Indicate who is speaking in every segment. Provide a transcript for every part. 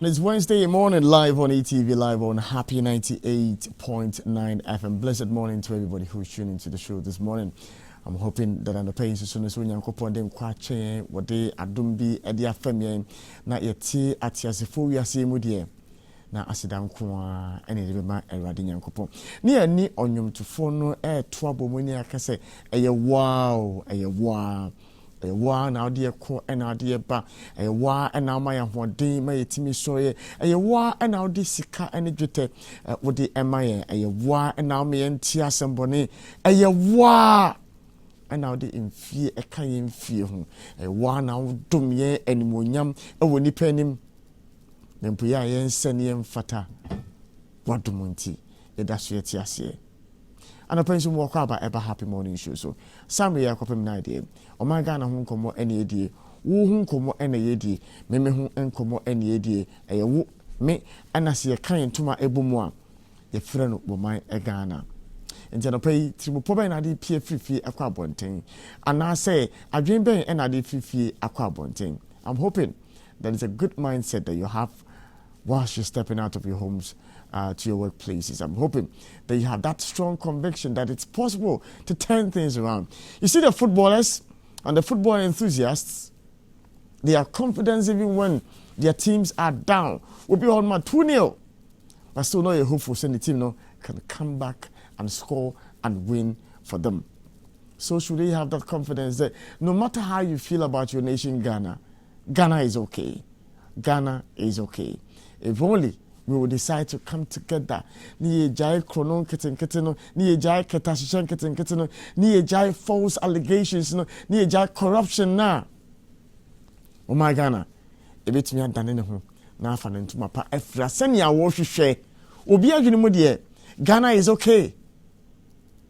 Speaker 1: It's Wednesday morning live on ETV, live on Happy 98.9 FM. Blessed morning to everybody who's tuning into the show this morning. I'm hoping that I'm paying so soon as we yanko them kwache what they adumbi edia femien na yeti atiasefo wiase mu de na asidan kwa ene de bema erade yankopon ne ani onwomtofo no to abomoni akase eye wow wa na ade ko na ade ba wa na ma ya hoden ma yetimi soye wa na ade sika ene dwete wode emaye wa na ma yenti asembone wa and now the infie a kind fear a one out dum ye animonium a winnie penim then puya yen senium fata what do munti a dash yet yes ye and a person walk out by ever happy morning show so some year copim idea oh my god home come any idea who come any idea me who and come any idea a wo me and I see a kind to my ebumwa the friend of my Ghana. And I pay to Poba and I did PFF aqua bonting. And I say, I dream bang and I did FIFI aqua bonting. I'm hoping that it's a good mindset that you have whilst you're stepping out of your homes to your workplaces. I'm hoping that you have that strong conviction that it's possible to turn things around. You see, the footballers and the football enthusiasts, they are confident even when their teams are down. We'll be on my 2-0. But still, not a hopeful send the team no can come back and score and win for them. So should they have that confidence that no matter how you feel about your nation, Ghana is okay. Ghana is okay. If only we will decide to come together. Ni jai kronon keten ni jai ketashishan keten ni jai false allegations ni jai corruption na. Oh my Ghana. Ebetimi adane ne ho na afa ne ntuma pa afra senia wo hwehwe. Obi adwene mu de Ghana is okay.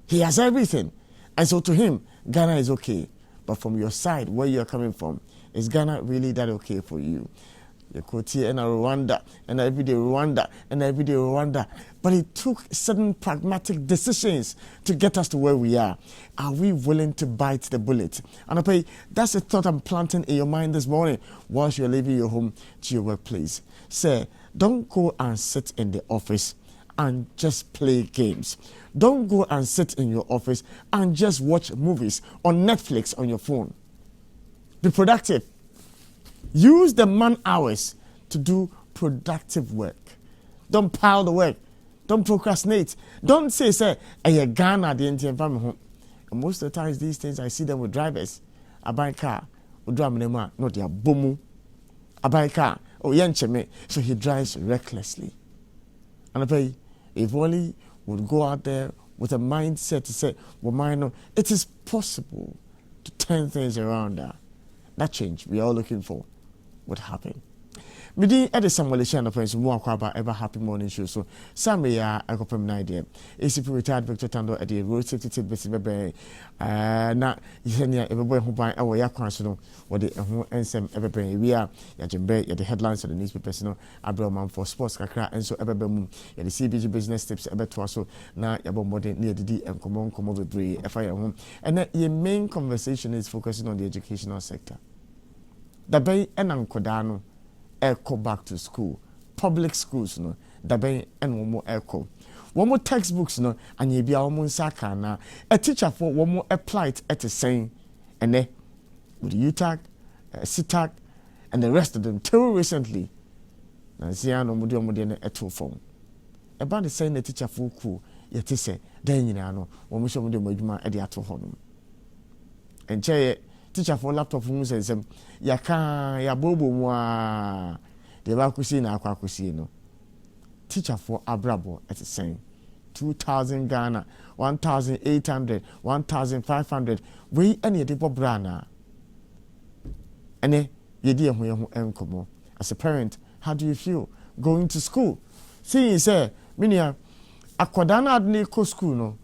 Speaker 1: He has everything. And so to him, Ghana is okay. But from your side, where you're coming from, is Ghana really that okay for you? You could see in Rwanda, and everyday Rwanda, and everyday Rwanda. But it took certain pragmatic decisions to get us to where we are. Are we willing to bite the bullet? And I pray that's a thought I'm planting in your mind this morning whilst you're leaving your home to your workplace. Say, don't go and sit in the office and just play games. Don't go and sit in your office and just watch movies on Netflix on your phone. Be productive. Use the man hours to do productive work. Don't pile the work. Don't procrastinate. Don't say, "Hey, Ghana, the Indian family home." And most of the times, these things I see them with drivers. I buy a car, not their bomu. I buy a car, yancheme. So he drives recklessly. And I pay, if only would go out there with a mindset to say, well, it is possible to turn things around. That change we are all looking for would happen. Midi at the Samuel Shana Prince, more about ever happy morning show. So, some ya I got from an idea. Is if retired Victor Tando at the road safety tip, Bessie na Yenia, every boy who buy our Yakwansono, or the Ensem ever bring. We are Yajimbe, the headlines of the newspapers, Abraham for sports, Kakra, and so ever boom, the CBG business tips ever twasso, na Yabo modern near the D and come over Bray, FIR home. And that your main conversation is focusing on the educational sector. The Bay and Ankodano. Echo back to school, public schools, dabe and one more echo. One more textbooks, and ye be almost saka na. A teacher for one more applied at the same, and then with UTAG, CITAG, and the rest of them till recently. Nansiano Mudio eto form. About the same the teacher for cool, yet he say, then you know, when we show them at the ato honum. And Jay. Teacher for laptop who says ya bobo mwa de ba kusi na akwa kusi no. Teacher for abrabo at the same 2,000 Ghana 1,800 1,500 we any de bobrana ene ye die ho ye ho enkomo. As a parent, how do you feel going to school? See say minia akwadana adne ko school no.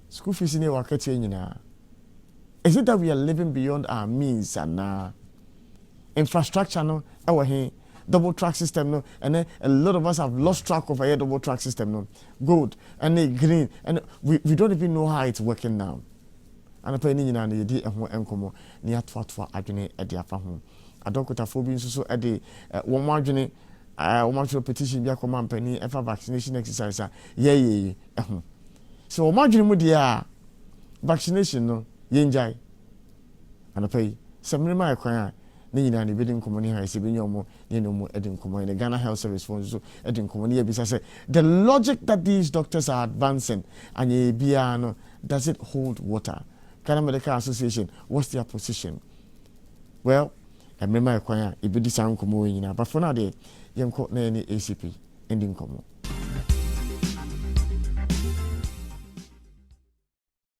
Speaker 1: School fees ni wakati nyina. Is it that we are living beyond our means and infrastructure no double track system no and then a lot of us have lost track of a double track system no good and green and we don't even know how it's working now. And a penny in an idea and encomo near twat for adwene at the afa home. A doctor for being so at the one margin womatro petition bi akoma mpani efa vaccination exercise yeah so womadwene mu dia vaccination no yenjai anapay samrema ekwan a ne nyina ne bedi nkomo ne ha ese benyo mo ne no mo edi nkomo ne Ghana Health Service for so edi nkomo ne bisa say the logic that these doctors are advancing anye bia no does it hold water? Ghana Medical Association, what's their position? Well, samrema ekwan a ebedi san nkomo nyina but for now dey yemko na any ACP ending nkomo.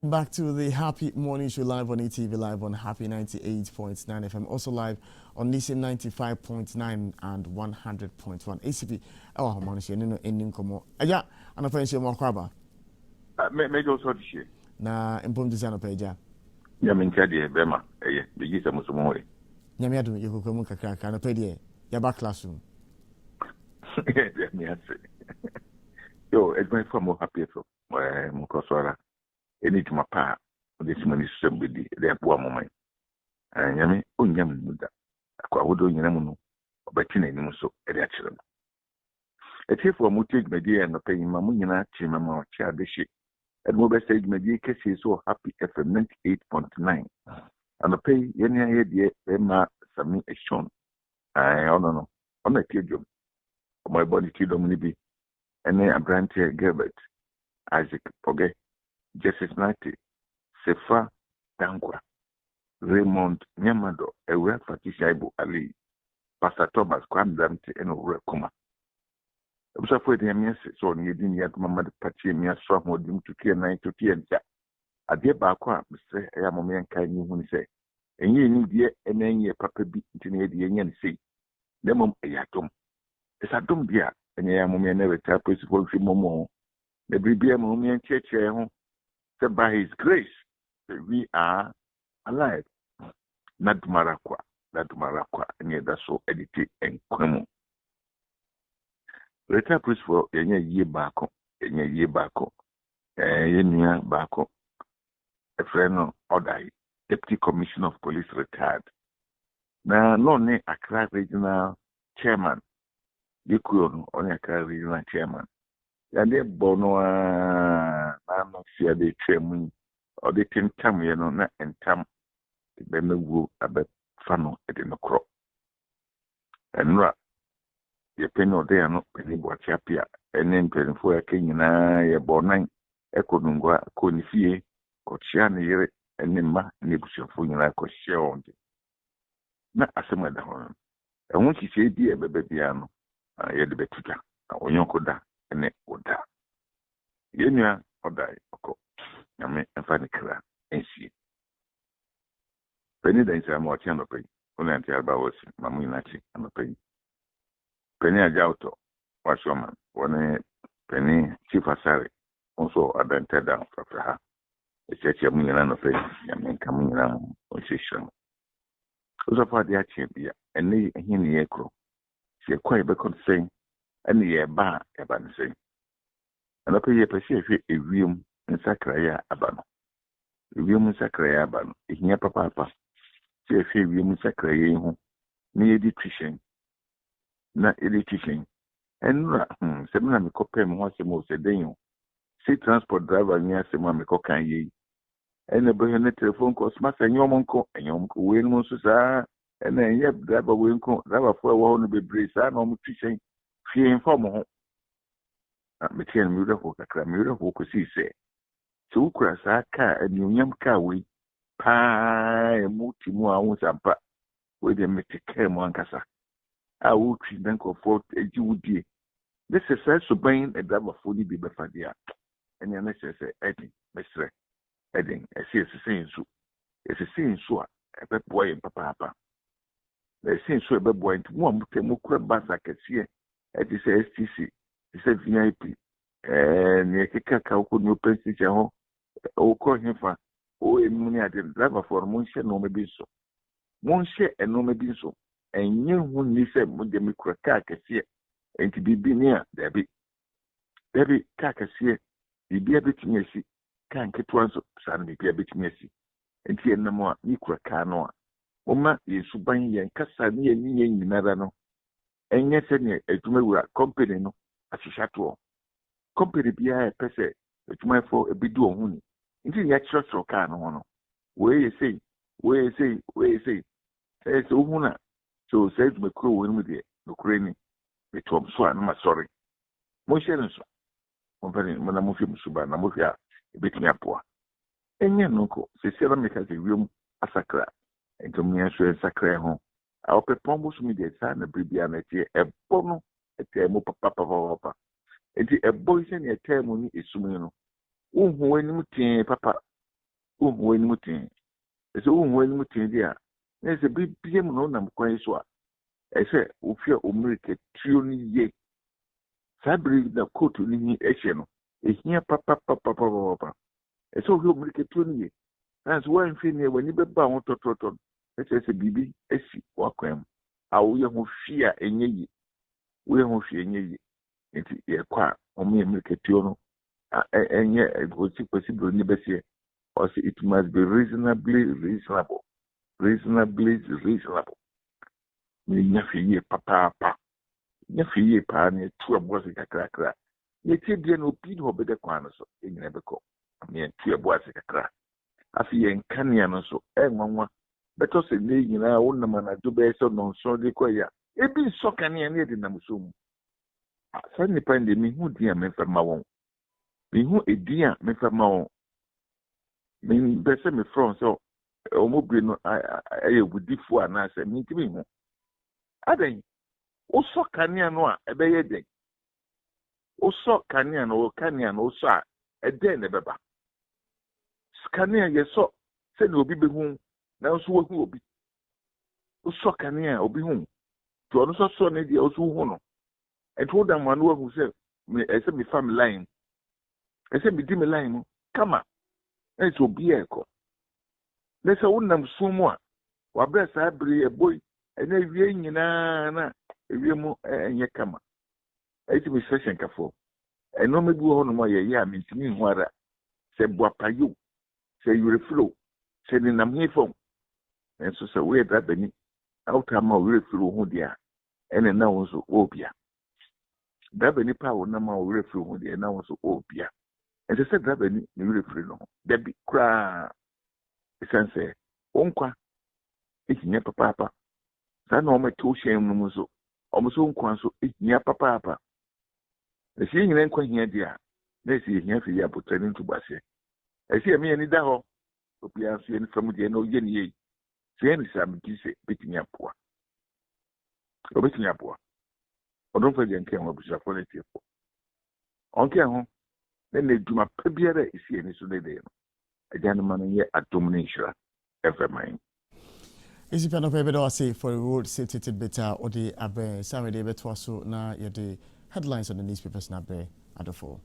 Speaker 1: Back to the Happy Morning Show live on ETV, live on Happy 98.9 FM, also live on Nissim 95.9 and 100.1. ACP, oh, morning show, no ending komo. Aja, ana pa nse mo kwaba.
Speaker 2: Me go so di.
Speaker 1: Na impom design pa aja.
Speaker 2: Ya me nka de be ma, be gi samu so mo we.
Speaker 1: Nyame adum ye kokko mu kakra na pa de ya ba classroom.
Speaker 2: Ya me ase. Yo, it's my from happy so. Mo ko so ara. Eni tuma pa this money somebody there poor moment nyame onyam nuda akwa wodo nyina mu no obati na nim so e dey akire no etifo mu take media no pay ma mu nyina chi ma ma chi adeshi edmo be stage media kesi so Happy FM 98.9 and pay yeni aye de e ma sami eshon ono na tiedum my body tiedum ni bi ene abrante Gilbert Isaac Poge Justice Nati, Sefa Dankwa, Raymond Nyamado, Ewe Fatishaibu Ali, Pastor Thomas Kwamdamte, and Ure Kuma. I was afraid the MS so needing yet Mamma Pachi, Mia Swam, or Dim to Tia 9 to Tia. I dear Bakwa, Mr. Ayamomi and Kai Nihun say, and you need ye and then ye papa beat into the Indian say, Nemum Ayatum. It's a dumb dear, and Ayamomi never tap his wolf momo. The Bribia Momi and Church. By His grace, we are alive. Not Marakwa, and that's so edited and cremo. Later, please for a year back, a friend of Odai, Deputy Commissioner of Police retired. Now, no, Accra Regional Chairman, Yikuon, only Accra Regional Chairman. And they bono I'm not sure they train or they can come, not and tam the Benewu about funnel at the crop. And rat, the penny or they are not penny watch up here, and then 24 king and I about 9 Econungua, Conifie, Cochiani, and then ma neighborhood for you like a share on it. Not as a matter. And when she said, dear baby, I had the better, or Yonkoda. Ne oda yenua oda oko nyame enfani kra ensi peni da nsa mo tia no pe ona ntia ba wosi mamu inachi no pe peni aja auto wasoma woni peni chief asare also adented down for ha echeche mu nyina no pe nyame nka mu nyina o hihira so fa dia che bia ene ehini ekro se kwai be kon and ye ba ebanse and up ye pese ewiem nsakraya abano ewiem nsakraya abano ehia papa se ewiem nsakraya hu na ye ditwishen na editishen enra semna me kopem ho asemo se denyo si transport driver ni asemo me kokan ye ene be ne telephone call smasa nyomko we no so sa ene ye driver we nko driver fo wo no bebre sa na mo twishen fie inform ho metien mi re ho kakra mi re ho ko si se so ukura sa ka anyunyam ka we pa emuti mu awun sampa we de metike mu ankasa a wo twi den ko for eji wudie this is so bain e driver for ni bi befa dia enya na se edin mesre edin esi sin so a ebe boy papa esi so ebe boy ntu mu amutemu kura basa kese it is STC, it's a VIP, and you can count on your president. Oh, call him for money at the driver for Monsieur no maybe so. Monsieur and no maybe so. And you who listen with the micro carcassier and to be near Debbie carcassier, the be a bit messy, can't get once, son, be a bit messy. And here no more micro canoa. Oma is Subani and Cassani and Nara no. enye se ne adwuma wura company no ahyehyɛ to company bia pese adwuma fo ebidu ohun ni nti ya kyerɛkyerɛ kaa no ho no we say say ohun so say adwuma kuro wo mu de no kuro ni betom so a no ma sorry mo hye no so mo pere mo na mo fi musuba na mo fi a ebetumi apoa enye no ko se se na meka se wiem asakra entom nya so sakra ho a opepon bo so mi de sa na bribia na tie ebo no ete mo papa enti ebo ise ne ete mo ni esumi no unhu anim tin papa unhu anim tin ese unhu anim tin dia na se bribia mo no na mkwan so a ese ofia omrike trio ni ye sabri na kotu ni ehye no ehia papa ese ofia omrike trio ni ye na so wan fi ne wani beba ho tototo ese bibi esi wakwam awo ye ho fia enye yi wo ye ho fia enye yi enti ye kwa omo ye mrike trio no enye gosi kwesi bro ni besie or it must be reasonably reasonable ni nyafiye papa nyafiye pa ni tu aboase kakra ye tidie no obi no obede kwan so enyina beko me tu aboase kakra afi ye nkania no so enwanwa beto se ne nyina wonam na do be so no so de koya ebi so kania ne de nam so mu sa nipa ndi mi hu dia me fa ma won mi hu edi a me fa ma won mi be se me from so omobi no ayebudifo anase mi ntimi hu adan uso kania no a ebeye den uso kania no uso a eden ne beba skania yeso se ne obi behu na uso wohu obi uso kania obi hu to no so ne dia uso hu no eto da manu wahu se me ese me family line ese me di me line no kama ese obi eko nese wonam sumu a wabre sa bere eboy ena wie nyina na ewie mu enye kama eti mi session kafo eno mebu ho no ye ya mentimi hu ara se boapayo se yureflo se ni nam hefom enso se we da bani auta ma yureflo hu dia ene na wo so obia da bani pa wo na ma yureflo hu dia na wo so obia enso se da bani ni yureflo no da bi kra esanse onkwa ehinya papa sana o meto hyen mu so o so nkwa so ehinya papa esi nyina nkwa hia dia na esi hia fi ya potani ntubase esi emi ani da ho obi aso eni famu dia na oye ni yi se ni sam gise betinya poa obetinya poa odon fa dia nke ho busa quality po onke ho na duma pa biara esi eni so de no agyan man ye adomination evermine
Speaker 1: Isi piano pe bedo say for the road city better or the abe Saturday beto so na ye the headlines on the newspapers na be adofo.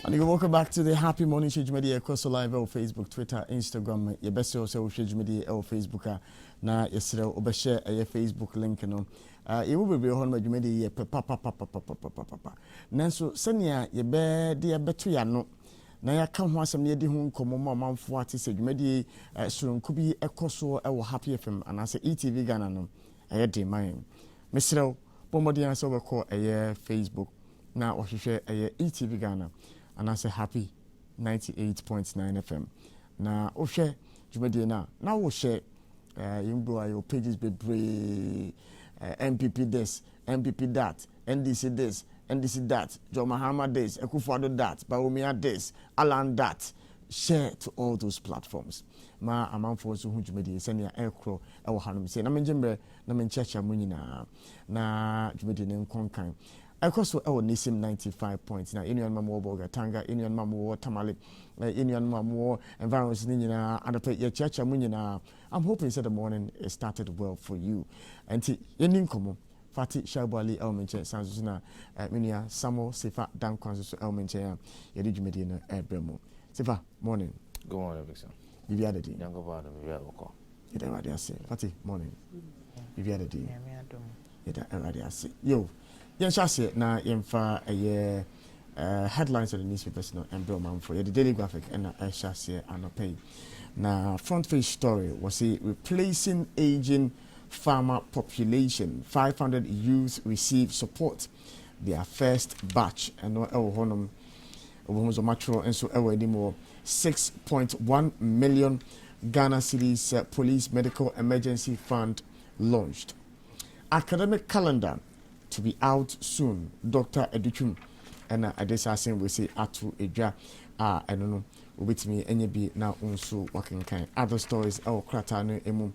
Speaker 1: And you welcome back to the Happy Morning Show Media across live on Facebook, Twitter, Instagram. Your best also Show Media on Facebook na yesterday obe share your Facebook link no. You will be on my media papa. Nanso senia ye be de beto ya no. Na ya ka ho asem ne de ho nkomo ma manfo ate se dwumadi soronko bi ekoso e wo Happy FM anase ETV Ghana no eye de man mesrew bomodi an so be ko eye Facebook na ohwehwe eye ETV Ghana anase Happy 98.9 FM na ohwe dwumadi na wo share yimbo ayo pages bebre MPP this MPP that NDC this NDC that, John Mahama this, Akufo-Addo that, Bawumia this, Alan that. Share to all those platforms. Ma amanfo so hu dwumadi senia ekro e wo hanum se na menjembre na menchacha munyina na dwumadi ne nkonkan. Ekoso e wo Nisim 95.9 Union Mamo Boga Tanga Union Mamo Tamale Union Mamo environments ni nyina adape ye chacha munyina. I'm hoping that the morning started well for you. Enti yenin komo Fati Shabali Elmenche Sanzuna Minia Samo Sefa Dan Kwanzo Elmenche Yedi Jumedi na Ebremo. Sefa, morning.
Speaker 3: Good morning, Vixen.
Speaker 1: Vivi Adedi.
Speaker 3: Younger brother, Vivi Adoko.
Speaker 1: Yeda Radiase. Fati, morning. Vivi Adedi. Yeda Radiase. Yo, Yen Shase na Yenfa headlines of the newspapers no Embremo for the Daily Graphic and Shase Anopay. Na front page story was replacing aging farmer population. 500 youths receive support. Their first batch. And no honum. And so 6.1 million Ghana cedis police medical emergency fund launched. Academic calendar to be out soon. Dr. Educhum and Adesasing we say Atu Edra. I don't know. With me, any be now also working kind. Other stories. Kratano Emu.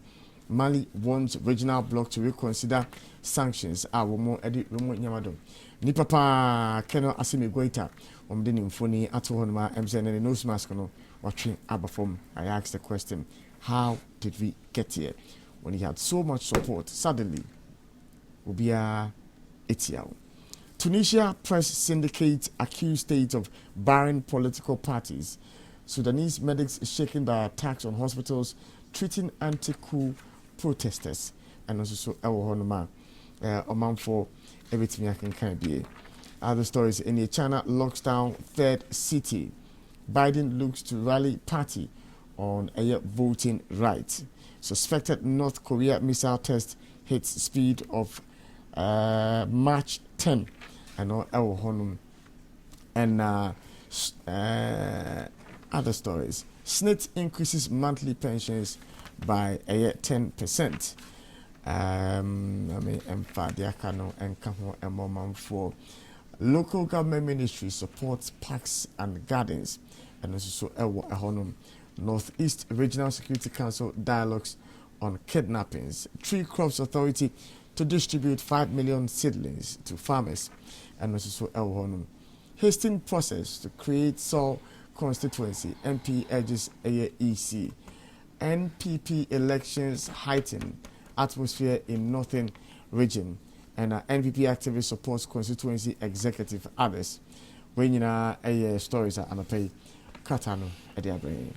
Speaker 1: Mali wants regional bloc to reconsider sanctions. More edit remote Yamado. Ni papa Keno Asimi Goita. Didn't phone at home. MZN and nose mask no watching Aberform. I asked the question, how did we get here? When he had so much support, suddenly Ubia Etiao. Tunisia press syndicate accused state of barring political parties. Sudanese medics shaken by attacks on hospitals treating anti-coup protesters. And also Honoma Oman for everything I can kind of be. Other stories in China locks down third city. Biden looks to rally party on voting rights. Suspected North Korea missile test hits speed of March 10. And other stories. SNIT increases monthly pensions by 10%. For local government ministry supports parks and gardens, and also Northeast Regional Security Council dialogues on kidnappings. Tree Crops Authority to distribute 5 million seedlings to farmers, and also hasting process to create Seoul constituency. MP urges AEC. NPP elections heighten atmosphere in northern region, and NPP activist supports constituency executive. Others when stories are anapay Katano Ediabre.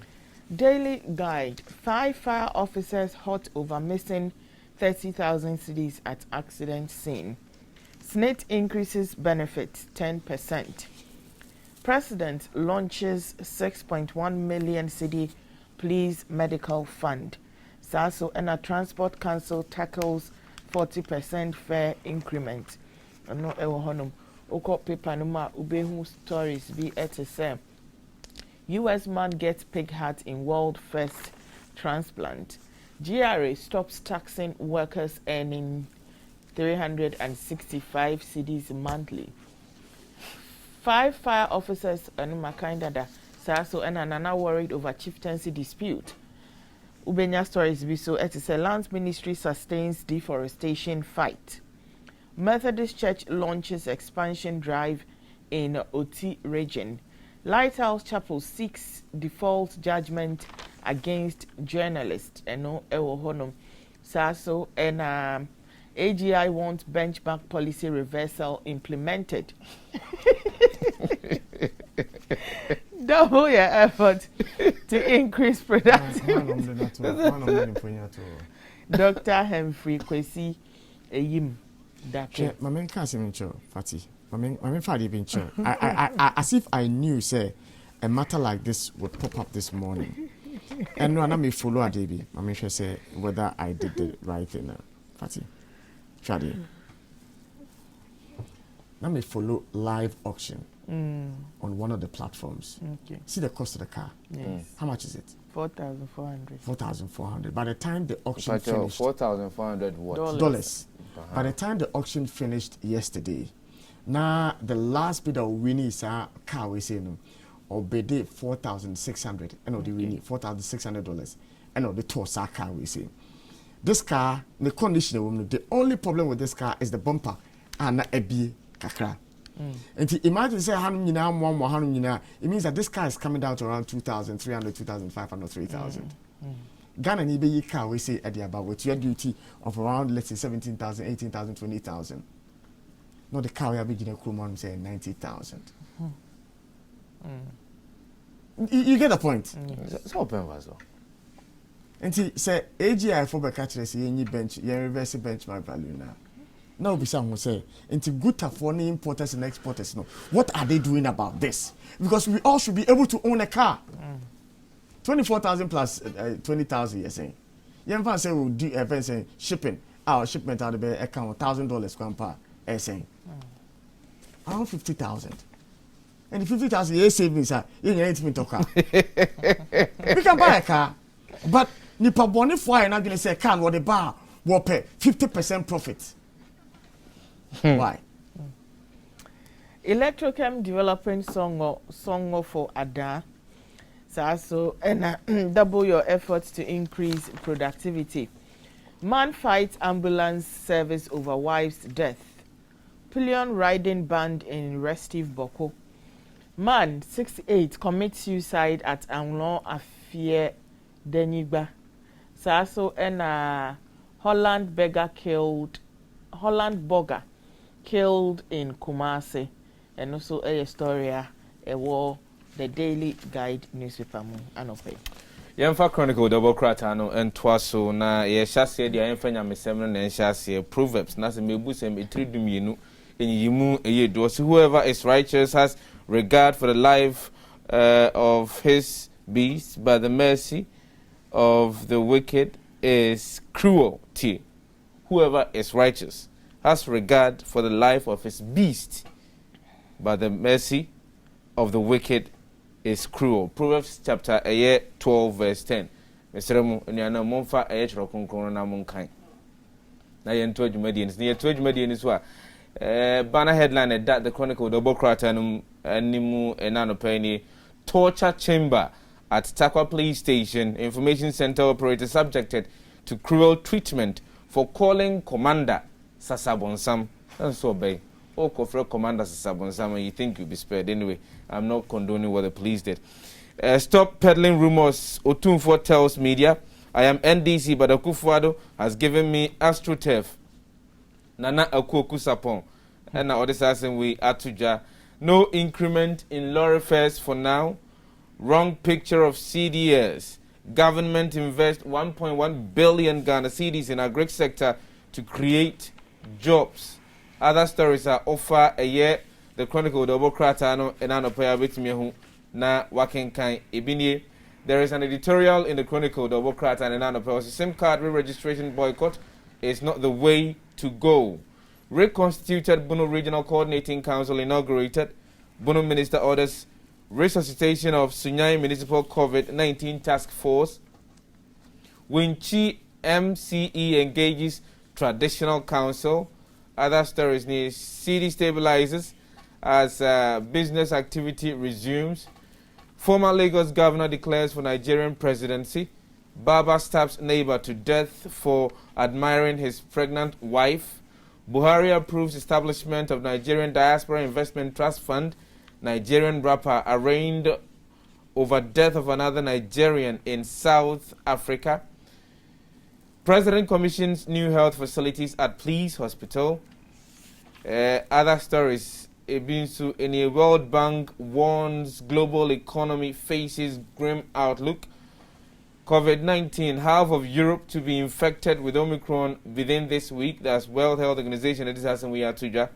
Speaker 4: Daily Guide. 5 fire officers hot over missing 30,000 cedis at accident scene. SNIT increases benefits 10%. President launches 6.1 million cedi police medical fund. SASO and a transport council tackles 40% fare increment. No honum. Oko paper numa ubehu stories be at US man gets pig heart in world first transplant. GRA stops taxing workers earning 365 cedis monthly. 5 fire officers and Makindada Saso and Anana worried over chieftaincy dispute. Ubenya stories be so it is a land ministry sustains deforestation fight. Methodist Church launches expansion drive in Oti region. Lighthouse Chapel seeks default judgment against journalists and no honum. Saso and AGI wants benchmark policy reversal implemented. Double your effort to increase productivity. Dr. Humphrey Kwesi Eyim.
Speaker 1: Mamen can't say Fatty. Mamen Fadi been sure. As if I knew, say, a matter like this would pop up this morning. And no, I may follow a baby. Mamen should say whether I did the right thing. Fatty. Shadi. Let me follow live auction on one of the platforms.
Speaker 4: Okay.
Speaker 1: See the cost of the car.
Speaker 4: Yes.
Speaker 1: How much is it?
Speaker 4: 4,400.
Speaker 1: 4,400. By the time the auction finished,
Speaker 3: 4,400 what?
Speaker 1: Dollars. By the time the auction finished yesterday, now the last bid of winning is a car we say no, or bid 4,600. And the winning $4,600. And the toss car we say. This car, the condition, the only problem with this car is the bumper and a B kakra. And imagine say it means that this car is coming down to around 2,300, 2,500, 3,000. Ghana ni be car we say at the about with your duty of around let's say 17,000, 18,000, 20,000. No, the car we are beginning to say 90,000. You get the point?
Speaker 3: It's open vessel.
Speaker 1: And he say AGI for the catcher say any bench, you reverse benchmark value now. Now be some who say into good for the importers and exporters. No, what are they doing about this? Because we all should be able to own a car. 24,000 plus 20,000. You're saying, young say we'll do events and shipping our shipment out of the account $1,000 grandpa saying around 50,000. And the 50,000 year savings are you ain't me to car. We can buy a car, but nipa boni fly and I'm gonna say can what the bar will pay 50% profit. Why?
Speaker 4: Electrochem developing songo for Ada. So and double your efforts to increase productivity. Man fights ambulance service over wife's death. Pillion riding banned in Restive Boko. Man 68 commits suicide at Anglon Afie Denigba. So and Holland Burger killed in Kumasi. And also a story a war the Daily Guide newspaper anope.
Speaker 3: Yemfa Chronicle double cratano and twaso na ye shase dia yemfa nyamesem na shase Proverbs na se mebusem etridum yenu enyimu eyedo. So whoever is righteous has regard for the life of his beast, but the mercy of the wicked is cruelty. Whoever is righteous has regard for the life of his beast, but the mercy of the wicked is cruel. Proverbs chapter 12 verse 10. Mesremu nyana momfa chro konkron na monkan. Na yento adwumadie ni yento adwumadie ni so a banner headline that the Chronicle double cratanum animu enanopani torture chamber at Takwa Police Station Information Center operator subjected to cruel treatment for calling Commander Sasabonsam. And so bay. Oh, Commander Sasabonsam, and you think you'll be spared anyway. I'm not condoning what the police did. Stop peddling rumors. Otunfo tells media, I am NDC, but Akufo-Addo has given me AstroTurf. Nana Akuoku Sapon. And now this asking we Atuja. No increment in lorry fares for now. Wrong picture of CDS. Government invest 1.1 billion Ghana cedis in agri sector to create jobs. Other stories are offer a year. The Chronicle double cratano and anopaya bitmihu na waken kai ibinie. There is an editorial in the Chronicle double cratano and anopaya. SIM card re-registration boycott is not the way to go. Reconstituted Bono Regional Coordinating Council inaugurated. Bono Minister orders resuscitation of Sunyani Municipal COVID-19 Task Force. Winchi MCE engages Traditional Council. Other stories need city stabilizers as business activity resumes. Former Lagos governor declares for Nigerian presidency. Baba stabs neighbor to death for admiring his pregnant wife. Buhari approves establishment of Nigerian Diaspora Investment Trust Fund. Nigerian rapper arraigned over death of another Nigerian in South Africa. President commissions new health facilities at Police Hospital. Other stories. Ebinsu in a World Bank warns global economy faces grim outlook. COVID-19, half of Europe to be infected with Omicron within this week. That's World Health Organization. It is as we are to.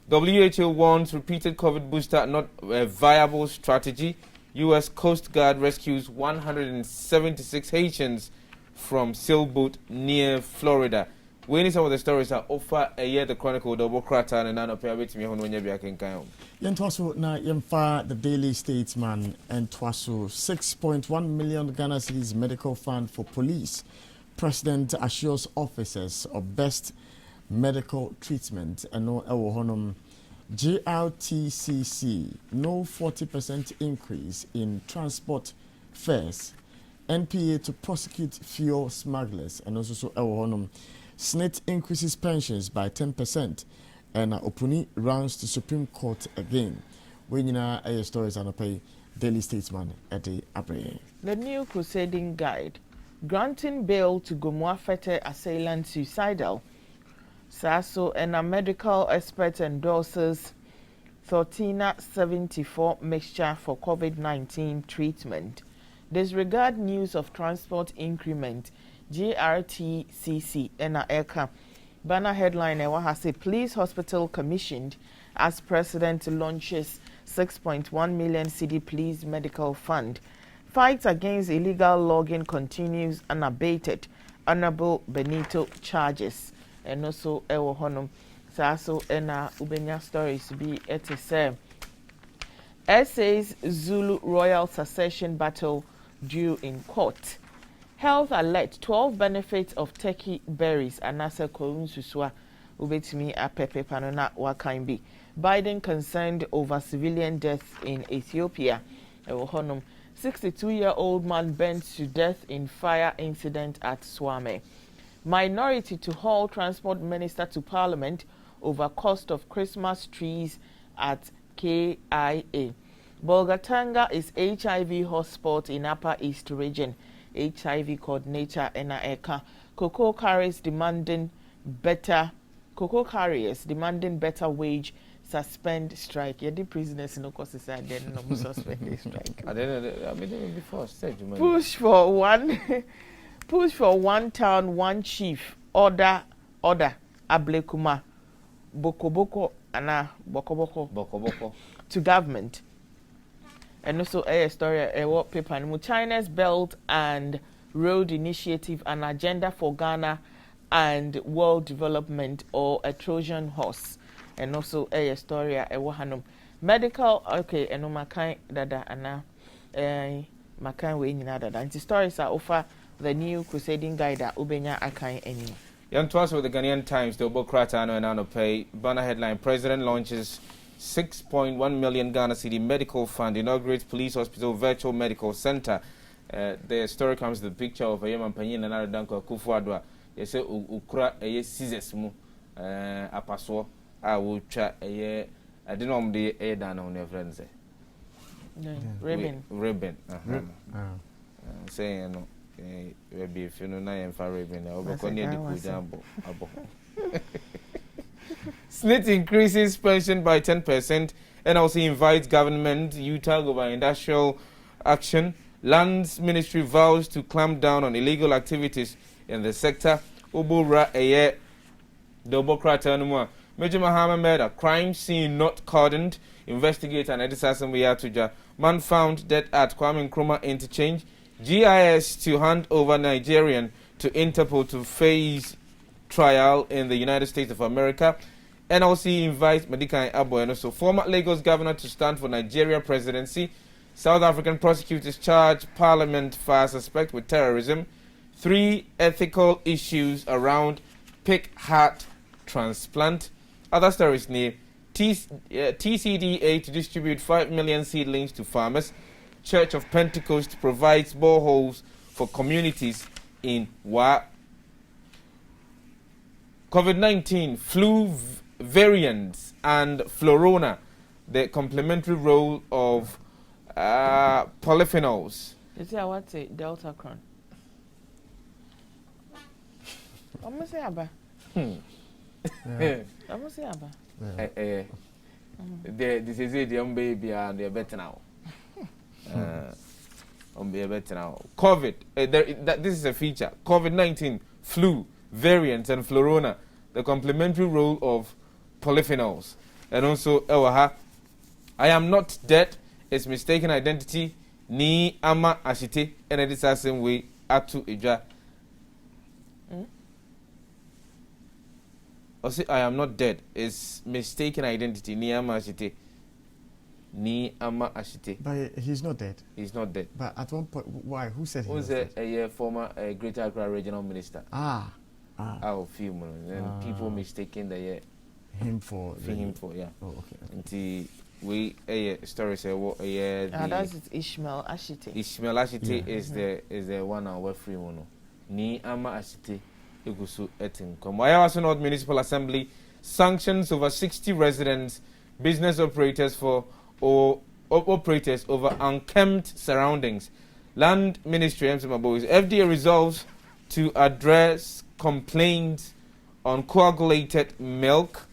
Speaker 3: WHO warns repeated COVID booster not a viable strategy. U.S. Coast Guard rescues 176 Haitians from sailboat near Florida. We need some of the stories that offer a year the Chronicle double crata and none pair with me on when you can count.
Speaker 1: Yentwaso na yemfa the Daily Statesman and Twaso 6.1 million Ghana cedis medical fund for police. President assures officers of best medical treatment and no ewohonum. GRTCC no 40% increase in transport fares. NPA to prosecute fuel smugglers and also ewohonum. SNIT increases pensions by 10% and Opuni runs to Supreme Court again. We need stories and pay Daily Statesman at the Abre.
Speaker 4: The new crusading guide granting bail to Gomoafete assailant suicidal. Sasso and a medical expert endorses Thortina 74 mixture for COVID-19 treatment. Disregard news of transport increment. GRTCC and ECA. Banner headline has a police hospital commissioned as president launches 6.1 million cedi police medical fund. Fight against illegal logging continues unabated Honorable Benito charges. And also Ewo Honum. So ena ubenya stories be say essays Zulu royal succession battle due in court. Health alert 12 benefits of turkey berries anasa korun susua ubetimi apepe panona wakan bi. Biden concerned over civilian deaths in Ethiopia. Ewo honum 62-year-old man burnt to death in fire incident at Swame. Minority to haul transport minister to parliament over cost of Christmas trees at KIA. Bolgatanga is HIV hotspot in Upper East region. HIV coordinator Ena Eka. Cocoa carriers demanding better wage, suspend strike. Yeah, the prisoners in Oko society no suspend the strike.
Speaker 3: I mean before stage.
Speaker 4: Push for one town, one chief. Order. Ablekuma. Boko to government. And also a story what paper China's Belt and Road Initiative, an agenda for Ghana and world development, or a Trojan horse. And also a story hanum medical and makai dada ana makai we nyina dada. And the stories are offer the new crusading guide ubenya akai any.
Speaker 3: Young Twas with the Ghanaian Times, the Obokrata and Anopay. Banner headline: President launches 6.1 million Ghana cedi medical fund, inaugurates police hospital virtual medical center. The story comes with the picture of a Yemen Panyin and Danko Kufuadwa. They say Ukra a scissors mu apaso. I will chat a I don't know the air down on your friends. Ribbon. Saying no. Maybe if you know I am far ribbon, I will go near the Kujambo. SNIT increases pension by 10% and also invites government Utah over industrial action. Lands Ministry vows to clamp down on illegal activities in the sector. Ubura eye Dobokrata no Major Mahama murder. Crime scene not cordoned. Investigate and assassin Tuja. Man found dead at Kwame Nkrumah interchange. GIS to hand over Nigerian to Interpol to face trial in the United States of America. NLC invites Medikai Abo, so former Lagos governor, to stand for Nigeria presidency. South African prosecutors charge parliament for suspect with terrorism. 3 ethical issues around pig heart transplant. Other stories near TCDA to distribute 5 million seedlings to farmers. Church of Pentecost provides boreholes for communities in Wa. COVID-19, flu variants, and Florona, the complementary role of polyphenols.
Speaker 4: You see, I want to say Delta Cron. I'm going to say Abba. I'm going to say Abba.
Speaker 3: This is it, young baby, and they're better now. COVID, this is a feature. COVID-19, flu, variants, and Florona, the complementary role of polyphenols. And also, I am not dead, it's mistaken identity, ni ama ashite, and it is the same way, atu ija. I am not dead, it's mistaken identity, ni ama ashite. Ni ama ashite.
Speaker 1: But he's not dead.
Speaker 3: He's not dead.
Speaker 1: But at one point, why? Who said he was
Speaker 3: dead?
Speaker 1: A
Speaker 3: former Greater Accra regional minister. Our film, and people mistaking the
Speaker 1: him for
Speaker 3: yeah.
Speaker 1: Oh, okay.
Speaker 3: Until we story say what
Speaker 4: that's Ishmael Ashite.
Speaker 3: Ishmael Ashite is the one our free one. Ni ama ashite igusu etin. Ayawaso North Municipal Assembly sanctions over 60 residents, business operators operators over unkempt surroundings. Land Ministry FDA resolves to address complaints on coagulated milk.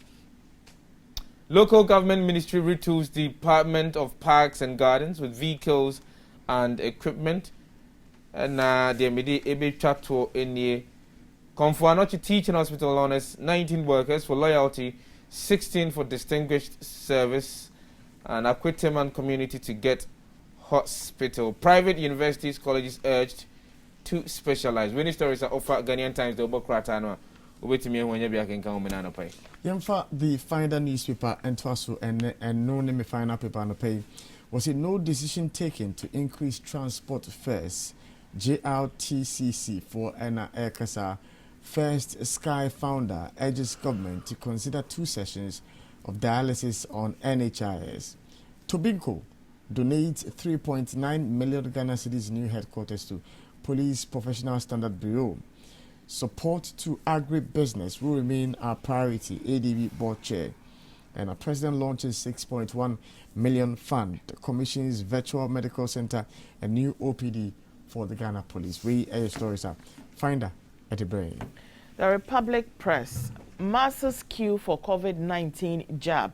Speaker 3: Local government ministry retools Department of Parks and Gardens with vehicles and equipment. And the immediate ebe chatto in the Konfuanochi Teaching Hospital honors 19 workers for loyalty, 16 for distinguished service, and Akwiteman community to get hospital. Private universities, colleges urged too specialized. When stories are offered Ghanaian Times, the Obokratano, wait to me when you be a king come on pay.
Speaker 1: Yemfa the Finder newspaper and Twaso and no name final paper on the pay. Was it no decision taken to increase transport fares? JRTCC for Anna Ekasa, First Sky founder, urges government to consider 2 sessions of dialysis on NHIS. Tobinco donates 3.9 million Ghana cedis new headquarters to Police Professional Standard Bureau. Support to agribusiness will remain our priority, ADB board chair. And our president launches 6.1 million fund, commissions virtual medical center and new OPD for the Ghana Police. We air stories are Finder at the brain.
Speaker 4: The Republic Press. Masses queue for COVID-19 jab.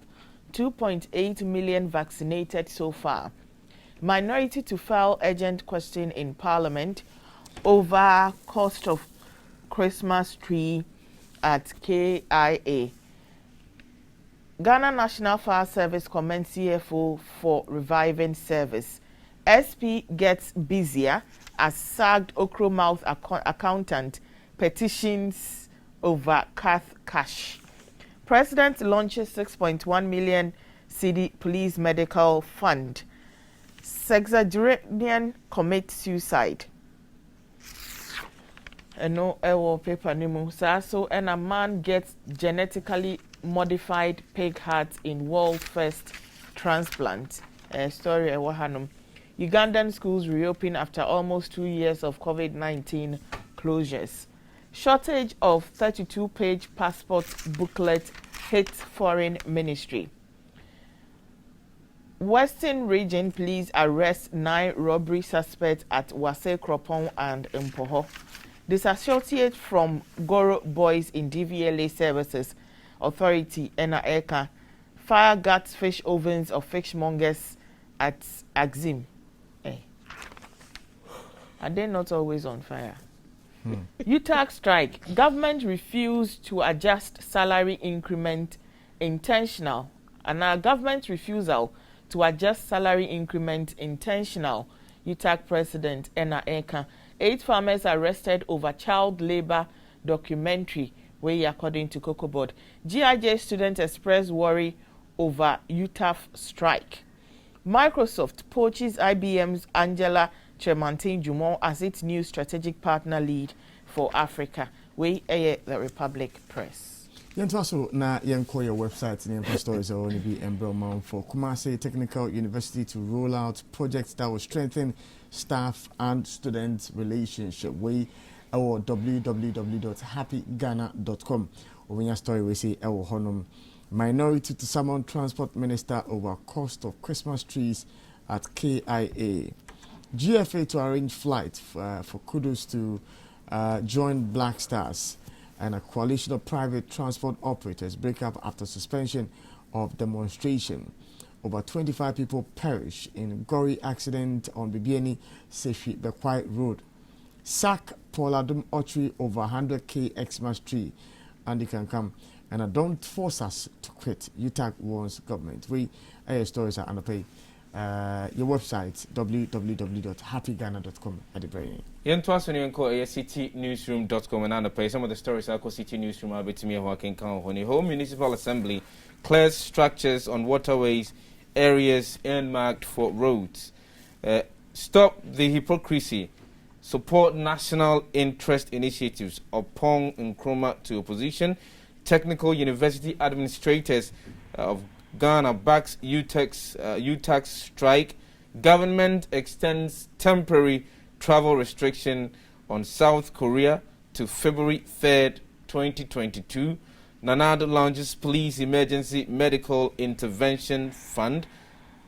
Speaker 4: 2.8 million vaccinated so far. Minority to file urgent question in Parliament over cost of Christmas tree at KIA. Ghana National Fire Service commends CFO for reviving service. SP gets busier as sagged Okromouth accountant petitions over cash. President launches 6.1 million cedi police medical fund. Sexagenarian commits suicide. No paper anymore. So and a man gets genetically modified pig heart in world first transplant. Story Wahanum. Ugandan schools reopen after almost 2 years of COVID-19 closures. Shortage of 32-page passport booklet hits foreign ministry. Western region police arrest 9 robbery suspects at Wase Kropong and Mpoho. Disassociate from Goro Boys in DVLA Services Authority NAECA. Fire guts fish ovens of fishmongers at Axim. Are they not always on fire? UTAG strike. Government refused to adjust salary increment intentional. And our government refusal to adjust salary increment intentional. UTAG President Enna Eka. 8 farmers arrested over child labor documentary, way according to Cocoa Board. GIJ students express worry over UTAF strike. Microsoft poaches IBM's Angela Tremontaine Dumont as its new strategic partner lead for Africa. We air the Republic Press.
Speaker 1: Yentwaso na yenko your website and your stories are only be embroiled for Kumasi Technical University to roll out projects that will strengthen staff and student relationship. We our www.happyghana.com. When your story we say our honum minority to summon transport minister over cost of Christmas trees at KIA. GFA to arrange flight for kudos to join Black Stars, and a coalition of private transport operators break up after suspension of demonstration. Over 25 people perish in gory accident on Bibiani Sefi Bekwai Road. Sack Pauladum Otri over 100k Xmas tree, and they can come. And don't force us to quit. UTAG warns government. We stories are underpaid. Your website www.happyghana.com at the brain.
Speaker 3: Yentwaso ni yenko citynewsroom.com and underpay. Some of the stories are called City Newsroom. I'll be to me working on Home Municipal Assembly clears structures on waterways, areas earmarked for roads. Stop the hypocrisy. Support national interest initiatives. Opong Nkrumah to opposition. Technical University administrators of Ghana backs UTAG strike. Government extends temporary travel restriction on South Korea to February 3rd, 2022. Nanado launches Police Emergency Medical Intervention Fund.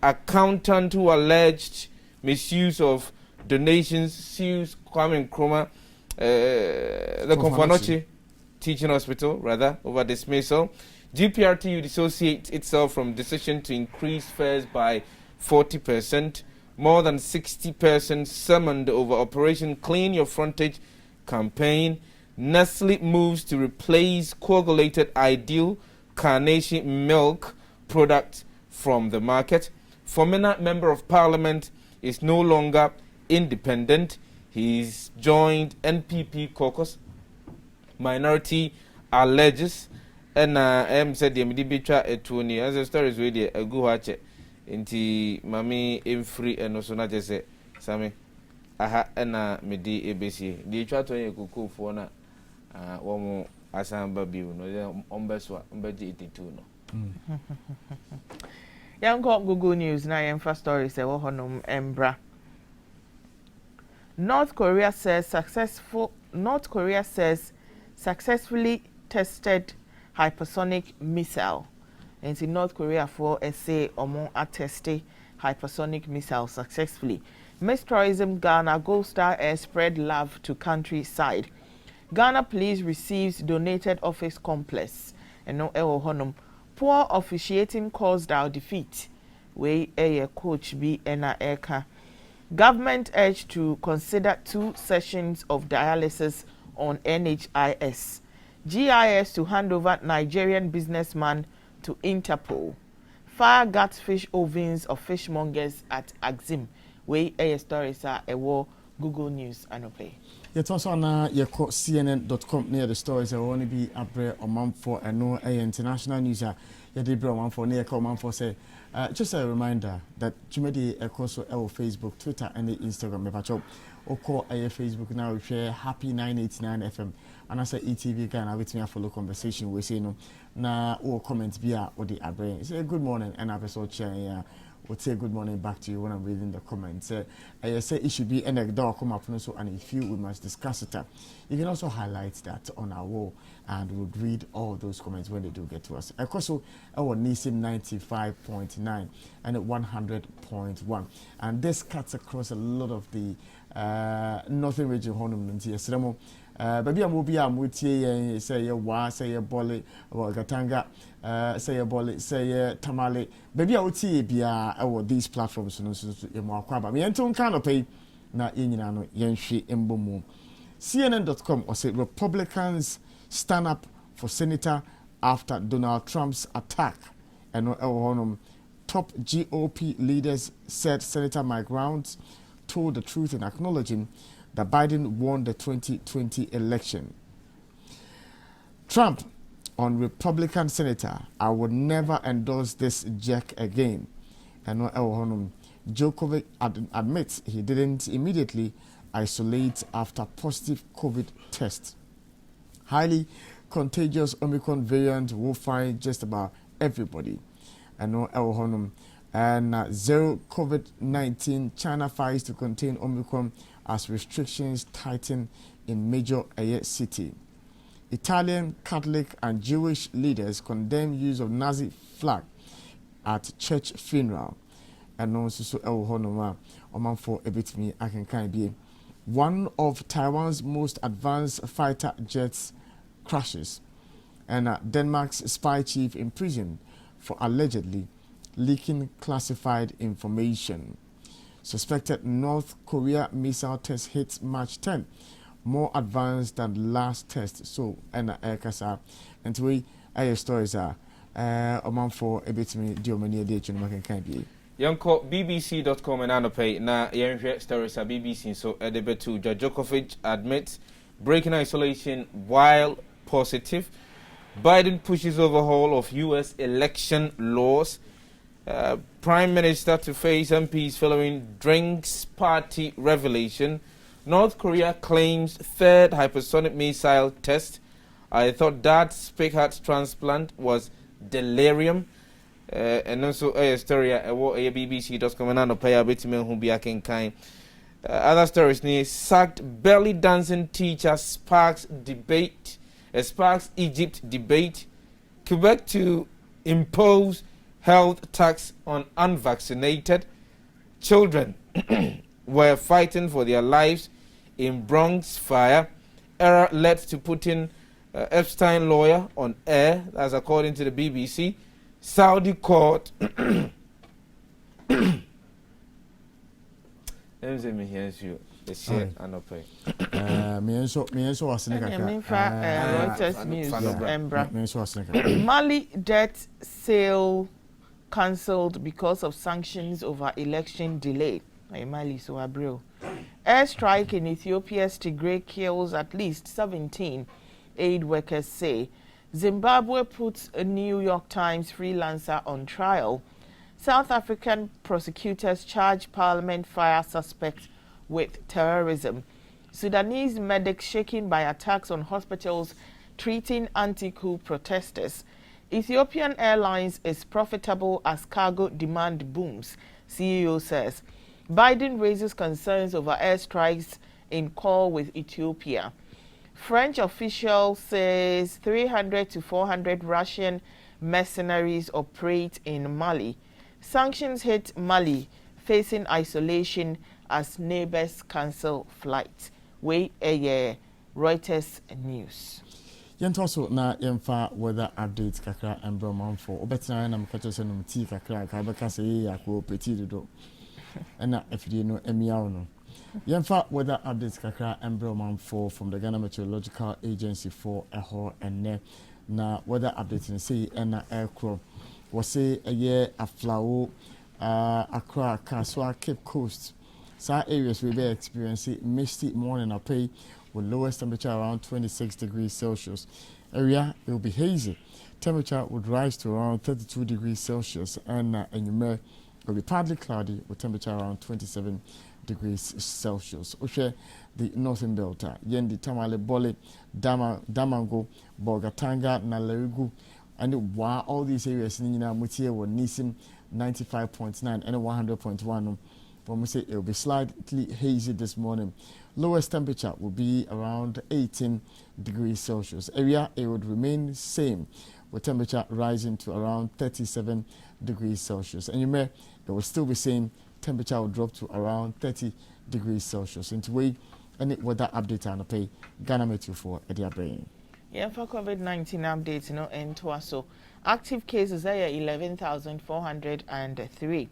Speaker 3: Accountant who alleged misuse of donations sues Kwame Nkrumah, the Konfanochi Teaching Hospital, over dismissal. GPRTU dissociates itself from decision to increase fares by 40%. More than 60 persons summoned over Operation Clean Your Frontage campaign. Nestle moves to replace coagulated Ideal Carnation milk product from the market. Fomena Member of Parliament is no longer independent. He's joined NPP caucus, minority alleges, and said the MDB a 20 as a stories with a good watch into Mammy in free and also not just say, Sammy. Aha na medi ebesi di twa to ye kokofo na wo mo asamba biu no ombeswa ombeji 82 no
Speaker 4: Yanko Google News na yemfa stories e wo honom embra. North Korea says successfully tested hypersonic missile. And in North Korea for say omo attested hypersonic missile successfully. Miss Tourism Ghana Gold Star Air spread love to countryside. Ghana Police receives donated office complex. And no ewo honum. Poor officiating caused our defeat. We coach B ena eka. Government urged to consider 2 sessions of dialysis on NHIS. GIS to hand over Nigerian businessman to Interpol. Fire guts fish ovens of fishmongers at Axim. We stories are a war Google News and pay.
Speaker 1: Yet also na yeko CNN.com near the stories are only be abre or month for and no international news. Yadibra one for near come for say just a reminder that Jumedi also our Facebook, Twitter and the Instagram me or call a Facebook now we share Happy 989 FM and I say ETV Ghana with me a follow conversation we say no na or comments via or the abre. Say good morning and episode share we'll say good morning back to you when I'm reading the comments. I say it should be an door come up so and if you we must discuss it. You can also highlight that on our wall and we'll read all those comments when they do get to us. Also our Nissim 95.9 and 100.1 and this cuts across a lot of the northern region Honum baby I'm be am say wa say bole or gatanga say bole say tamale baby I would bia these platforms no so mo akwaba me enton kind of pay na yenyina no yenhwe embomu CNN.com or say Republicans stand up for senator after Donald Trump's attack and top GOP leaders said Senator Mike Rounds told the truth in acknowledging that Biden won the 2020 election. Trump on Republican senator, I would never endorse this jerk again. And Djokovic admits he didn't immediately isolate after positive COVID test. Highly contagious Omicron variant will find just about everybody. And zero COVID-19, China fights to contain Omicron as restrictions tighten in major city. Italian, Catholic and Jewish leaders condemn use of Nazi flag at church funeral. And also for a bit me I can be one of Taiwan's most advanced fighter jets crashes, and Denmark's spy chief imprisoned for allegedly leaking classified information. Suspected North Korea missile test hits March 10, more advanced than last test. So, and Kasa, and we stories are for a bit me Diomania de Chinaman can be.
Speaker 3: Yanko BBC.com and Anope na yenhwe stories are BBC so edebetu Djokovic admits breaking isolation while positive. Biden pushes overhaul of US election laws. Prime Minister to face MPs following drinks party revelation. North Korea claims third hypersonic missile test. I thought that Spickhart's transplant was delirium. And also a story at BBC.com and pay a bit who be a kind. Other stories near sacked belly dancing teacher sparks Egypt debate. Quebec to impose health tax on unvaccinated children. Were fighting for their lives in Bronx fire. Error led to putting Epstein lawyer on air, as according to the BBC. Saudi court.
Speaker 4: Mali debt sale cancelled because of sanctions over election delay. Mali so abril. Airstrike in Ethiopia's Tigray kills at least 17, aid workers say. Zimbabwe puts a New York Times freelancer on trial. South African prosecutors charge parliament fire suspect with terrorism. Sudanese medics shaken by attacks on hospitals treating anti-coup protesters. Ethiopian Airlines is profitable as cargo demand booms, CEO says. Biden raises concerns over airstrikes in call with Ethiopia. French official says 300 to 400 Russian mercenaries operate in Mali. Sanctions hit Mali, facing isolation as neighbors cancel flights. Wait a year, Reuters News.
Speaker 1: Yentoso na yemfa weather updates kakra embro manfo. Obetina na mkacho se no tea kakra ka beka se ye yakwo petit do. Ena efidi no emiawo no. Yemfa weather updates kakra embro manfo from the Ghana Meteorological Agency for eho enne na weather updates ni say ena aircraft was say a year aflawo Accra, Kaswa, Cape Coast. Some areas will be experiencing misty morning or pay with lowest temperature around 26 degrees Celsius. Area it will be hazy. Temperature would rise to around 32 degrees Celsius and Enyume will be partly cloudy with temperature around 27 degrees Celsius. Oshe the northern delta, Yendi, Tamale, Bole, Damango, Bogatanga, Nalerigu, and while all these areas in Mutie were Nisim 95.9 and 100.1. When we say it will be slightly hazy this morning, lowest temperature will be around 18 degrees Celsius. Area it would remain same, with temperature rising to around 37 degrees Celsius. And you may it will still be same, temperature will drop to around 30 degrees Celsius. Into way any weather update on the pay Ghana Meteo for Edia Brain.
Speaker 4: Yeah, for COVID-19 updates, into so active cases are 11,403.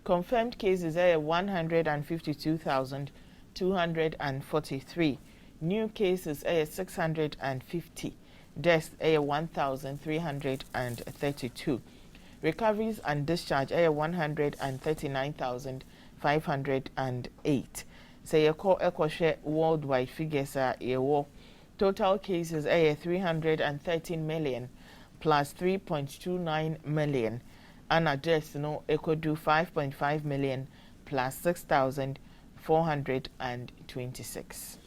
Speaker 4: Confirmed cases are 152,243. New cases are 650. Deaths are 1,332. Recoveries and discharge are 139,508. Say a call share worldwide figures are a total cases are 313 million plus 3.29 million. And deaths equal to 5.5 million plus 6,426.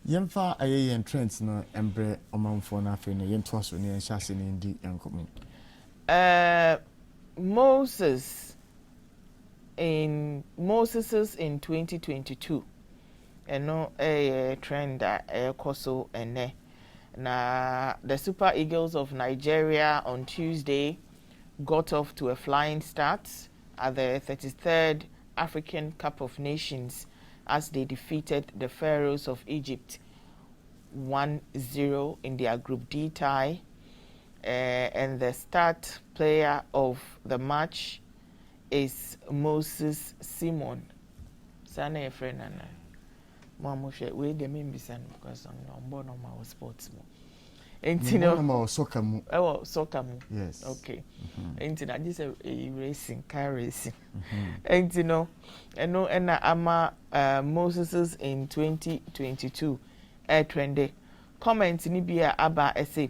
Speaker 1: Yemfa aye and trends no embre omanfo na fe no yento so ne enhyase ne ndi enkomo.
Speaker 4: Moses in 2022 a trend that koso ene na the Super Eagles of Nigeria on Tuesday got off to a flying start at the 33rd African Cup of Nations as they defeated the Pharaohs of Egypt 1-0 in their Group D tie. And the start player of the match is Moses Simon. Sana friend nana. Mama she we the main bisan because I'm born on my sports mo.
Speaker 1: Entino soccer mu.
Speaker 4: Oh, soccer mu.
Speaker 1: Yes.
Speaker 4: Okay. Entino this a racing, car racing. Entino and ama Moses in 2022 air trendy. Comment ni bia aba essay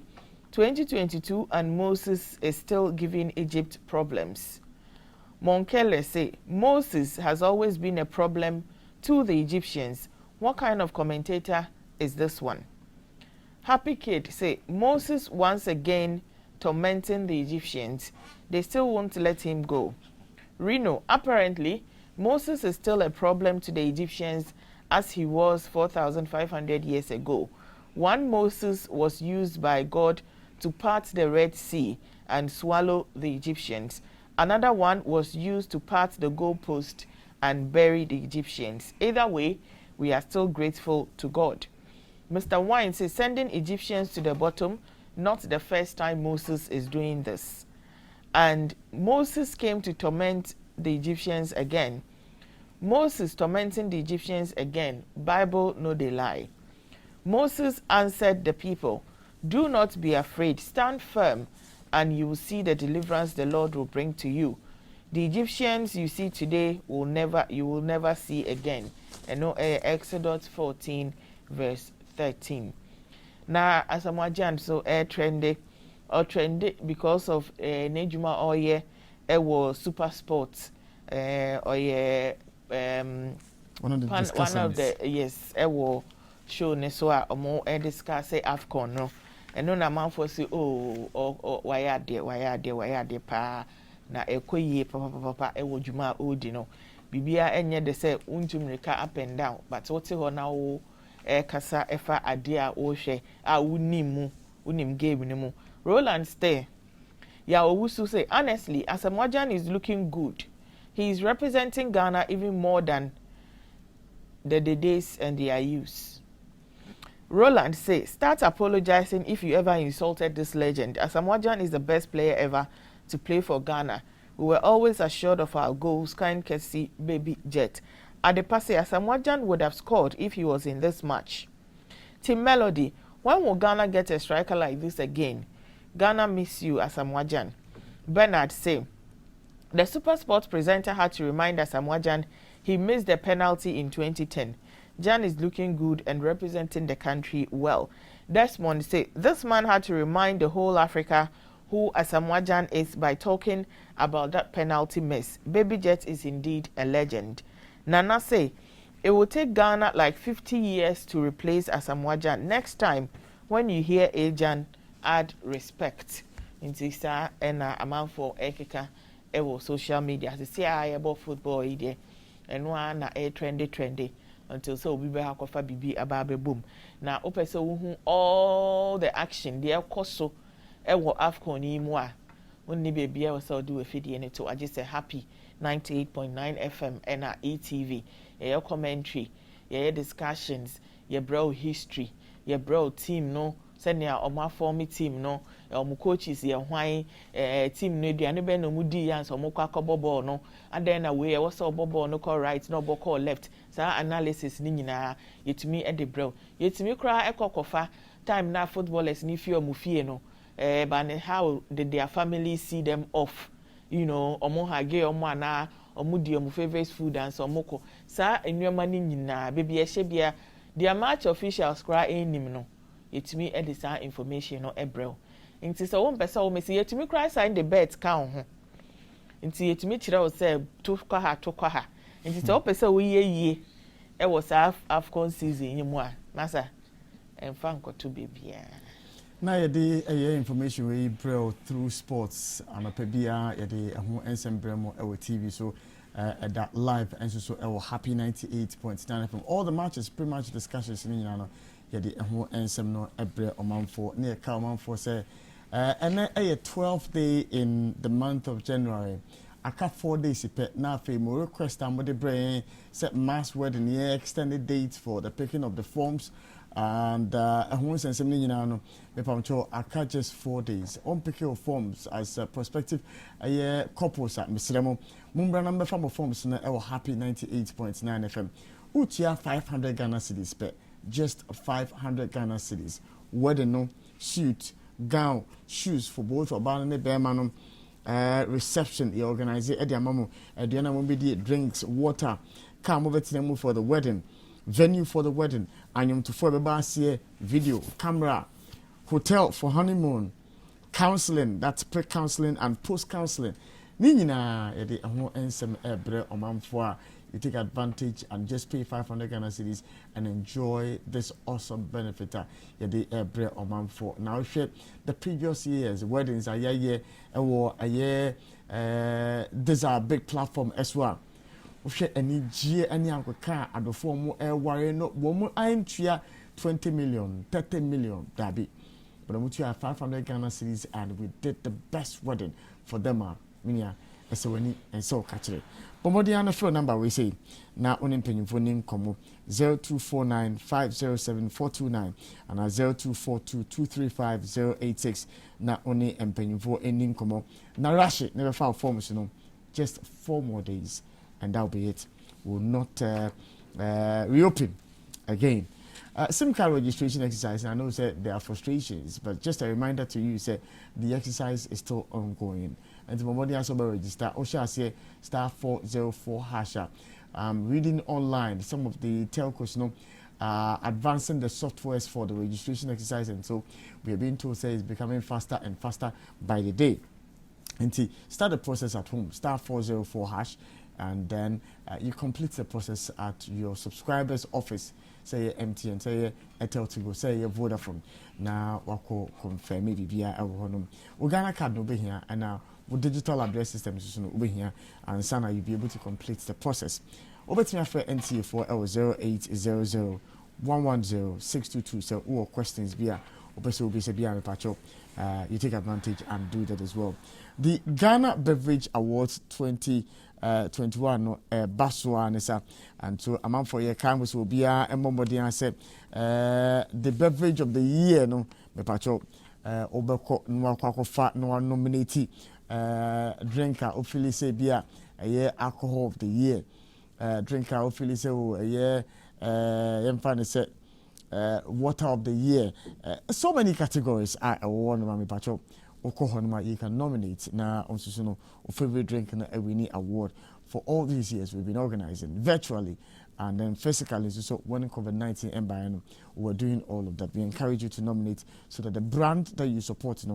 Speaker 4: 2022 and Moses is still giving Egypt problems. Monkele say Moses has always been a problem to the Egyptians. What kind of commentator is this one? Happy Kid say Moses once again tormenting the Egyptians. They still won't let him go. Reno, apparently Moses is still a problem to the Egyptians as he was 4,500 years ago. One Moses was used by God to part the Red Sea and swallow the Egyptians. Another one was used to part the goalpost and bury the Egyptians. Either way, we are still grateful to God. Mr. Wine says sending Egyptians to the bottom, not the first time Moses is doing this. And Moses came to torment the Egyptians again. Moses tormenting the Egyptians again. Bible no they lie. Moses answered the people, do not be afraid, stand firm, and you will see the deliverance the Lord will bring to you. The Egyptians you see today you will never see again. ɛno Exodus 14 verse 13. Na Asamoah Gyan so trendy because of n'edwuma ɔyɛ ɛwɔ Super Sports ɔyɛ
Speaker 1: one of the
Speaker 4: yes ɛwɔ show ne so a ɔmo discuss AFCON no ɛno na amanfoɔ si wayɛ adeɛ paa na ɛkɔ yie papa ɛwɔ dwuma a ɔdi no bibia ɛnyɛ de sɛ untum reka up and down but wote hɔ na wo kasa ɛfa adeɛ a wohwɛ a wonim game ne mu. Roland Stay ya owusu say honestly Asamoah Gyan is looking good. He is representing Ghana even more than the days and their use. Roland say start apologizing if you ever insulted this legend. Asamoah Gyan is the best player ever to play for Ghana. We were always assured of our goals. Kind Kessie, Baby Jet. Adepase Asamoah Gyan would have scored if he was in this match. Team Melody, when will Ghana get a striker like this again? Ghana miss you, Asamoah Gyan. Bernard say the Super Sports presenter had to remind Asamoah Gyan he missed the penalty in 2010. Gyan is looking good and representing the country well. Desmond say this man had to remind the whole Africa who Asamoah Gyan is by talking about that penalty miss. Baby Jet is indeed a legend. Nana say it will take Ghana like 50 years to replace Asamoah Gyan. Next time when you hear Gyan, add respect. Inti sa ena amanfo ekeka ewo social media. Se say about football ide. Enwa na trendy until so obi be hakofa bibi ababe boom. Na opese wo all the action there koso ewo AFCON ni mu a wonni baby e so do afidie ne to age say happy 98.9 FM and ETV. Your commentary, your discussions, your bro history, your bro team no send your form team no your coaches your why team no do be no mudi yan so mo kwa ball no and then away what's so ball no call right no ball call left so analysis ni nyina yetumi e de bro yetumi kra ekokofa time na footballers ni fie mu fie no but how did their family see them off, you know, omo hage omo ana omo di omo favorite food and so moko sa enwema ni nyina baby ehye bia their match officials cry enim no yetumi e this information no ebrel nti so won pesa wo mesi yetumi cry sign the bet kan ho nti yetumi kire wo say to kwa ha nti so pesa wo yie e was AFCON season yimu a masa emfa nkoto baby
Speaker 1: na yɛde ɛyɛ information wey brel through sports anapa bia yɛde ɛho ensembere mo ɛwɔ TV so that live and so ɛwɔ happy 98.9 FM all the matches pretty much discussions ni nyina no yɛde ɛho ensem no ɛbrɛ ɔmanfo ne yɛka ɔmanfo sɛ ɛnɛ ɛyɛ 12th day in the month of January aka 4 days pɛ na afei mo request am de brɛ sɛ mass wedding yeah extended dates for the picking of the forms and ɛho nsɛnsɛm ne nyinaa no mepamcho aka just 4 days on picking of forms as prospective couples at mesremo mumbra number from forms na ɛwɔ happy 98.9 FM utia 500 Ghana cedis per just 500 Ghana cedis wedding no suit gown shoes for both ɔbaa ne bɛrima no reception you organize it ɛde ama mo aduana mo be drinks water car mo betina mo for the wedding venue for the wedding anyum to for beba video camera hotel for honeymoon counseling that's pre-counseling and post-counseling ni nyina e de ho ensem ebre omanfo a you take advantage and just pay 500 Ghana cedis and enjoy this awesome benefit e de ebre omanfo now share the previous years weddings are year a year these are a big platform as well. Ohwe ani gie ani ankoka adofo mo ware no wo mo antua 20 million 30 million dabi but we took 500 Ghana cedis and we did the best wedding for them minia esewani and so kachire bomodi an phone number we say na onimpanyimfo ni nkomo 0249507429 and 0242235086 na oni empanyimfo eni nkomo na rashi never file forms you know just 4 more days and that'll be it. Will not reopen again. SIM card registration exercise, and I know that there are frustrations, but just a reminder to you, say the exercise is still ongoing. And the moment you also register, Osha say *404# reading online, some of the telcos, advancing the softwares for the registration exercise, and so we are being told say it's becoming faster and faster by the day. And start the process at home, star 404 hash, and then you complete the process at your subscriber's office. Say MTN, say Airtel Tigo, say Vodafone. Now wako confirm maybe via Ghana card no be here, and now with digital address systems no be here, and sana you'll be able to complete the process. Over to me for NTA for 0800 110 622. So all questions via Obeso Obese Bia Pacho. You take advantage and do that as well. The Ghana Beverage Awards 2021 Baswa Nessa, and so a month for your campus will be a Momodian said the beverage of the year no me Pacho Obeko Nwako Fat no nominati drinker officially say beer a year alcohol of the year drinker officially say a year said water of the year. So many categories are awarded. Mami Pacho, Okohonma, you can nominate now on Susuno favorite drink and a winning award for all these years we've been organizing virtually and then physically. So when COVID-19 and we're doing all of that. We encourage you to nominate so that the brand that you support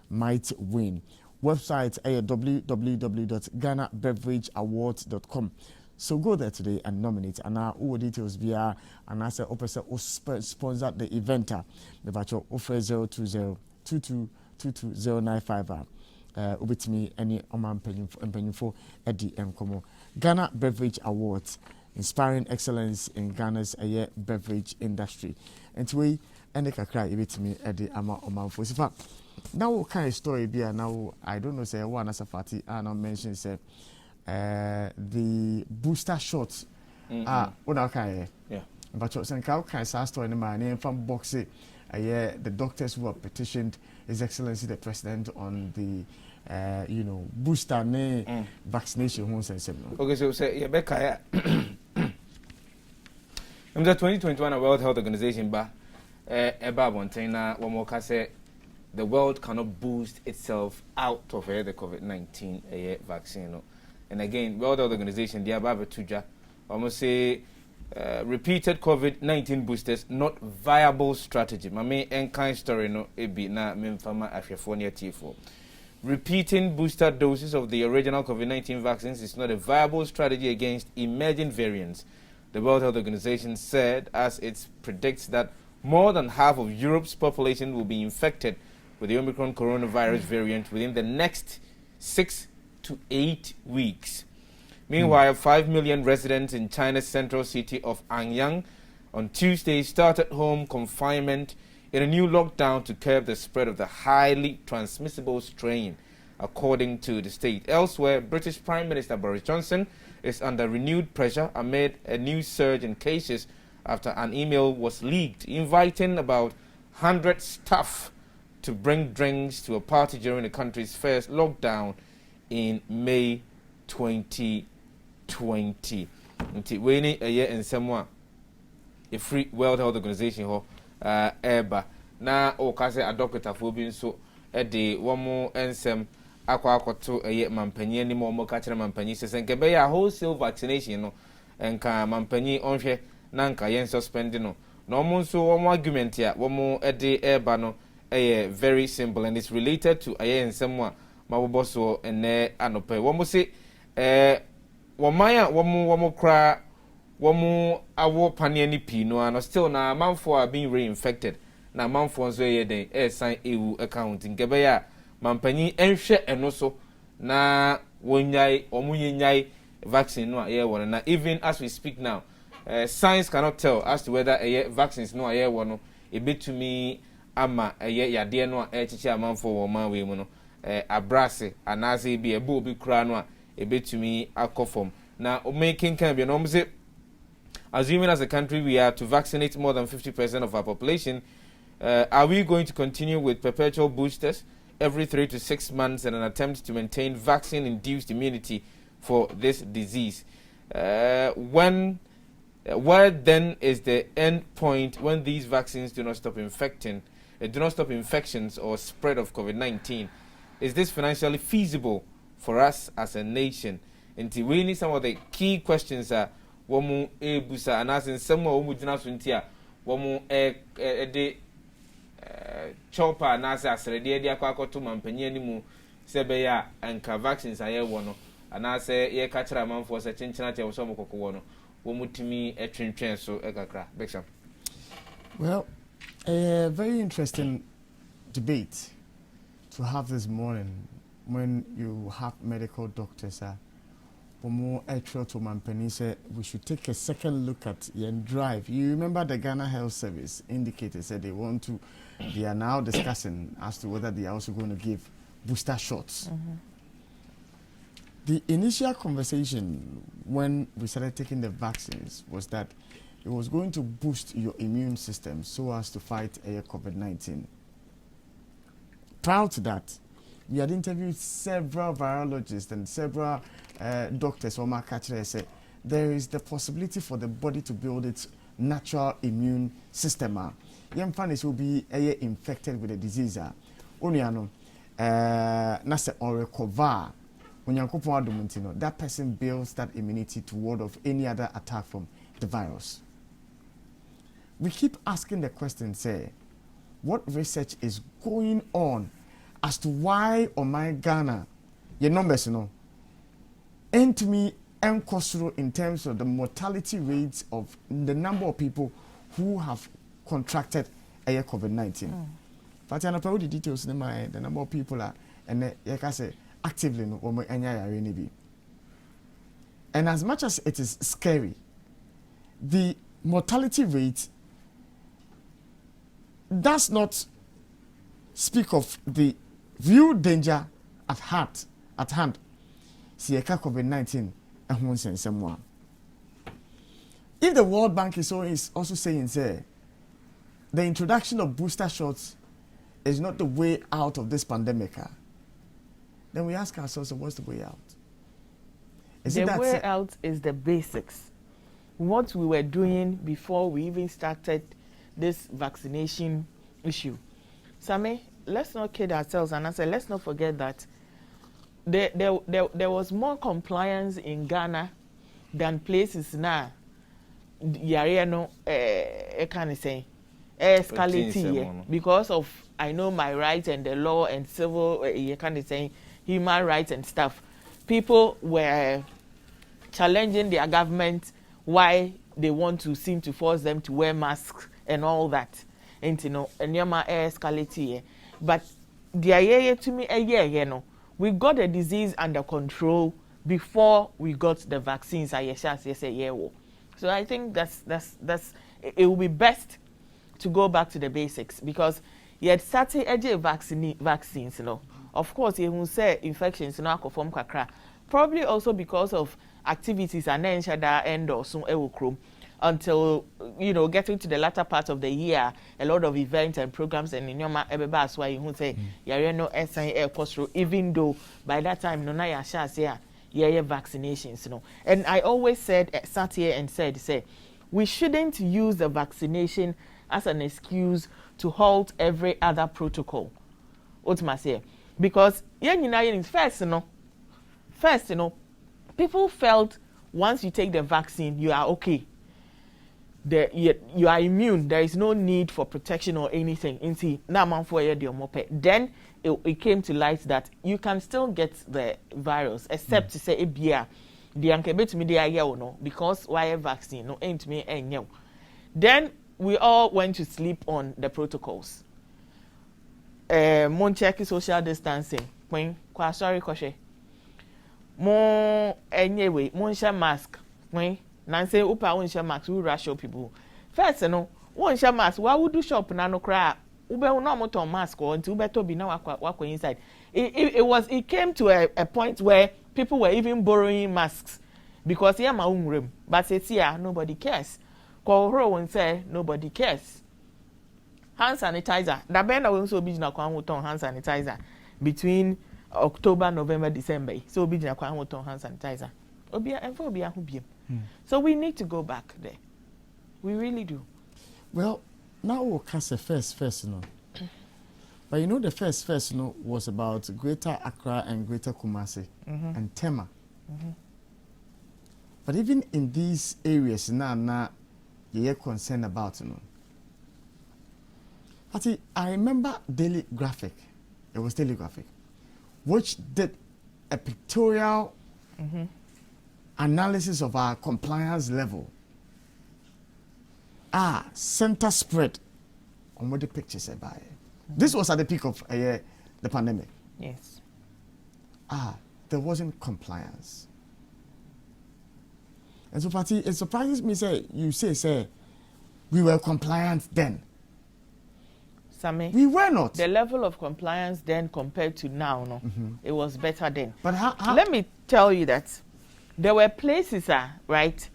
Speaker 1: might win. Website www.ghanabeverageawards.com. So go there today and nominate. And now all details via and I say opposite sponsor the eventer. The virtual offer 020 22220955. With me any Oman penny for Eddie M. Komo. Ghana Beverage Awards, inspiring excellence in Ghana's beverage industry. And today, any kakra with me Eddie Ama Oman for. Now what kind of story be now? I don't know. Say one as a party and I mentioned say. The booster shots what okay
Speaker 3: yeah
Speaker 1: but you say how can I story in my name from boxing the doctors who have petitioned His Excellency the President on the booster vaccination
Speaker 3: okay so say yeah Becca I'm the 2021 World Health Organization eba bontina one more say the world cannot boost itself out of the COVID-19 vaccine. And again, World Health Organization, the above tuja, almost say repeated COVID-19 boosters not viable strategy. My main and kind story no ebi na memfama afyafonia T4. Repeating booster doses of the original COVID-19 vaccines is not a viable strategy against emerging variants. The World Health Organization said as it predicts that more than half of Europe's population will be infected with the Omicron coronavirus variant within the next 6 to 8 weeks. Meanwhile, 5 million residents in China's central city of Anyang on Tuesday started home confinement in a new lockdown to curb the spread of the highly transmissible strain, according to the state. Elsewhere, British Prime Minister Boris Johnson is under renewed pressure amid a new surge in cases after an email was leaked inviting about 100 staff to bring drinks to a party during the country's first lockdown in May 2020. Until we need a year and someone a free World Health Organization eba na okase adokota phobia so de one more ensem akwakoto mampanyi ni mo ka kire mampanyi sese nkebe ya wholesale vaccination no enka mampanyi onhwe na nka yen suspend no no mo nso one argument ya wo de eba no very simple and it's related to ayen ensem maboboso ene anope wo mo se wo maya wo kra wo awo pania ni pi no ano still na manfo are being reinfected na manfo nso den sign ewu account ngebe ya mampanyi enhwe eno so na wonyai omunyai vaccine no aye na even as we speak now science cannot tell as to whether vaccines no aye wono ebetumi ama yade no chichi amanfo wo man we mu no abrase anase bi ebo obi kura no ebetumi akofom na o making can be no mse assuming as a country we are to vaccinate more than 50% of our population, are we going to continue with perpetual boosters every 3 to 6 months in an attempt to maintain vaccine-induced immunity for this disease? Where then is the end point when these vaccines do not stop infections or spread of COVID-19? Is this financially feasible for us as a nation? And we need some of the key questions wɔn ebusa anaasɛ nsɛm a wɔn gyina so nti a wɔn ɛde chopper anaasɛ asrɛdeɛ de akɔ akɔto mampanyin anim sɛ bɛyɛ a nka vaccines a yɛwɔ no anaasɛ yɛka kyerɛ amanfoɔ sɛ kyenkyena kyɛ wɔsɔ wɔn kɔkɔ wɔ no wɔn tumi twentwɛn so kakra bɛhyɛ.
Speaker 1: Well, a very interesting debate to have this morning when you have medical doctors more actual to Mampeni said we should take a second look at and drive. You remember the Ghana Health Service indicated said they are now discussing as to whether they are also going to give booster shots. The initial conversation when we started taking the vaccines was that it was going to boost your immune system so as to fight COVID-19. Prior to that, we had interviewed several virologists and several doctors. Omar Kachre said there is the possibility for the body to build its natural immune system. Young families will be infected with the disease. Oniano, nase or recover. When that person builds that immunity to ward off any other attack from the virus. We keep asking the question, say, what research is going on as to why Ghana, your numbers, and to me, in terms of the mortality rates of the number of people who have contracted COVID-19. But I know the details, the number of people are, and like I say, actively, and as much as it is scary, the mortality rate does not speak of the real danger at hand. See, COVID-19 if the World Bank is also saying, say, the introduction of booster shots is not the way out of this pandemic, then we ask ourselves, what's the way out?
Speaker 4: The way out is the basics. What we were doing before we even started this vaccination issue. Sammy, let's not kid ourselves, and I said, let's not forget that there was more compliance in Ghana than places now. Yare no, can I say, escalate because of I know my rights and the law and civil, you can say human rights and stuff. People were challenging their government why they want to seem to force them to wear masks and all that. And you know, and escalate. But the idea to me, we got the disease under control before we got the vaccines. So I think that's it will be best to go back to the basics because you had started vaccines, Of course, you will say infections, form kakra. Probably also because of activities and then end or soon until getting to the latter part of the year, a lot of events and programs and in your that's why you say no SIA even though by that time no vaccinations, And I always sat here and said, we shouldn't use the vaccination as an excuse to halt every other protocol. Because first, people felt once you take the vaccine, you are okay. You are immune. There is no need for protection or anything. Then it came to light that you can still get the virus, except to say because why a vaccine no ain't me. Then we all went to sleep on the protocols. Mon check social distancing. Sorry, Koshe. More anyway, mon share mask. Nancy upa won't share mask, we rush people. First, won't share mask. Why would you shop nano cry? Ube no motor mask or until better be now walk inside. It came to a point where people were even borrowing masks because my own room. But it's here, nobody cares. Call her and say nobody cares. Hand sanitizer. The band will also be in a hand sanitizer between October, November, December. So be in a hand sanitizer. So we need to go back there. We really do.
Speaker 1: Well, now we'll cast a first, But the first, was about Greater Accra and Greater Kumasi and Tema. But even in these areas now you're concerned about, you know. But I remember Daily Graphic. It was Daily Graphic, which did a pictorial analysis of our compliance level. Center spread on what the pictures about. This was at the peak of the pandemic.
Speaker 4: Yes.
Speaker 1: There wasn't compliance. And so, Patty, it surprises me, you say, we were compliant then.
Speaker 4: Sammy,
Speaker 1: we were not.
Speaker 4: The level of compliance then compared to now, it was better then.
Speaker 1: But how?
Speaker 4: Let me tell you that there were places, right?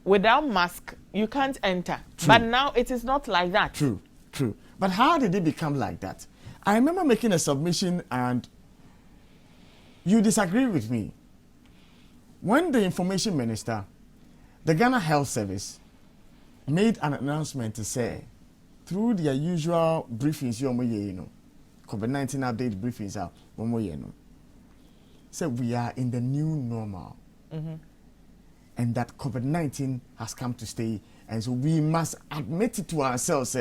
Speaker 4: Without mask, you can't enter.
Speaker 1: True.
Speaker 4: But now it is not like that.
Speaker 1: True. But how did it become like that? I remember making a submission and you disagree with me. When the information minister, the Ghana Health Service, made an announcement to say, through their usual briefings, COVID-19 update briefings, said we are in the new normal. And that COVID-19 has come to stay. And so we must admit it to ourselves,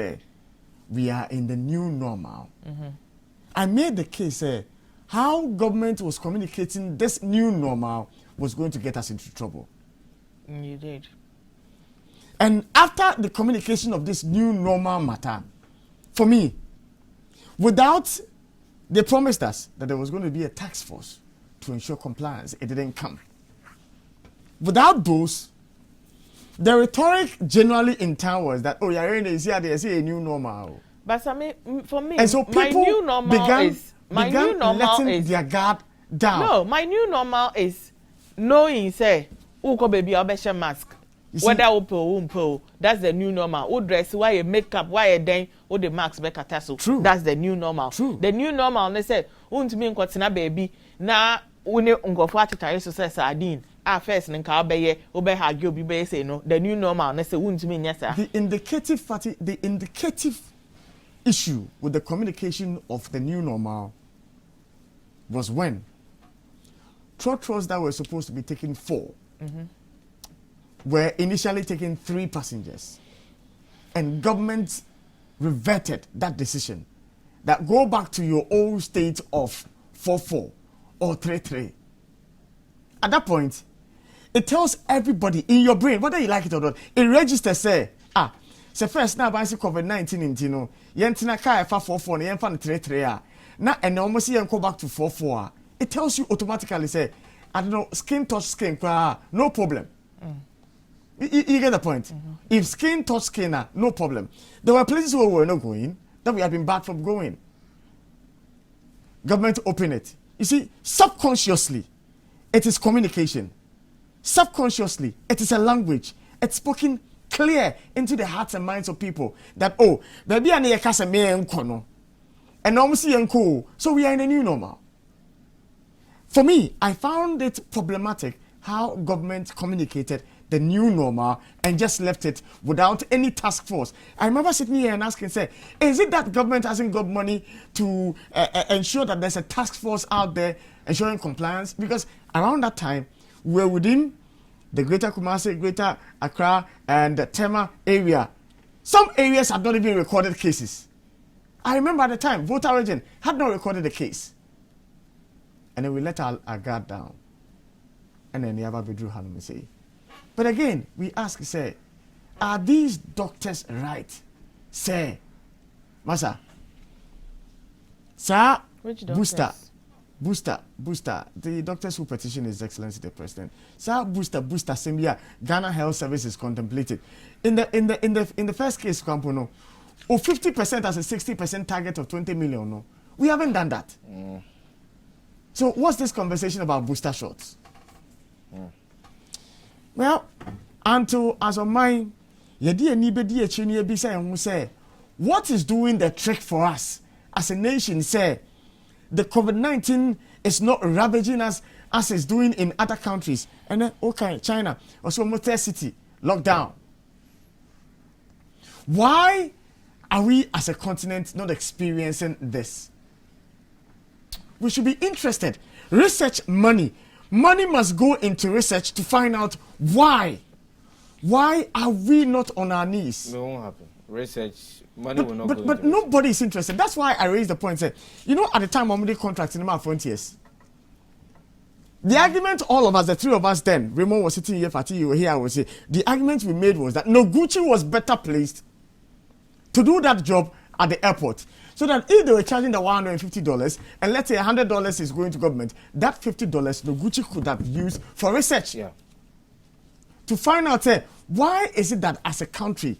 Speaker 1: we are in the new normal. I made the case, how government was communicating this new normal was going to get us into trouble.
Speaker 4: You did.
Speaker 1: And after the communication of this new normal matter, for me, without, they promised us that there was going to be a task force to ensure compliance. It didn't come. Without those, the rhetoric generally in town was that, you're in a new normal.
Speaker 4: But for me,
Speaker 1: and so
Speaker 4: my new normal
Speaker 1: began
Speaker 4: is
Speaker 1: their guard down.
Speaker 4: No, my new normal is knowing, say, baby, I'll wear mask. Whether umpo, that's the new normal. Who dress, why you makeup, why you then, who the mask back at us.
Speaker 1: True.
Speaker 4: That's the new normal.
Speaker 1: True.
Speaker 4: The new normal, they said, won't mean kwatina baby. Na uni ungo fati ta yeso say sardine. First nka obeye hagyo bi say no. The new normal, they say won't mean yes sir.
Speaker 1: The indicative issue with the communication of the new normal was when trotros that were supposed to be taking 4 were initially taking 3 passengers, and government reverted that decision that go back to your old state of 4-4 or 3-3. At that point, it tells everybody in your brain, whether you like it or not, it registers say, so first now by COVID-19 in yentina ka fa 4-4 na yenfa 3-3 na and almost you go back to 4-4. It tells you automatically say, I don't know, skin touch skin, no problem. You get the point? If skin touch skin, no problem. There were places where we were not going, that we have been barred from going. Government open it. You see, subconsciously, it is communication. Subconsciously, it is a language. It's spoken clear into the hearts and minds of people that, baby, I need a casa me and almost so we are in a new normal. For me, I found it problematic how government communicated the new normal and just left it without any task force. I remember sitting here and asking, is it that government hasn't got money to ensure that there's a task force out there ensuring compliance? Because around that time, we're within the Greater Kumasi, Greater Accra, and the Tema area. Some areas have not even recorded cases. I remember at the time, Volta region had not recorded a case. And then we let our guard down. And then the other withdrew hand say. But again, we ask, are these doctors right? Say, Masa, sir,
Speaker 4: which doctors?
Speaker 1: Booster, the doctors who petition His Excellency the President. Sir, Booster, Sambia, Ghana Health Service is contemplated. In the first case, Kampono, 50% as a 60% target of 20 million. No, we haven't done that. So what's this conversation about booster shots? Well, until as of mine, what is doing the trick for us as a nation? Say the COVID-19 is not ravaging us as it's doing in other countries. And then, China, also Motor City, lockdown. Why are we as a continent not experiencing this? We should be interested. Research money money must go into research to find out why. Why are we not on our knees?
Speaker 3: It won't happen. Research, money will not go.
Speaker 1: But nobody is interested. That's why I raised the point. Said, you know, at the time I'm contracting in my frontiers. The argument, all of us, the three of us then, Raymond was sitting here, Fatih, you were here, I was here. The argument we made was that Noguchi was better placed to do that job at the airport. So that if they were charging the $150, and let's say $100 is going to government, that $50 Noguchi could have used for research.
Speaker 3: Yeah.
Speaker 1: To find out, why is it that as a country,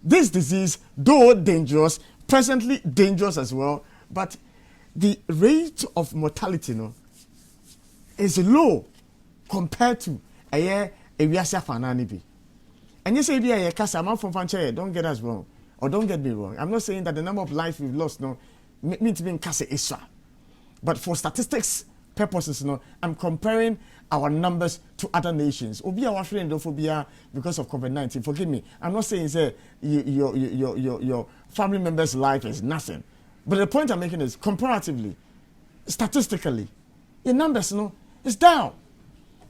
Speaker 1: this disease, though dangerous, presently dangerous as well, but the rate of mortality, is low compared to a year a Viasia Fanani. And you say, "Be from Fanche, don't get us wrong, or don't get me wrong. I'm not saying that the number of lives we've lost mean to be in Casa Isra. But for statistics purposes, I'm comparing our numbers to other nations. Obi our phobia because of COVID-19. Forgive me. I'm not saying your family member's life is nothing. But the point I'm making is comparatively, statistically, your numbers, it's down.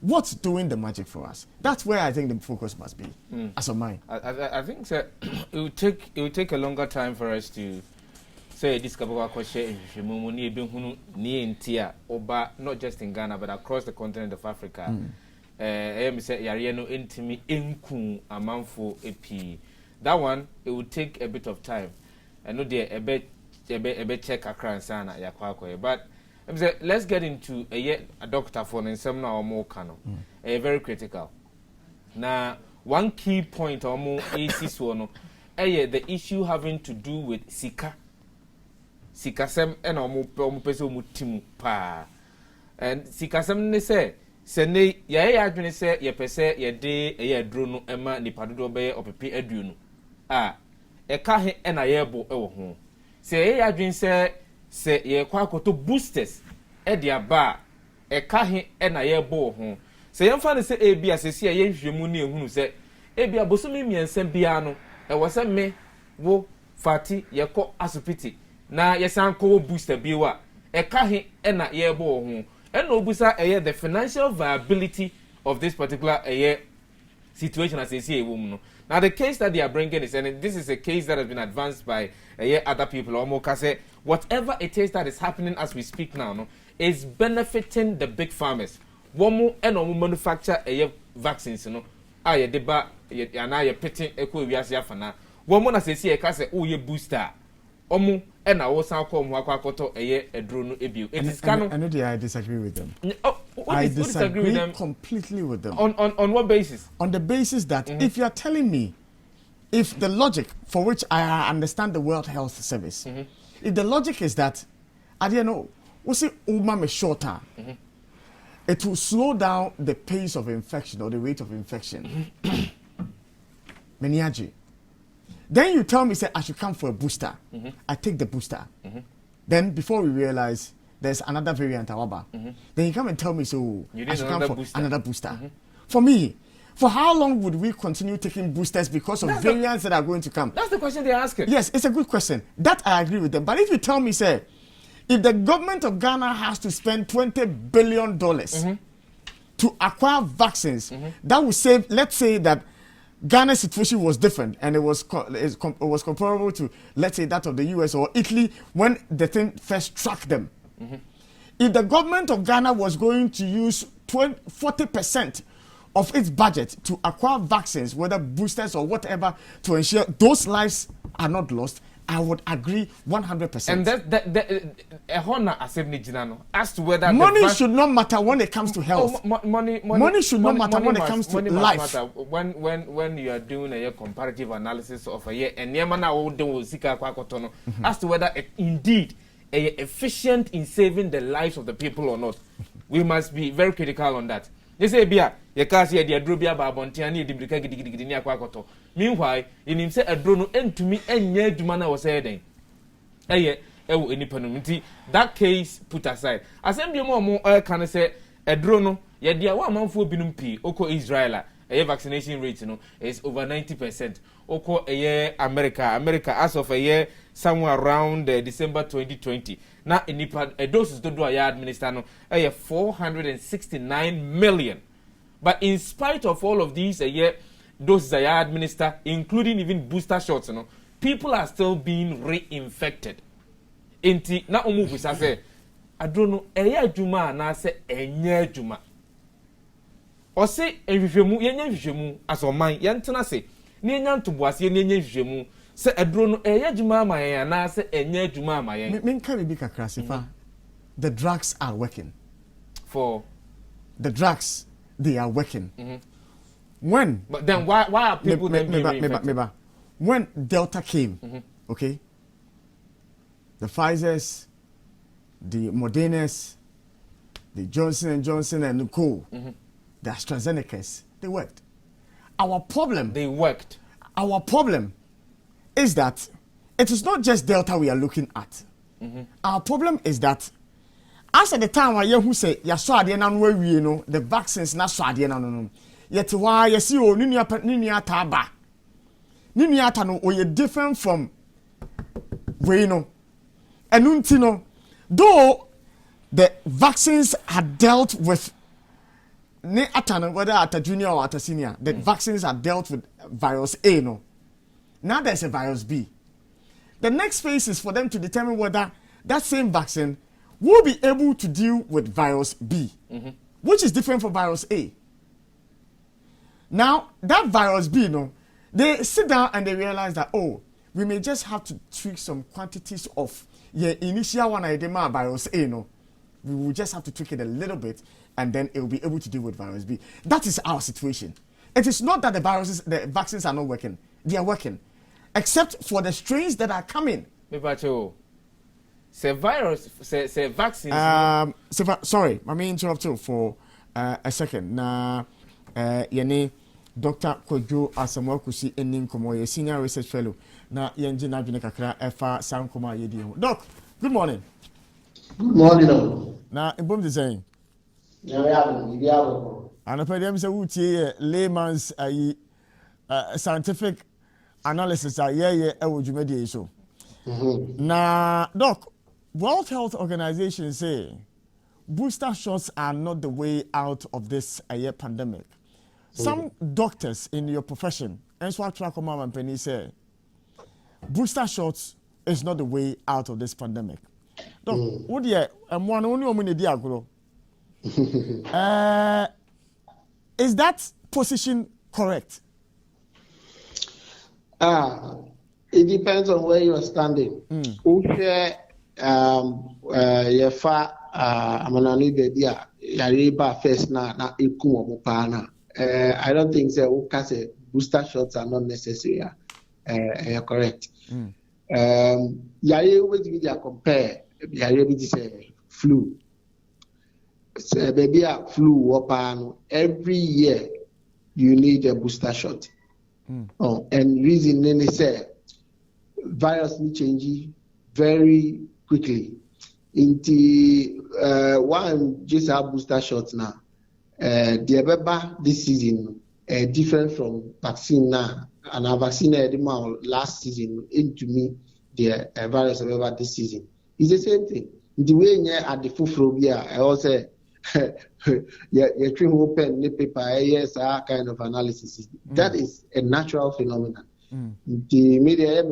Speaker 1: What's doing the magic for us? That's where I think the focus must be, as of mine.
Speaker 3: I think that it will take a longer time for us to say discover what question not just in Ghana but across the continent of Africa. That one it will take a bit of time. I know there a bit check across sana but let's get into a doctor for an some now or more canon. Very critical. Now, one key point or more is one the issue having to do with Sika. Sikasem and omo peso mutimu pa. And Sikasem ne say sene ya adwene say ye pese ye de ye dro no ema ni padodo be opepe aduonu. E ka he na ye bo e wo ho. Say ye adwene say ye kwa akoto boosters e de aba e ka he na ye bo ho. Say ye mfa ne say e bia sesi ye hwehwemu ne ehunu say e bia bosomi miensem bia no e wo say me wo fati ye ko asupiti na yesan ko booster biwa e ka he na ye bo ho e na obusa the financial viability of this particular situation as they see no. Now the case that they are bringing is, and this is a case that has been advanced by other people almost say whatever it is that is happening as we speak now is benefiting the big farmers. Womu and manufacture vaccines ye deba na ye pitting eco wiase afana womu na sesi e ka say o ye booster omu and I was now come Wakakoto a drone ebio. It is canon.
Speaker 1: I disagree with them.
Speaker 3: I
Speaker 1: disagree with them completely with them.
Speaker 3: On what basis? On the basis
Speaker 1: that if you are telling me, if the logic for which I understand the World Health Service, if the logic is that, I don't know, what's it shorter, it will slow down the pace of infection or the rate of infection. Meniaji. Then you tell me, say, I should come for a booster. I take the booster. Then before we realize there's another variant, Awaba. Then you come and tell me, so I should come for another booster. For me, for how long would we continue taking boosters because of variants that are going to come?
Speaker 3: That's the question they're asking.
Speaker 1: Yes, it's a good question. That I agree with them. But if you tell me, say, if the government of Ghana has to spend $20 billion to acquire vaccines, that would save, let's say that Ghana's situation was different and it was comparable to, let's say, that of the US or Italy when the thing first struck them. If the government of Ghana was going to use 40% of its budget to acquire vaccines, whether boosters or whatever, to ensure those lives are not lost, I would agree 100%.
Speaker 3: And as to whether
Speaker 1: money should not matter when it comes to health. Money should not matter when it comes to life.
Speaker 3: When you are doing a comparative analysis of a year and as to whether it indeed efficient in saving the lives of the people or not, we must be very critical on that. They say, "Bia, you can't see a drobia babontiani, the Brigadinia Quacoto." Meanwhile, in him say a drone and to me, and yet to man I was saying, that case put aside. As I'm more can I say a drone, yet dear 1 month for Binumpi, Oko Israel, a vaccination rate is over 90%. Oko a year America as of a year somewhere around December 2020. Now, in doses to do a administer no, 469 million. But in spite of all of these, doses I administer, including even booster shots, people are still being reinfected. Inti na omu bisa say, I don't know, juma na say enye juma. Or say ehwehwemu yenye hwehwemu asoman yentena say ne nya ntoboase ne nya hwehwemu say adro no juma ama yen na say enye juma ama yen.
Speaker 1: Men can be kakra sifa. The drugs are working.
Speaker 3: For
Speaker 1: the drugs, they are working. When
Speaker 3: but then why are people then being reinfected?
Speaker 1: When Delta came, okay, the Pfizer's, the Moderna's, the Johnson & Johnson and the Co, the AstraZeneca's, they worked. Our problem is that it is not just Delta we are looking at. Our problem is that as at the time I hear who say ya saw the the vaccines not saw the yet why you see oh ninia taba ninia no or you different from and though the vaccines had dealt with whether at a junior or at a senior, the vaccines are dealt with virus A. No, now there's a virus B. The next phase is for them to determine whether that same vaccine will be able to deal with virus B, which is different from virus A. Now that virus B, they sit down and they realize that we may just have to tweak some quantities of initial one idea virus A. We will just have to tweak it a little bit, and then it will be able to deal with virus B. That is our situation. It is not that the vaccines are not working. They are working, except for the strains that are coming.
Speaker 3: Say vaccines.
Speaker 1: Sorry, I may interrupt you for a second. Now, Dr. Kojo Asamoah-Kusi Eninkomo, senior research fellow. Na yenji na dwene kakra efa sankoma yedi ho. Doc, good morning.
Speaker 5: Good morning.
Speaker 1: Na ibom de saying. And I say wutie layman's scientific analysis e wo dwumadi so. Na doc, World Health Organization say booster shots are not the way out of this pandemic. Some doctors in your profession, and so I track and penny say booster shots is not the way out of this pandemic. Doc, what do you one only diagro? Is that position correct?
Speaker 5: It depends on where you are standing. I don't think so. Booster shots are not necessary. You're correct. Compare. Flu. So baby, flu. Every year you need a booster shot. And reason then say virus may change very quickly. Into one just have booster shots now. The Abeba this season different from vaccine now. And our vaccine last season into me the virus Abeba this season. It's the same thing. The way you at the phobia, I also you trim open the paper, yes, kind of analysis. That is a natural phenomenon. The media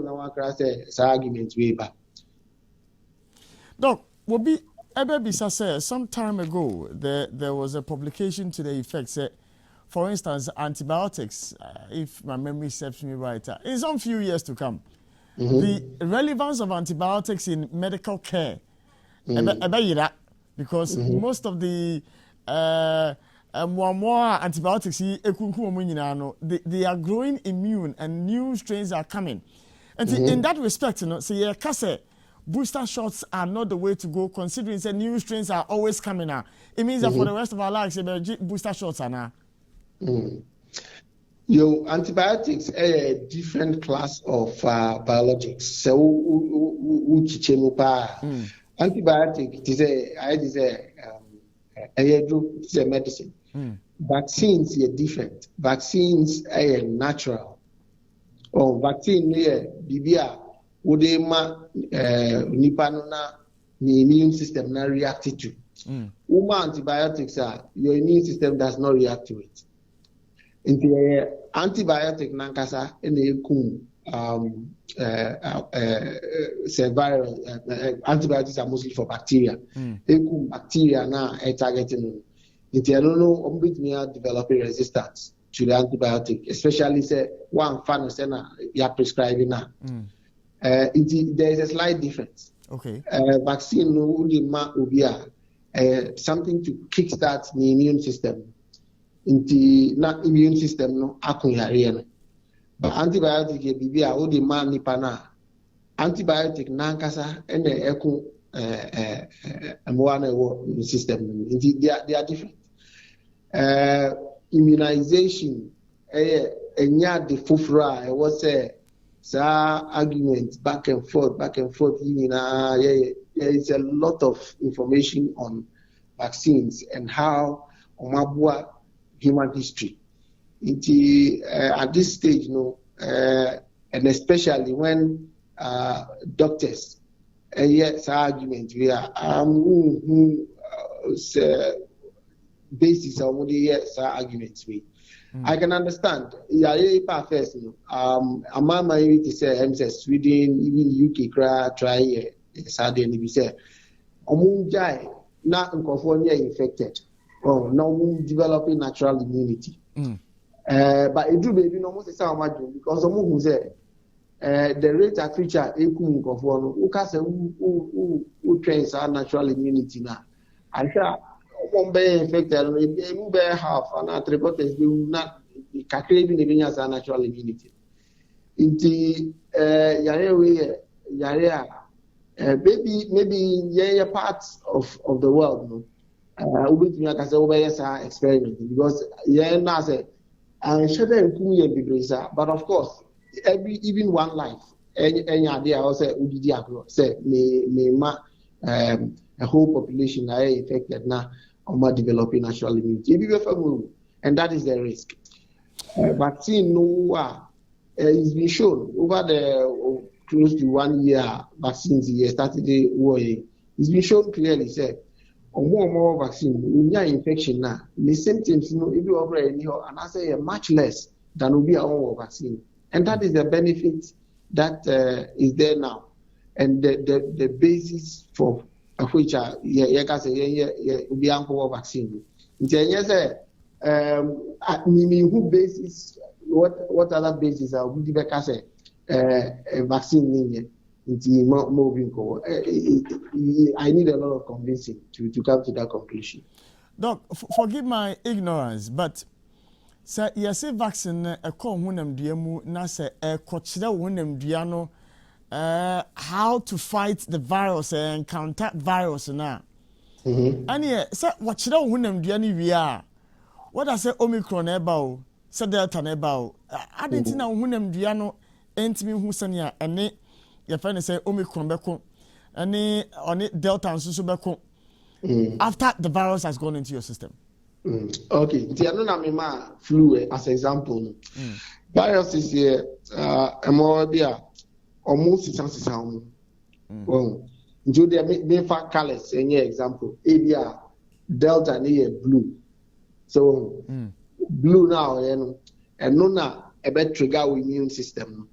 Speaker 5: argument way back.
Speaker 1: Doc, will be Ebebisa said some time ago there was a publication to the effect that, for instance, antibiotics, if my memory serves me right, in some few years to come, the relevance of antibiotics in medical care, because most of the more antibiotics, they are growing immune and new strains are coming. And in that respect, booster shots are not the way to go, considering that new strains are always coming out. It means that for the rest of our lives, booster shots are now.
Speaker 5: Antibiotics are a different class of biologics. So, antibiotic is a medicine. Vaccines are different. Vaccines are natural. Vaccine ma nipa no na the immune system na react to. Antibiotics your immune system does not react to it. In the antibiotic nankasa antibiotics are mostly for bacteria. Bacteria na targeting. Developing resistance to the antibiotic, especially say one fan you are prescribing now. There is a slight difference.
Speaker 1: Okay.
Speaker 5: Vaccine something to kickstart the immune system. Not immune system no akunyare. But antibiotic antibiotic nankasa eku system. They are different. Immunization the fufra was a argument back and forth. There is a lot of information on vaccines and how human history. At this stage, and especially when doctors argument we are basis of the arguments we. I can understand. First, among my to say, Sweden, even UK, try Saudi, we say, Omunjai, not in California infected, or no developing natural immunity. But it do baby no most because Omun say the rate at which are equal California, who trains our natural immunity now. I shall. Infected, maybe half and 3/4 will not calculate even as a natural immunity. Maybe parts of the world, experiment because but of course, even one life, any idea also say a whole population are affected now. Developing natural immunity. And that is the risk. Vaccine is being shown over the close to 1 year vaccines started the war. It's been shown clearly said more vaccine when you infection now the symptoms if you over and I say much less than will be our vaccine. And that is the benefit that is there now. And the basis for which vaccine. Who basis what other basis are we say vaccine moving forward. I need a lot of convincing to come to that conclusion.
Speaker 1: Doc, forgive my ignorance, but sir, yes, vaccine a call hunem diemu na se kochida hunem diano how to fight the virus and counter virus now. And yeah, sir, what should I hunem diani we are? What I say Omicron about, say Delta about. I didn't know hunem diano ain't me who sanya and your friend say Omicron beko and on it Delta and Susu beko after the virus has gone into your system.
Speaker 5: Okay, the anonymous flu as example. Virus is here, almost sound. Well, do the main colors any example. Avia Delta near blue. So blue now and no now a better trigger immune system.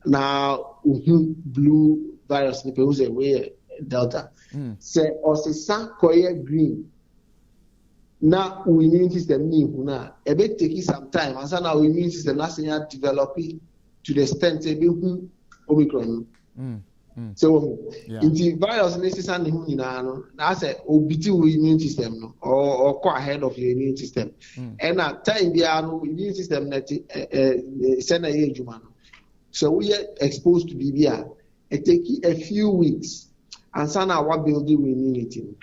Speaker 5: Now blue virus nipples away Delta. Say or say sun green. Now we immune system now a bit taking some time and so now we immune system last year developing to the extent Omicron. So in the virus necessary now say obiti immune system or go ahead of your immune system. And at time the immune system send a human. So we are exposed to BBR. It take a few weeks and so now what building immunity.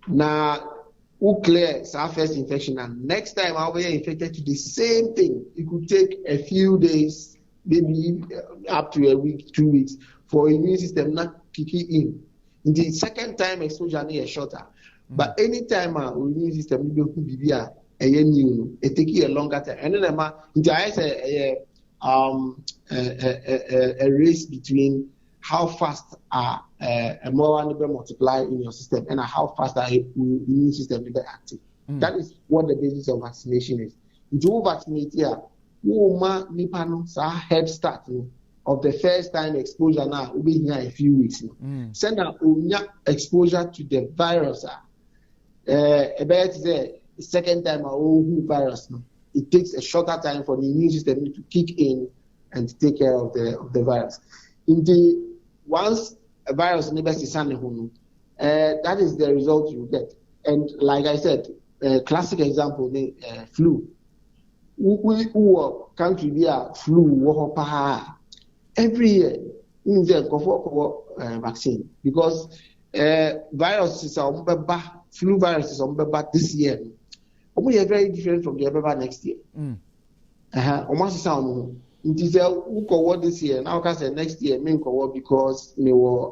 Speaker 5: Now who clear surface infection and next time I'll be infected to the same thing. It could take a few days, maybe up to a week, 2 weeks for immune system not kicking in. In the second time exposure is shorter. But anytime immune system will be it take a longer time. And then a race between how fast a more multiply in your system and how fast our immune system will be active. That is what the basis of vaccination is. You vaccinate here, head start of the first time exposure now will be here a few weeks. Send out exposure to the virus. About the second time virus. It takes a shorter time for the immune system to kick in and to take care of the virus. Once a virus never sees that is the result you get. And like I said, classic example, the flu. We country be a flu every year in the vaccine because viruses are flu viruses are this year. We are very different from the other next year. Almost sound. It is this year. Now, I say next year, because we were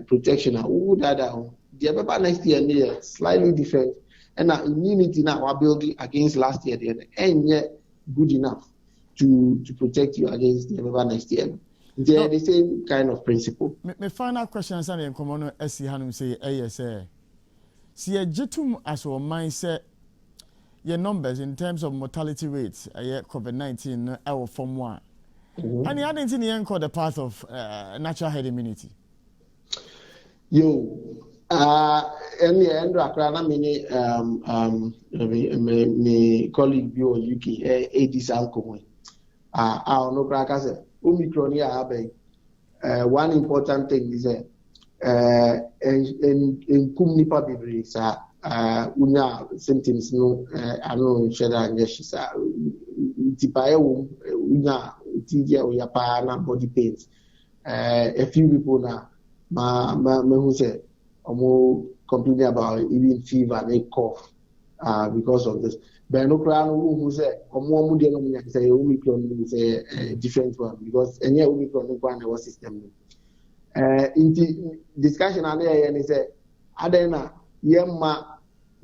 Speaker 5: protection. The other next year, slightly different. And our immunity now are building against last year, and yet good enough to protect you against the other next year. They are the same kind of principle.
Speaker 1: My final question is: in common, as you say, ASA. See a jitum as your mindset. Your numbers in terms of mortality rates, COVID-19, our form 1. And you hadn't in the end called the path of natural herd immunity.
Speaker 5: And the end, my colleague view UK, AD's alcohol. Our no crackers, Omicron, one important thing is in Kumnipa Bibri, unya symptoms no ano sheda ngesha tipaye unya tidia oyapa na body pains a few people na who say complaining about even fever and cough because of this but no crown who say mu de no nya say Omicron is a different one because any Omicron no one our system in the discussion and is adena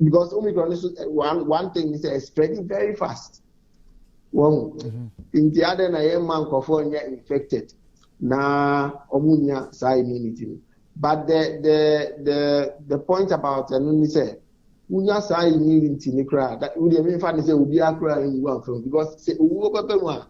Speaker 5: because Omicron is one thing is spreading very fast. In the other yemma infected na omunya sa immunity. But the point about say unya sa immunity ni kra that we dey find say obi akra in one from because say owo pepe one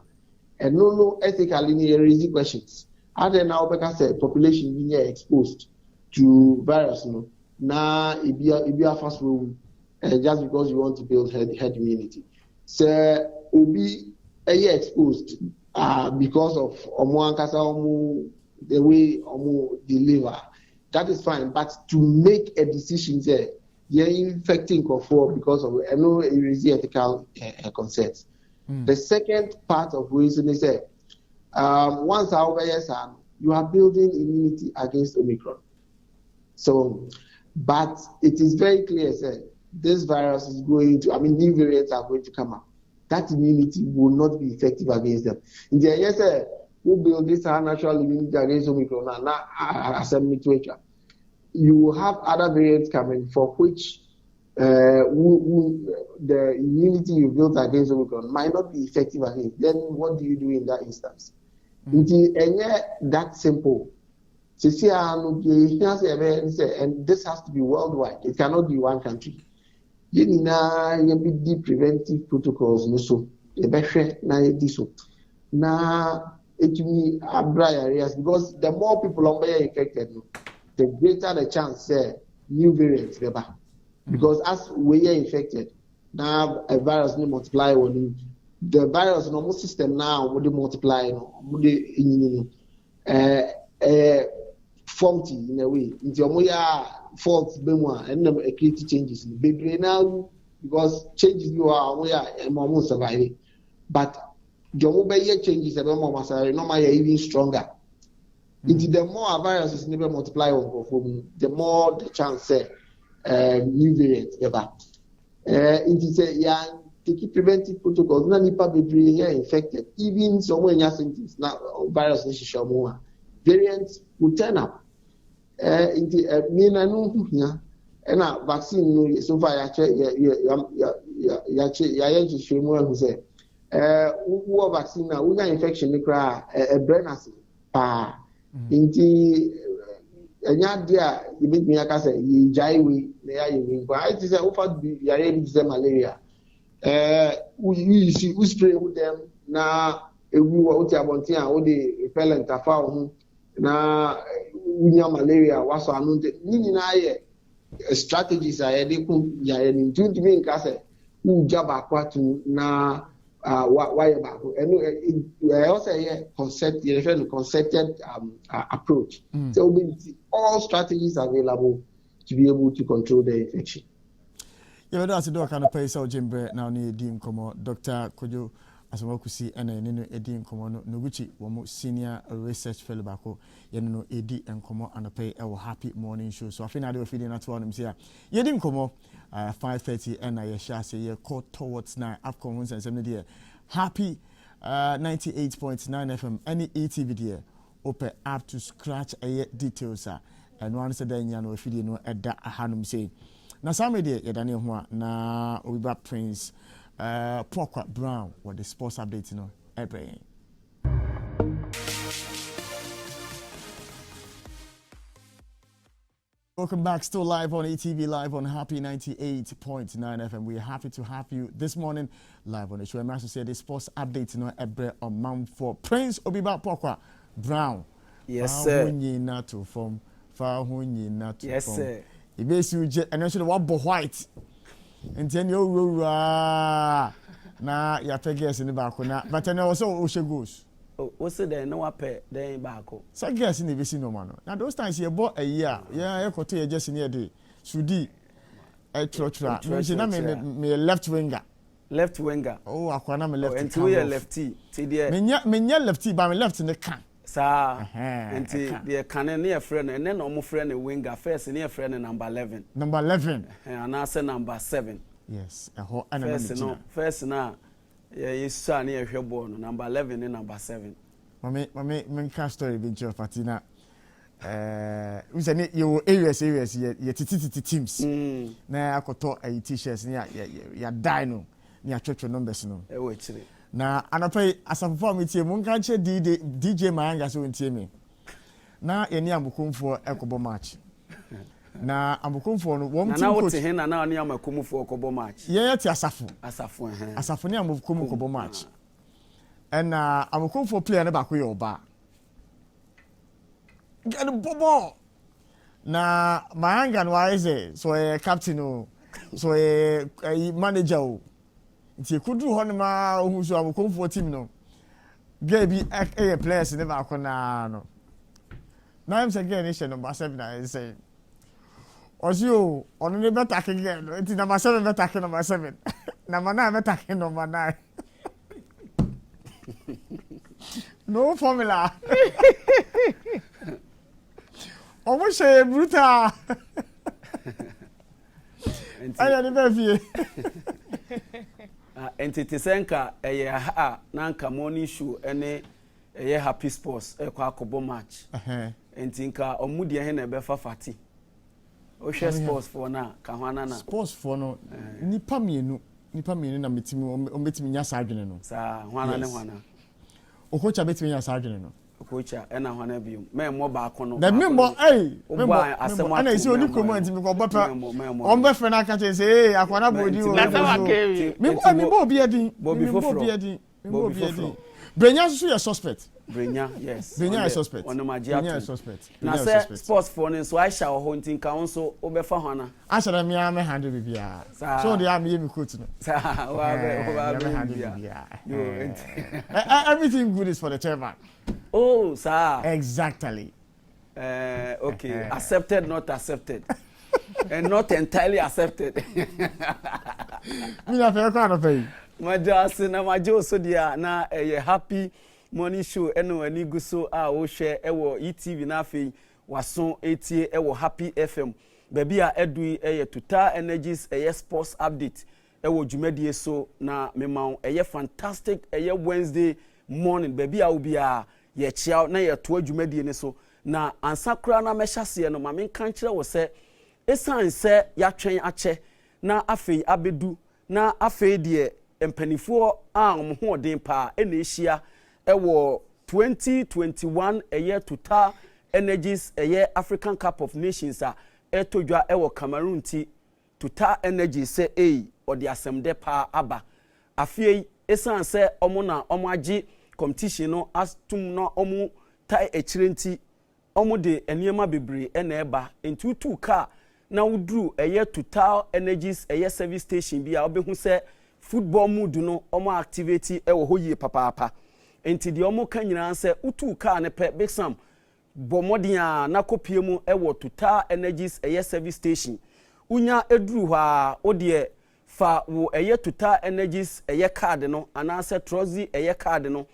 Speaker 5: and no ethically ni raise questions. Other now because say population being exposed to virus no. Now, if you are fast food, just because you want to build herd immunity, so be exposed because of the way deliver. That is fine, but to make a decision there, you're infecting because of no ethical concerns. The second part of reason is that once you are building immunity against Omicron. So. But it is very clear that this virus is going to, new variants are going to come up. That immunity will not be effective against them. In the yes, who build this natural immunity against Omicron and assembly to you will have other variants coming for which the immunity you built against Omicron might not be effective against. Then what do you do in that instance? That simple. And this has to be worldwide. It cannot be one country. You need deep preventive protocols. Now, it will be areas because the more people are infected, the greater the chance new variants. Because as we are infected, now a virus will multiply. The virus normal system now would multiply. Faulty in a way. Into your faults, and create changes. Baby now because changes you are we are almost surviving. But the mobile changes the more even stronger. Into the more viruses never multiply the more the chance new variants ever. Into say take preventive protocols, none people here infected, even someone has symptoms now virus is more. Variants will turn up. And vaccine so far who vaccine na we infection ni kra brain as pa inti enya dia yebetumi aka say ye jai we na ya ye but I say over yare bi say malaria we spray with them na ewu wo ti abontin a wo de repellent afa ho na unya malaria waso anu ni na ye strategies are dey kun ya ni ntumi nka say u jaba kwatu na why about and also a concerted approach. So all strategies available to be able to control the infection.
Speaker 1: Yeah, that's the kind of place out Jimbre now near Dean Como, Dr. Kojo Asamokusi, and then Edim Como Noguchi, one senior research fellow bako, Yeno Edi and Como and a pay our happy morning show. So I think I do feeding at one here. Yedim Como. 5:30 and I shall say you caught towards 9 Afcon and 70 happy 98.9 FM any ETV dear open up to scratch a details and one said then you know if you know at that hanum say na some day ya Daniel Hua na Obiba Prince Pokwa Brown what the sports update you know every Welcome back, still live on ETV, live on Happy 98.9 FM. We're happy to have you this morning live on the show. I'm also say the sports update, you know, every month for Prince Obiba Pokwa Brown.
Speaker 6: Yes, sir.
Speaker 1: Yes, sir. You basically jet and actually what white. And then you na ya guess in the back but then also Oshe goes.
Speaker 6: Oh, what's it then? No, I pay. They ain't back.
Speaker 1: So guess in the vicinity no man. Now those times you bought a year. Yeah, I got to just in here day. Sudi, a trotra. Me left winger.
Speaker 6: Left winger.
Speaker 1: Oh, I can't me left.
Speaker 6: And two year lefty.
Speaker 1: Me lefty, but me left in the can.
Speaker 6: Sir, and the can near friend and then almost friend a winger first near friend number 11.
Speaker 1: Number 11.
Speaker 6: And I say number 7.
Speaker 1: Yes.
Speaker 6: First now. Yeah, you saw near your born number 11 and number 7.
Speaker 1: Mame story been your patina. We say you areas ye teams. Na akoto a t-shirts near ya dino near church numbers no. Na anapay as a performance mun kan che DJ Mayanga so ntie me. Na ye ni amukumfo ekobo match. Na amukumfo no won team coach. Na wote
Speaker 6: hen na ni amakumfo okobo match.
Speaker 1: Ye ti asafo.
Speaker 6: Asafo
Speaker 1: ni amukum okobo match. And amukumfo player na ba ko yoba. Get bobo. Na Mayanga no wise so captain o. So manager o. Nti kudu ho ne ma ohu so amukumfo team no. Get bi players ne ba ko na no. Na am say get nation number 7 I say Osio, on the better again. It's number 7 better number 7. Number 9 better number 9. No formula. Almost a brutal. I am the
Speaker 6: entity senka a nanka morning show ene happy sports kwa akobo match. Entinka omudi he na be fa fati. Oshe sports for na kahwana na
Speaker 1: sports for no nipa mienu na metimi o metimi nya sadwene no
Speaker 6: sa hwana ne hwana
Speaker 1: okocha betimi nya sadwene no
Speaker 6: okocha e na hwana biom me mo ba akono
Speaker 1: na membo membo ana isi oni kromo ntimi ko bota on be fe na ka che say akwana bodi o membo obi edin Brenya so your suspect.
Speaker 6: Brenya, yes.
Speaker 1: Brenya is suspect.
Speaker 6: Brenya
Speaker 1: is suspect.
Speaker 6: Na say sports for no so I shall hunting kan so obefa hwana.
Speaker 1: Ashara me am handle bibia. So they am me quote no. Everything good is for the chairman.
Speaker 6: Oh, sir.
Speaker 1: Exactly.
Speaker 6: Okay, accepted not accepted. And not entirely accepted.
Speaker 1: Me na fe kwa no pay.
Speaker 6: Majase na majo so dia na happy morning show eno ani guso a wo hwe ewo ETV na afei waso etie ewo Happy FM baby a edu Total Energies sports update ewo dwumadie so na memaw fantastic Wednesday morning baby a obi a ye chia na ye to dwumadie ne so na ansakura na mehase no ma menkan kire wo se esan se ya twen ache na afei abedu na afei de empanifoɔ a ɔmo ho ɔden paa ɛna ehyia ɛwɔ 2021 ɛyɛ Total Energies ɛyɛ African Cup of Nations a ɛtɔ dwa ɛwɔ Cameroon ti Total Energies sɛ ɔde asɛmdɛ paa aba afei esan sɛ ɔmo na ɔmo agye competition no astum na ɔmo tai akyire nti ɔmo de nneɛma bebree ɛna ɛba ntutu car na wuduru ɛyɛ Total Energies ɛyɛ service station bi a ɔbɛhu sɛ football mood no ɔmo activity ɛwɔ hɔ yie papaapa enti deɛ ɔmo ka nyinaa sɛ utu car ne pɛ Big Sam bɔ mmɔden a na kopie mu ɛwɔ Total Energies ɛyɛ service station unya eduru hɔ a odeɛ fa wo ɛyɛ Total Energies ɛyɛ card no anaasɛ trozi ɛyɛ card no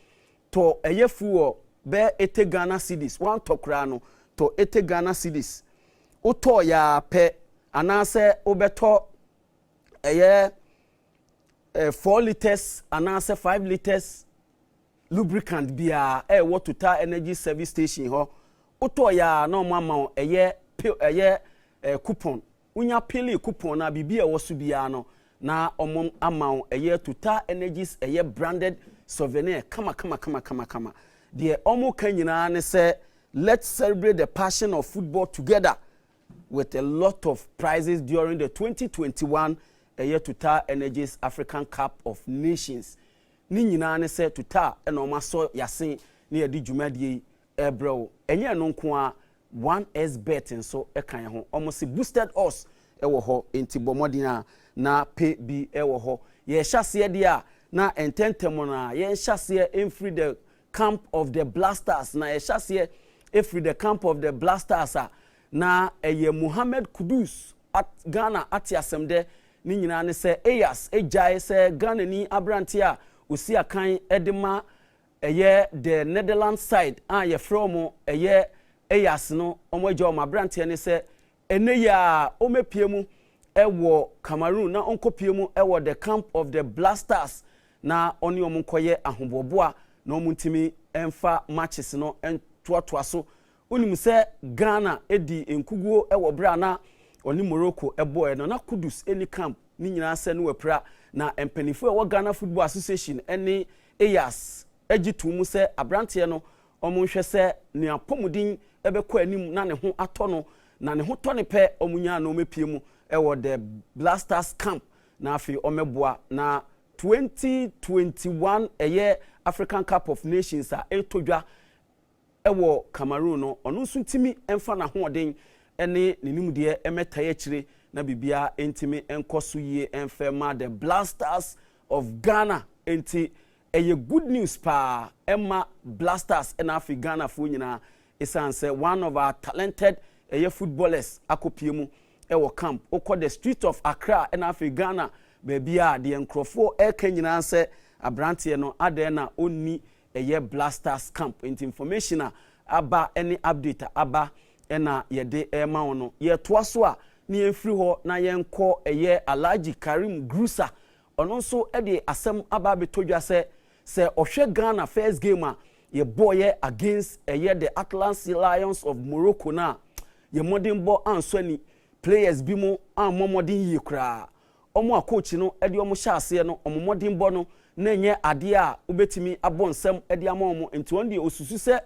Speaker 6: to ɛyɛ fuo bɛ 80 Ghana cedis one tokra no to 80 Ghana cedis utɔ ya pɛ anaasɛ obɛtɔ ɛyɛ 4 liters anaasɛ 5 liters lubricant bia ɛwɔ Total Energy service station hɔ utɔ ya na ɔmo ama ɛyɛ coupon unya pili coupon na bibi ɛwɔ so bia no na ɔmo ama ɛyɛ Total Energies ɛyɛ branded souvenir kama deɛ ɔmo ka nyinaa ne sɛ let's celebrate the passion of football together with a lot of prizes during the 2021 ɛyɛ Total Energies African Cup of Nations ni nyinaa ne sɛ Total ɛna ɔmo asɔ yasen ne yɛde dwumadie ɛbrɛw ɛnyɛ no nko a 1xbet nso ɛkan ho ɔmo se boosted odds ɛwɔ hɔ enti bɔmɔden a na pay bi ɛwɔ hɔ yɛ hyɛseɛ deɛ a na ententem na yɛ hyɛseɛ emfiri the camp of the Blasters na yɛ hyɛseɛ efiri the camp of the Blasters a na ɛyɛ Mohammed Kudus at Ghana ati asɛmdɛ ni nyinaa ne sɛ Ayas egyae sɛ Ghana ni abrante a osi akan edema ɛyɛ the Netherlands side a yɛ from ɛyɛ Ayas no ɔmo agya ɔmo abrante ne sɛ ene ya ɔmepie mu ɛwɔ Cameroon na ɔnkɔpie mu ɛwɔ the camp of the Blasters na ɔne ɔmo nkɔyɛ ahoboboa na ɔmo ntimi ɛmfa matches no ɛntoatoa so unim sɛ Ghana edi nkuguo ɛwɔ bra na ɔne Morocco ɛbɔɛ no na Kudus any camp ni nyinaa sɛ no wapra na empanifo ɛwɔ Ghana Football Association ɛne Ayas agitu mu sɛ abrante no ɔmo nhwɛ sɛ ne apɔmudin ɛbɛkɔ anim na ne ho atɔ no na ne ho tɔ ne pɛ ɔmo nya na ɔmepie mu ɛwɔ the Blasters camp na afi ɔmɛboa na 2021 ɛyɛ African Cup of Nations a ɛtɔdwa ɛwɔ Cameroon no ɔno nso ntimi ɛmfa na hoɔden ɛne ne nimdeɛ ɛmɛtae akyire na bibia ntimi ɛnkɔ so yie ɛmfɛ ma the Blasters of Ghana enti ɛyɛ good news pa ɛma Blasters ɛna afi Ghana fo nyinaa esan sɛ one of our talented ɛyɛ footballers akopie mu ɛwɔ camp okɔ the street of Accra ɛna afi Ghana baabi a deɛ nkrɔfo ɛka nyinaa sɛ abrante no adɛn na onni ɛyɛ Blasters camp enti information a aba ɛne update aba ɛna yɛde ɛma wo no yɛtoa so a ne yɛmfiri hɔ na yɛnkɔ ɛyɛ Alhaji Karim Grusa ɔno nso ɛde asɛm aba betodwa sɛ ɔhwɛ Ghana first game a yɛbɔɔyɛ against ɛyɛ the Atlas Lions of Morocco na yɛ modern bɔ answani players bi mu ammɔ modern yie koraa ɔmo a coach no ɛde ɔmo hyɛ aseɛ no ɔmo modern bɔ no na nyɛ adeɛ a wobɛtumi abɔ nsɛm ɛde ama ɔmo nti wɔn deɛ osusu sɛ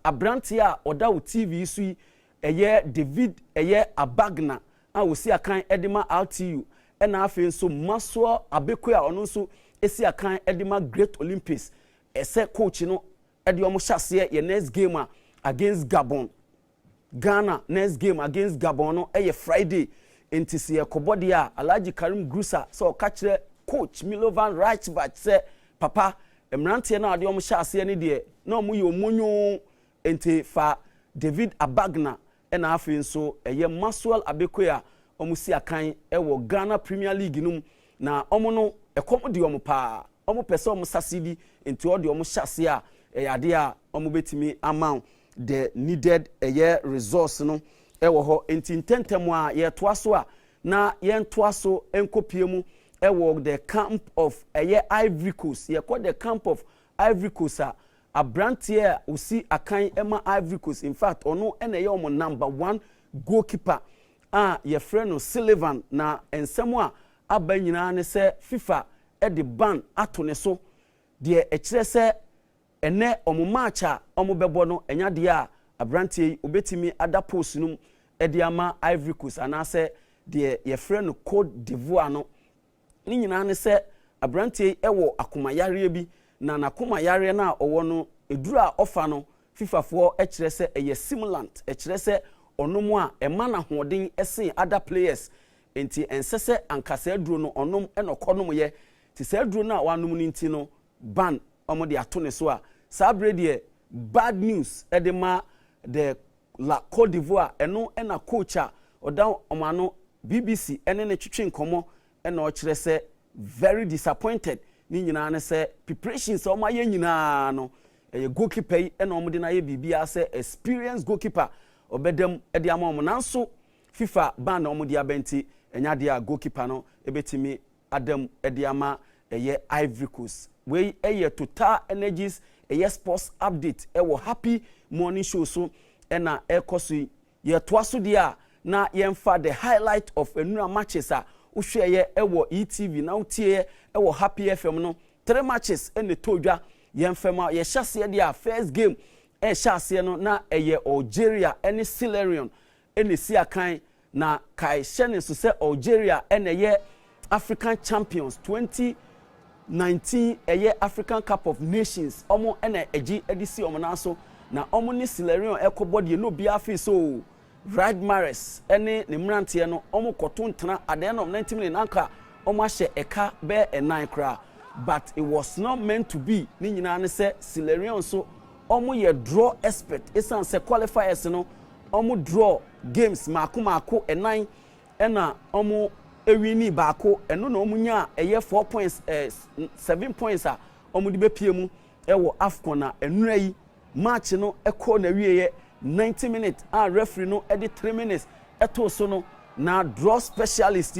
Speaker 6: abrante a ɔda wo TV so yi ɛyɛ David ɛyɛ Abagna a osi akan ɛde ma RTU ɛna afei nso Masuo Abeko a ɔno nso esi akan ɛde ma Great Olympics ɛsɛ coach no ɛde ɔmo hyɛ aseɛ yɛ next game a against Gabon Ghana next game against Gabon no ɛyɛ Friday enti si ekobodi a Alhaji Karim Grusa so ka kire coach Milovan Rajvac sɛ papa emrante na ade ɔmo hyɛ ase ne de na ɔmo yɛ omonyo enti fa David Abagna ɛna afi nso ɛyɛ Masuel Abeko a ɔmo si akan ɛwɔ Ghana Premier League num na ɔmo no ɛkɔm de ɔmo pa ɔmo pɛsɛ ɔmo sasidi enti ɔde ɔmo hyɛ ase a ɛyɛ ade a ɔmo betimi ama the needed resource no ɛwɔ hɔ enti ntɛntɛm a yɛtoa so a na yɛntoa so enkopie mu ɛwɔ the camp of Ivory Coast yɛkɔ the camp of Ivory Coast a abrante a osi akan ɛma Ivory Coast in fact ɔno ɛna ɛyɛ ɔmo number 1 goalkeeper a yɛfrɛ no Sullivan na ensɛm a aba nyinaa ne sɛ FIFA de ban ato ne so de ekire se ene omo match a omo bebo no enya de a abrantie obetimi ada post num de ama Ivory Coast anase de ye frɛ no Côte d'Ivoire no ni nyina ne se abrantie ewo akomayare bi na nakomayare na owo no eduru a ofa no FIFA fo ekire se eye simulant ekire se onom a ema na hoden esen other players enti ensese ankasa aduro no onom enokonom ye ti se aduro na wanom ni nti no ban omo de ato ne so a sabre de bad news edema the la Côte d'Ivoire eno na coach a oda omano BBC ene ne twetwe nkomo ena o kire se very disappointed ni nyina ne se preparations o ma ye nyina no eye goalkeeper yi ena omo de na ye bibia se experienced goalkeeper obedem ede ama omo nanso FIFA ban na omo de abenti enya de a goalkeeper no ebetimi adam ede ama eye Ivory Coast we eye Total Energies eye sports update ewo happy morning show so ena ekoso ye toaso de a na yemfa the highlight of enura matches a wohwe ye ewo ETV na utie ewo Happy FM no 3 matches ene todwa yemfema ye hyase de a first game hyase no na eye Algeria ene Sierra ene si akan na kai hyene so se Algeria ene ye African champions 2019 eye African Cup of Nations omo ene eji edisi omo na so na omo ni Sierra ekobodi no bia fi so Riyad Mahrez ene ne mrantie no omo koto ntena at the end of 90 minutes anka omo ahye eka be enine kra but it was not meant to be ni nyina ne se Sierra so omo ye draw expert esan se qualifiers no omo draw games mako enine ena omo ewini baako eno na omo nya eye 4 points 7 points a omo de bepie mu ewo AFCON na enura yi match no ekọ na wieye 90 minutes and referee no edit 3 minutes eto so no na draw specialist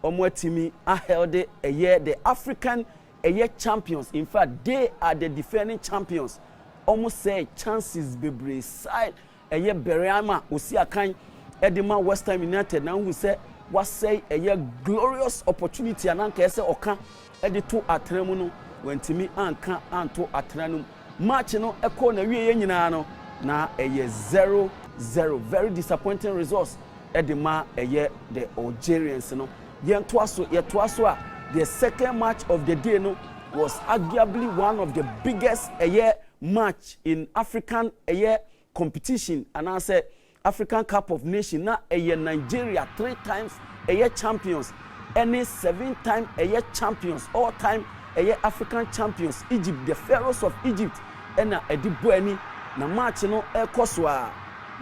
Speaker 6: omo atimi a held a year the African a year champions. In fact they are the defending champions. Almost say chances bebre side a year Beriama osi akan Edema West Ham United now who say what say a year glorious opportunity ananka ese oka edito atremu no wentimi anka anto atranum match no ekọ na wieye nyina no na eye 0-0 very disappointing results edema eye the Algerians no yetoaso a the second match of the day no was arguably one of the biggest eye match in African eye competition and I say African Cup of Nations na eye Nigeria 3 times eye champions any 7 time eye champions all time eye African champions Egypt the Pharaohs of Egypt ena ediboani na match no ekoso a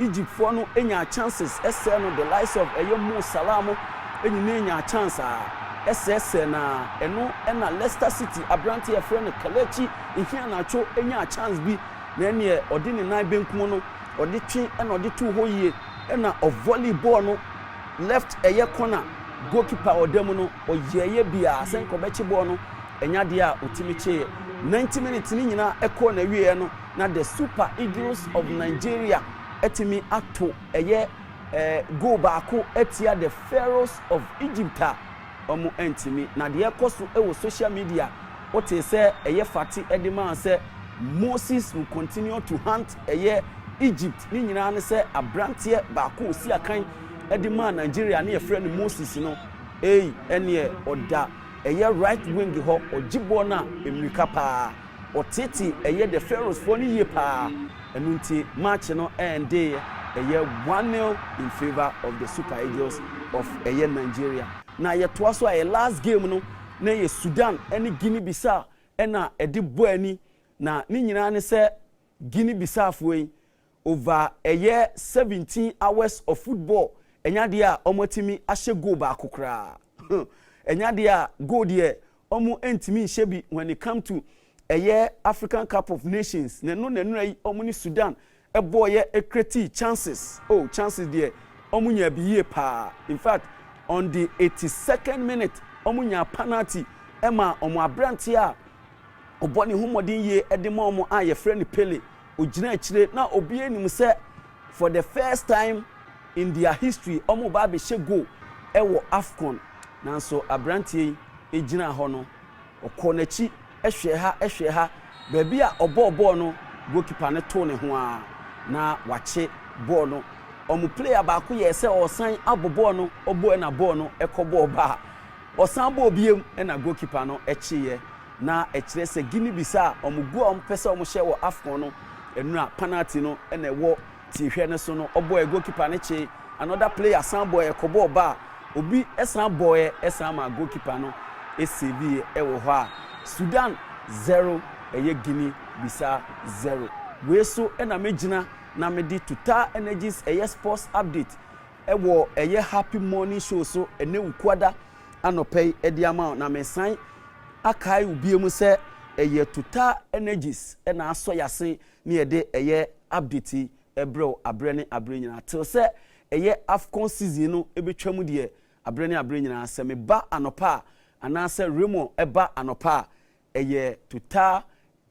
Speaker 6: Egypt for no enya chances ese no the likes of Mo Salah enyi enya chance a ese na eno ena Leicester City Abrante e friend Kelechi ihia na cho enya chance bi na ene odi ni nan benkum no odi twi ena odi tu ho yie ena of volleyball no left eye corner goalkeeper odem no oyeye bia senko bechi ball no enya de a otimi che 90 minutes ni nyina ekọ na wiye no na the Super Eagles of Nigeria etimi ato eye goal baako etia the Pharaohs of Egypt omo entimi na de ekoso ewo social media what say eye fati edema say Moses will continue to hunt eye Egypt ni nyina ne say abrantie baako osi akan edema Nigeria na ye friend Moses no ene oda eye right wing ho ojibo na emrika pa otete eye the Pharaohs for ni ye pa enunti match no end eye 1-0 in favor of the Super Eagles of eye Nigeria na ye to aso a last game no na ye Sudan ene Guinea Bissau ena edi boani na ni nyina ne se Guinea Bissau foi over eye 17 hours of football enya de a omotimi ahye goal ba akokra enya de a goal de omo entimi hyebi when it come to eye African Cup of Nations na no ai omo ni Sudan ebo ye ekreti chances chances de omo nya biye pa in fact on the 82nd minute omo nya penalty ema omo abrante a oboni humodin ye edema omo a ye friend Pele ogina akire na obi enim se for the first time in their history omo ba be she go ewo AFCON nanso abrante ejina ho no ɔkɔ n'akyi ɛhwɛ ha baabi a ɔbɔɔ no goalkeeper ne to ne ho a na wakye ball no ɔmo player baako yɛ sɛ ɔsan abɔ ball no ɔbɔ na ball no ɛkɔ ball ba ɔsan bɔ obiem na goalkeeper no ɛkyeeɛ na ɛkyerɛ sɛ Guinea Bissau ɔmo gu a ɔmo pɛ sɛ ɔmo hyɛ wɔ AFCON no ɛnura penalty no ɛna ɛwɔ tiehwɛ ne so no ɔbɔ goalkeeper ne kye another player san bɔ ɛkɔ ball ba obi ɛsan bɔ ɛsan ma goalkeeper no ɛsave ɛwɔ hɔ a Sudan 0 ɛyɛ Guinea Bissau 0 wei so ɛna megyina na mede Total Energies ɛyɛ sports update ɛwɔ ɛyɛ happy morning show so ɛne ukwada anɔpɛ yi ɛde ama na mesan akai ubie mu sɛ ɛyɛ Total Energies ɛna asɔ yase ne yɛde ɛyɛ update ɛbrɛw abrɛ ne abrɛ nyina till sɛ ɛyɛ AFCON season no ɛbɛtwa mu deɛ abrɛ ne abrɛ nyina sɛ me ba anɔpa anaasɛ Raymond ɛba anɔpa ɛyɛ Total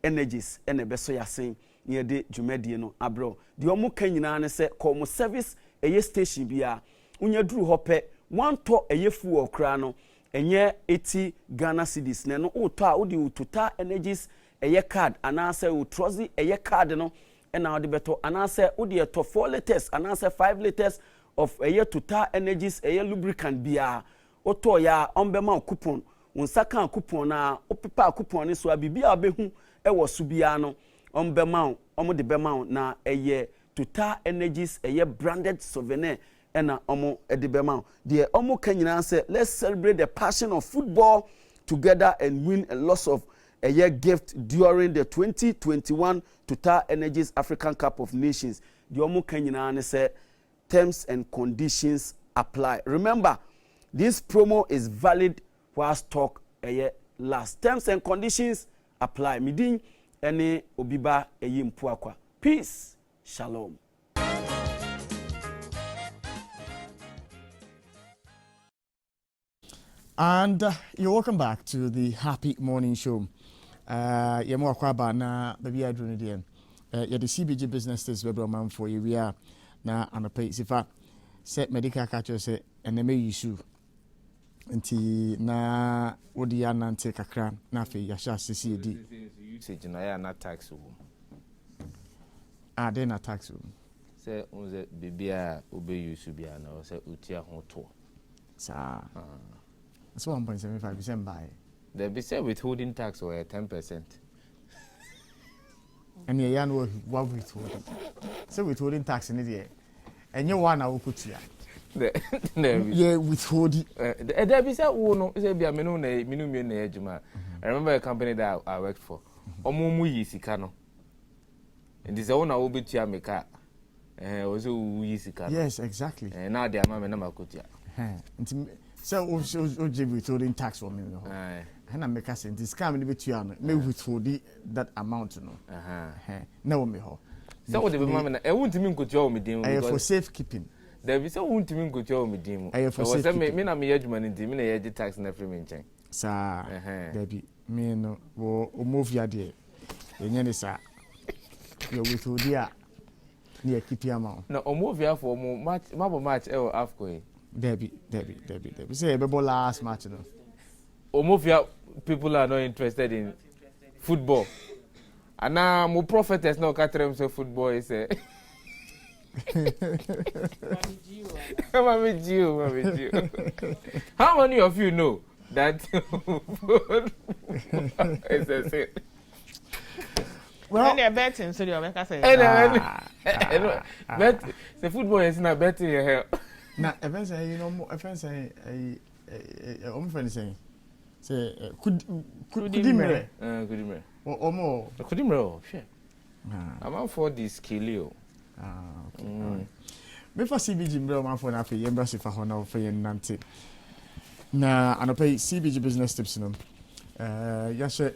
Speaker 6: Energies ɛna ɛbɛsɔ yase ne yɛde dwumadie no abrɛw deɛ ɔmo ka nyinaa ne sɛ kɔmo service ɛyɛ station bia unya duru hɔ pɛ wantɔ ɛyɛ fuel kra no ɛnyɛ 80 Ghana cedis na no wotɔ a wode Total Energies ɛyɛ card anaasɛ wo trozi ɛyɛ card no ɛna wode bɛtɔ anaasɛ wode ɛtɔ 4 liters anaasɛ 5 liters of ɛyɛ Total Energies ɛyɛ lubricant bia wotɔ ya ɔmbɛma coupon wo nsa kan coupon na wopepa coupon ne so a bibia wobɛhu ɛwɔ so bia no ɔmbɛma ɔmo de bɛma na ɛyɛ Total Energies ɛyɛ branded souvenir ɛna ɔmo de bɛma deɛ ɔmo ka nyinaa sɛ let's celebrate the passion of football together and win a lot of ɛyɛ gift during the 2021 Total Energies African Cup of Nations deɛ ɔmo ka nyinaa ne sɛ terms and conditions apply. Remember, this promo is valid while stock ɛyɛ last. Terms and conditions apply. Midin ɛne obiba ɛyɛ mpuakwa. Peace. Shalom.
Speaker 1: And you're welcome back to the Happy Morning Show. Yemo akwaba na baby adrone dem. The CBG business is webe man for you. We are na anope sifa set medical catcher say eneme yisu. Nti na wodi ya nante kakra na fe ya sha CCD.
Speaker 3: Usage na ya na tax wo.
Speaker 1: Then na tax wo.
Speaker 3: Say unze bibia obe yisu bia na say utia ho to.
Speaker 1: Sa. That's 1.75% buy.
Speaker 3: They be say withholding tax or 10%.
Speaker 1: And you know what withholding. So withholding tax in it, and you want to put here. Yeah, withholding.
Speaker 3: There be say oh no, say be a menu na ejuma. I remember a company that I worked for. Omumu yi sika no. And this one will be tia meka. Also yi sika.
Speaker 1: Yes, exactly.
Speaker 3: And now they are mama na makotia.
Speaker 1: So withholding tax for me no. And I make us say this can be to you me withhold that amount no. Na me ho.
Speaker 3: So what the mama e won't me nkotua me din
Speaker 1: because for safekeeping.
Speaker 3: There be so won't me nkotua me din mo.
Speaker 1: For safekeeping.
Speaker 3: Me na me adwuma ni me na ye tax na free me nchen.
Speaker 1: Sa there be me no wo move ya there. Enye ni sa. You withhold ya. Ni keep your amount.
Speaker 3: Na move ya for mo match e o AFCON.
Speaker 1: Debbie. Say about last match, no.
Speaker 3: Omofia people are not interested in football. And now my prophetess now can't tell say football is a. Mami Gio. How many of you know that is a sin?
Speaker 4: Well, they're betting, so you're making say.
Speaker 3: Bet the football is not betting here.
Speaker 1: Na even say you know even say friend say kudimere
Speaker 3: kudimere
Speaker 1: omo
Speaker 3: kudimere sure I'm out for this skill
Speaker 1: okay me for CBG mbre man for na fe yembra se fa ho na fe yen nante na anope CBG business tips no ya she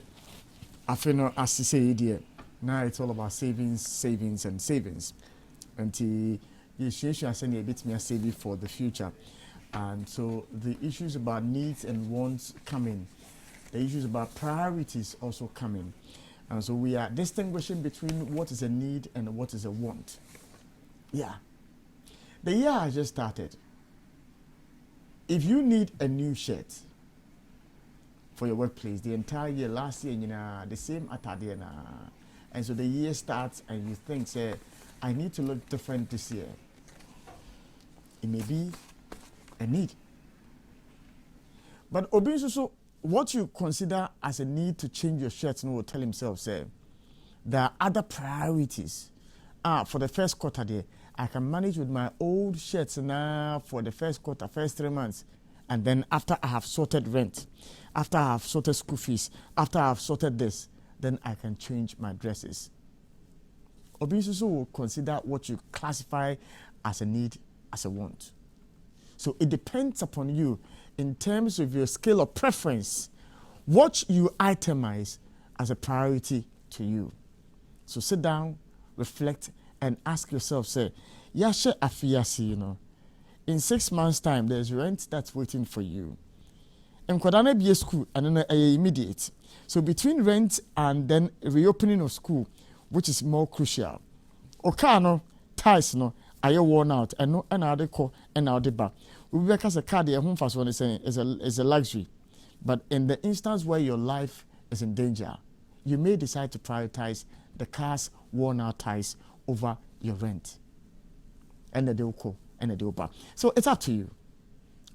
Speaker 1: afeno asise idea now it's all about savings and you should send a bit more saving for the future. And so the issues about needs and wants come in. The issues about priorities also come in. And so we are distinguishing between what is a need and what is a want. Yeah. The year has just started. If you need a new shirt, for your workplace the entire year, last year, the same atade na. And so the year starts and you think, say, I need to look different this year. It may be a need. But so what you consider as a need to change your shirts, will tell himself, say, there are other priorities. For the first quarter there, I can manage with my old shirts now for the first quarter, first 3 months. And then after I have sorted rent, after I have sorted school fees, after I have sorted this, then I can change my dresses. Obinsusu will consider what you classify as a need, as a want. So it depends upon you in terms of your scale of preference, what you itemize as a priority to you. So sit down, reflect, and ask yourself, say, Yasha Afiasi, in 6 months' time, there's rent that's waiting for you. And Kwadana be a school, and then immediate. So between rent and then reopening of school, which is more crucial. Okano, ties no, are you worn out? And no, and other call, and now the back. We because a car, the home first one is a luxury. But in the instance where your life is in danger, you may decide to prioritize the car's worn out ties over your rent. And the deal call, and the deal back. So it's up to you.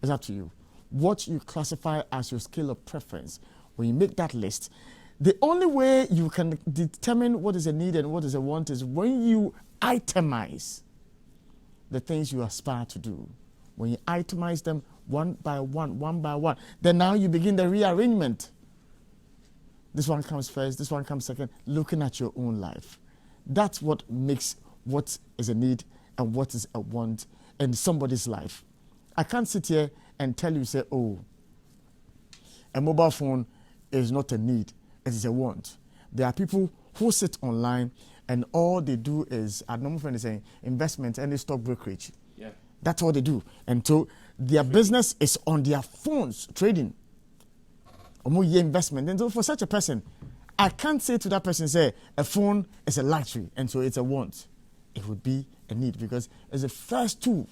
Speaker 1: It's up to you. What you classify as your scale of preference, when you make that list, the only way you can determine what is a need and what is a want is when you itemize the things you aspire to do. When you itemize them one by one, then now you begin the rearrangement. This one comes first, this one comes second, looking at your own life. That's what makes what is a need and what is a want in somebody's life. I can't sit here and tell you, say, oh, a mobile phone is not a need, it is a want. There are people who sit online and all they do is, our normal friend is saying, investment and stock brokerage.
Speaker 3: Yeah.
Speaker 1: That's all they do. And so their business is on their phones, trading. Investment. And so for such a person, I can't say to that person, say, a phone is a luxury, and so it's a want. It would be a need because it's the first tool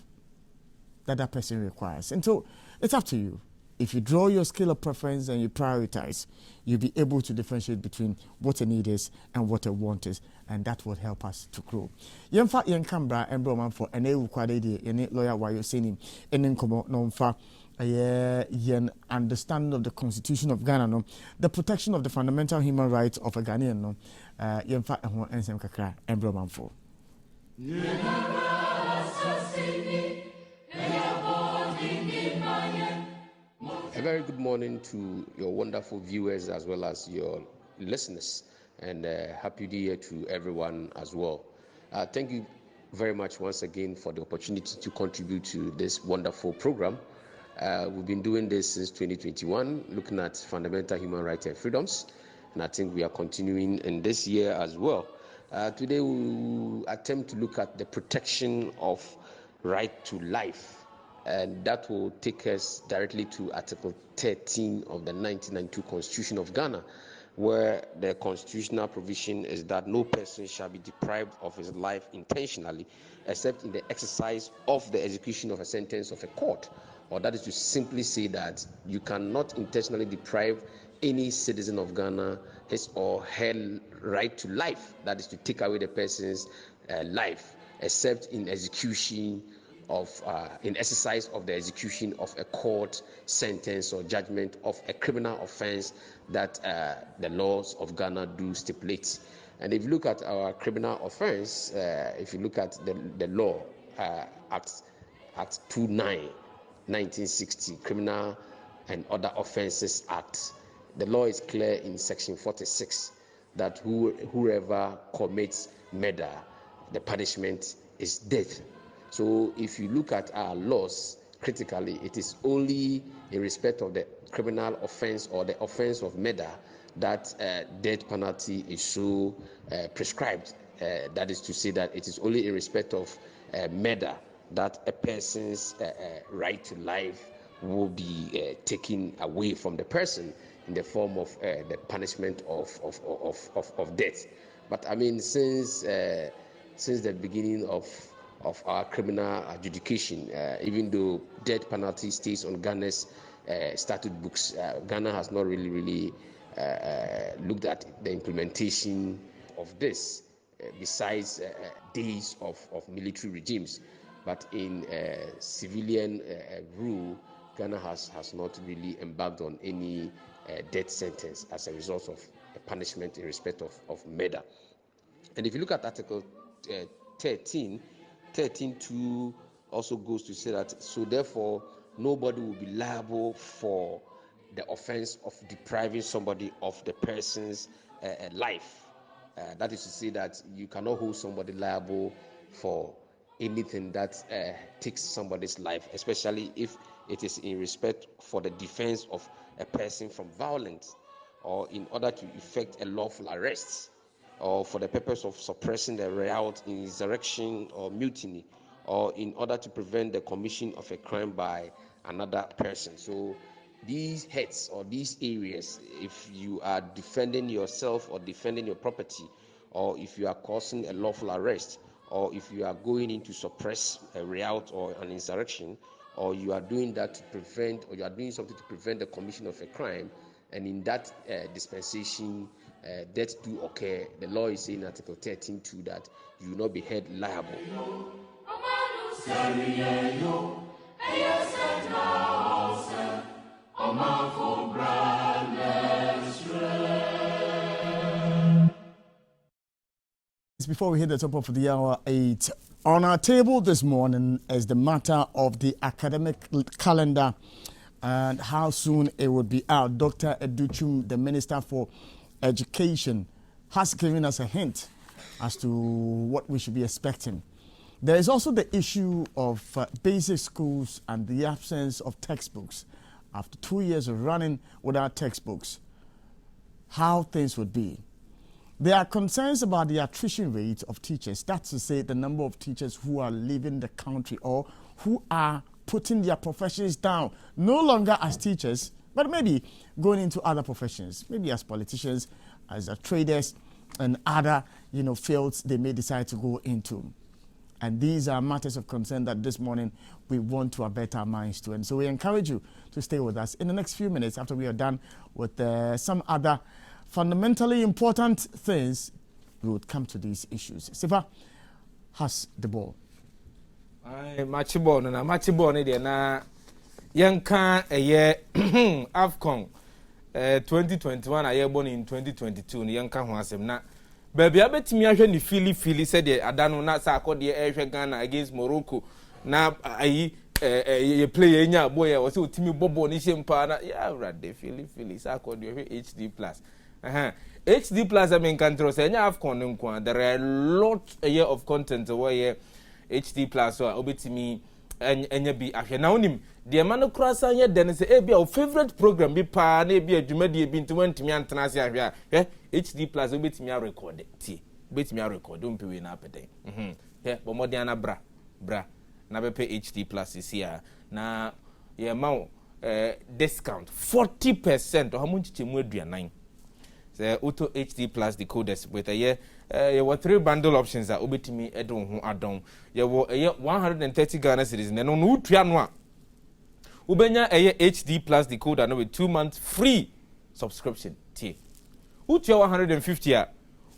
Speaker 1: that person requires. And so it's up to you. If you draw your scale of preference and you prioritize, you'll be able to differentiate between what a need is and what a want is, and that will help us to grow. Yemfa yenkambra embroman for ene ukwadede ene lawyer wa yoseni ene nkomo no mfa yen understanding of the Constitution of Ghana no, the protection of the fundamental human rights of a Ghanaian no, yemfa ehon ensem kakra embroman for.
Speaker 7: A very good morning to your wonderful viewers as well as your listeners, and happy New Year to everyone as well. Thank you very much once again for the opportunity to contribute to this wonderful program. We've been doing this since 2021, looking at fundamental human rights and freedoms, and I think we are continuing in this year as well. Today we will attempt to look at the protection of right to life. And that will take us directly to Article 13 of the 1992 Constitution of Ghana, where the constitutional provision is that no person shall be deprived of his life intentionally, except in the exercise of the execution of a sentence of a court. Or that is to simply say that you cannot intentionally deprive any citizen of Ghana his or her right to life, that is to take away the person's life, except in execution of in exercise of the execution of a court sentence or judgment of a criminal offense that the laws of Ghana do stipulate. And if you look at our criminal offense, if you look at the law, Act 29, 1960, Criminal and Other Offences Act, the law is clear in section 46 that whoever commits murder, the punishment is death. So if you look at our laws critically, it is only in respect of the criminal offense or the offense of murder that death penalty is so prescribed. That is to say that it is only in respect of murder that a person's right to life will be taken away from the person in the form of the punishment of death. But I mean, since the beginning of our criminal adjudication, even though death penalty stays on Ghana's statute books. Ghana has not really looked at the implementation of this, besides days of military regimes. But in civilian rule, Ghana has not really embarked on any death sentence as a result of a punishment in respect of murder. And if you look at Article 13.2 also goes to say that, so therefore, nobody will be liable for the offense of depriving somebody of the person's life. That is to say that you cannot hold somebody liable for anything that takes somebody's life, especially if it is in respect for the defense of a person from violence, or in order to effect a lawful arrest, or for the purpose of suppressing the riot, insurrection, or mutiny, or in order to prevent the commission of a crime by another person. So these heads or these areas, if you are defending yourself or defending your property, or if you are causing a lawful arrest, or if you are going in to suppress a riot or an insurrection, or you are doing that to prevent, or you are doing something to prevent the commission of a crime, and in that dispensation death do occur, the law is saying in Article 13.2 that you will not be held liable.
Speaker 1: Before we hit the top of the hour 8, on our table this morning is the matter of the academic calendar and how soon it would be out. Dr. Educhum, the Minister for Education, has given us a hint as to what we should be expecting. There is also the issue of basic schools and the absence of textbooks. After 2 years of running without textbooks, how things would be. There are concerns about the attrition rate of teachers. That's to say the number of teachers who are leaving the country or who are putting their professions down, no longer as teachers, but maybe going into other professions, maybe as politicians, as traders, and other fields they may decide to go into. And these are matters of concern that this morning we want to abet our minds to. And so we encourage you to stay with us. In the next few minutes, after we are done with some other fundamentally important things, we would come to these issues. Sifa has the ball.
Speaker 3: Match ball na yanka a year AFCON 2021 a year born in 2022 ni yanka ho asem na baby abetimi ahwe ni fili said the adano na sa akode ehwe Ghana against Morocco na ayi ye play nya boy e wose otimi bobo ni shempa na ya rade fili sa akode HD plus HD plus I mean control say nya AFCON nko there are a lot a year of content where HD plus so obetimi enya bi ahwe na onim de ma no krasa nya den say e bia o favorite program bi pa na e bia adwumade bi nti wantimi antena ase ahwe a HD plus obetimi a record ti obetimi a record o mpewe na apeden bomodi ana bra na bepe HD plus isi a na ye ma discount 40% o hamu nchichemu aduanan the auto HD plus decoders with a year were 3 bundle options that obetimi edon ho adon ye wo 130 Ghana cedis na no utua no a ubenya HD plus decoder no with 2 months free subscription tie utua 150 a